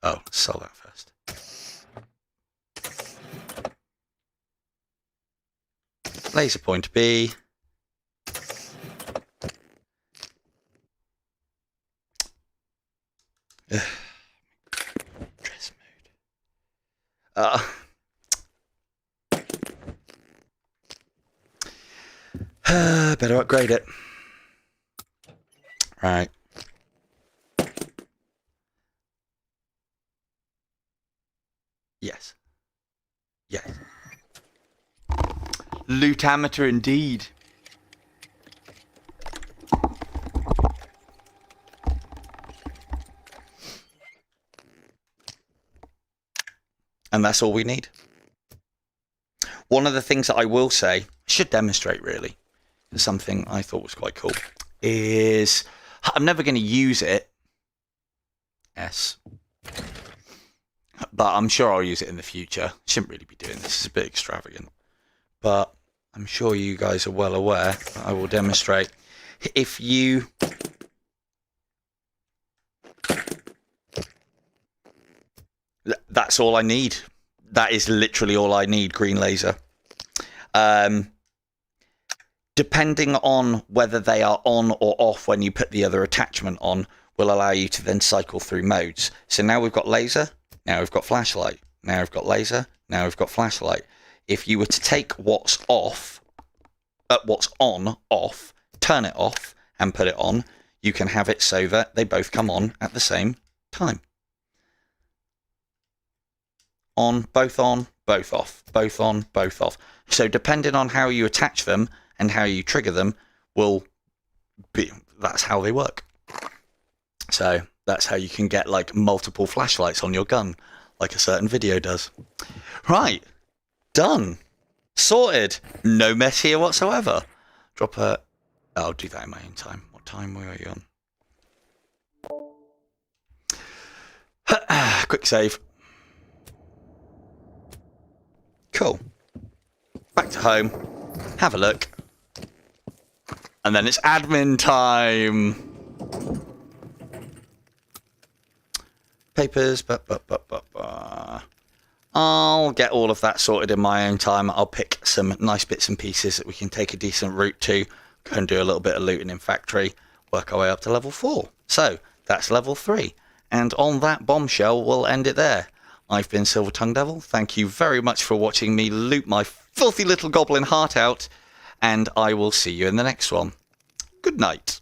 Oh, let's sell that first. Laser pointer B. Dress mode. Better upgrade it. Right. Yes. Yes. Loot amateur indeed. And that's all we need. One of the things that I will say, should demonstrate really, something I thought was quite cool, is I'm never going to use it. Yes. But I'm sure I'll use it in the future. Shouldn't really be doing this. It's a bit extravagant. But I'm sure you guys are well aware that I will demonstrate. If you... That's all I need. That is literally all I need, green laser. Depending on whether they are on or off when you put the other attachment on, will allow you to then cycle through modes. So now we've got laser, now we've got flashlight, now we've got laser, now we've got flashlight. If you were to take what's off, what's on off, turn it off and put it on, you can have it so that they both come on at the same time. On, both off, both on, both off. So depending on how you attach them and how you trigger them will be, that's how they work. So that's how you can get like multiple flashlights on your gun, like a certain video does. Right, done, sorted, no mess here whatsoever. Drop a, I'll do that in my own time. What time were you on? Quick save. Cool. Back to home. Have a look. And then it's admin time. Papers. I'll get all of that sorted in my own time. I'll pick some nice bits and pieces that we can take a decent route to. Go and do a little bit of looting in factory. Work our way up to level 4. So, that's level 3. And on that bombshell, we'll end it there. I've been Silver Tongue Devil. Thank you very much for watching me loot my filthy little goblin heart out. And I will see you in the next one. Good night.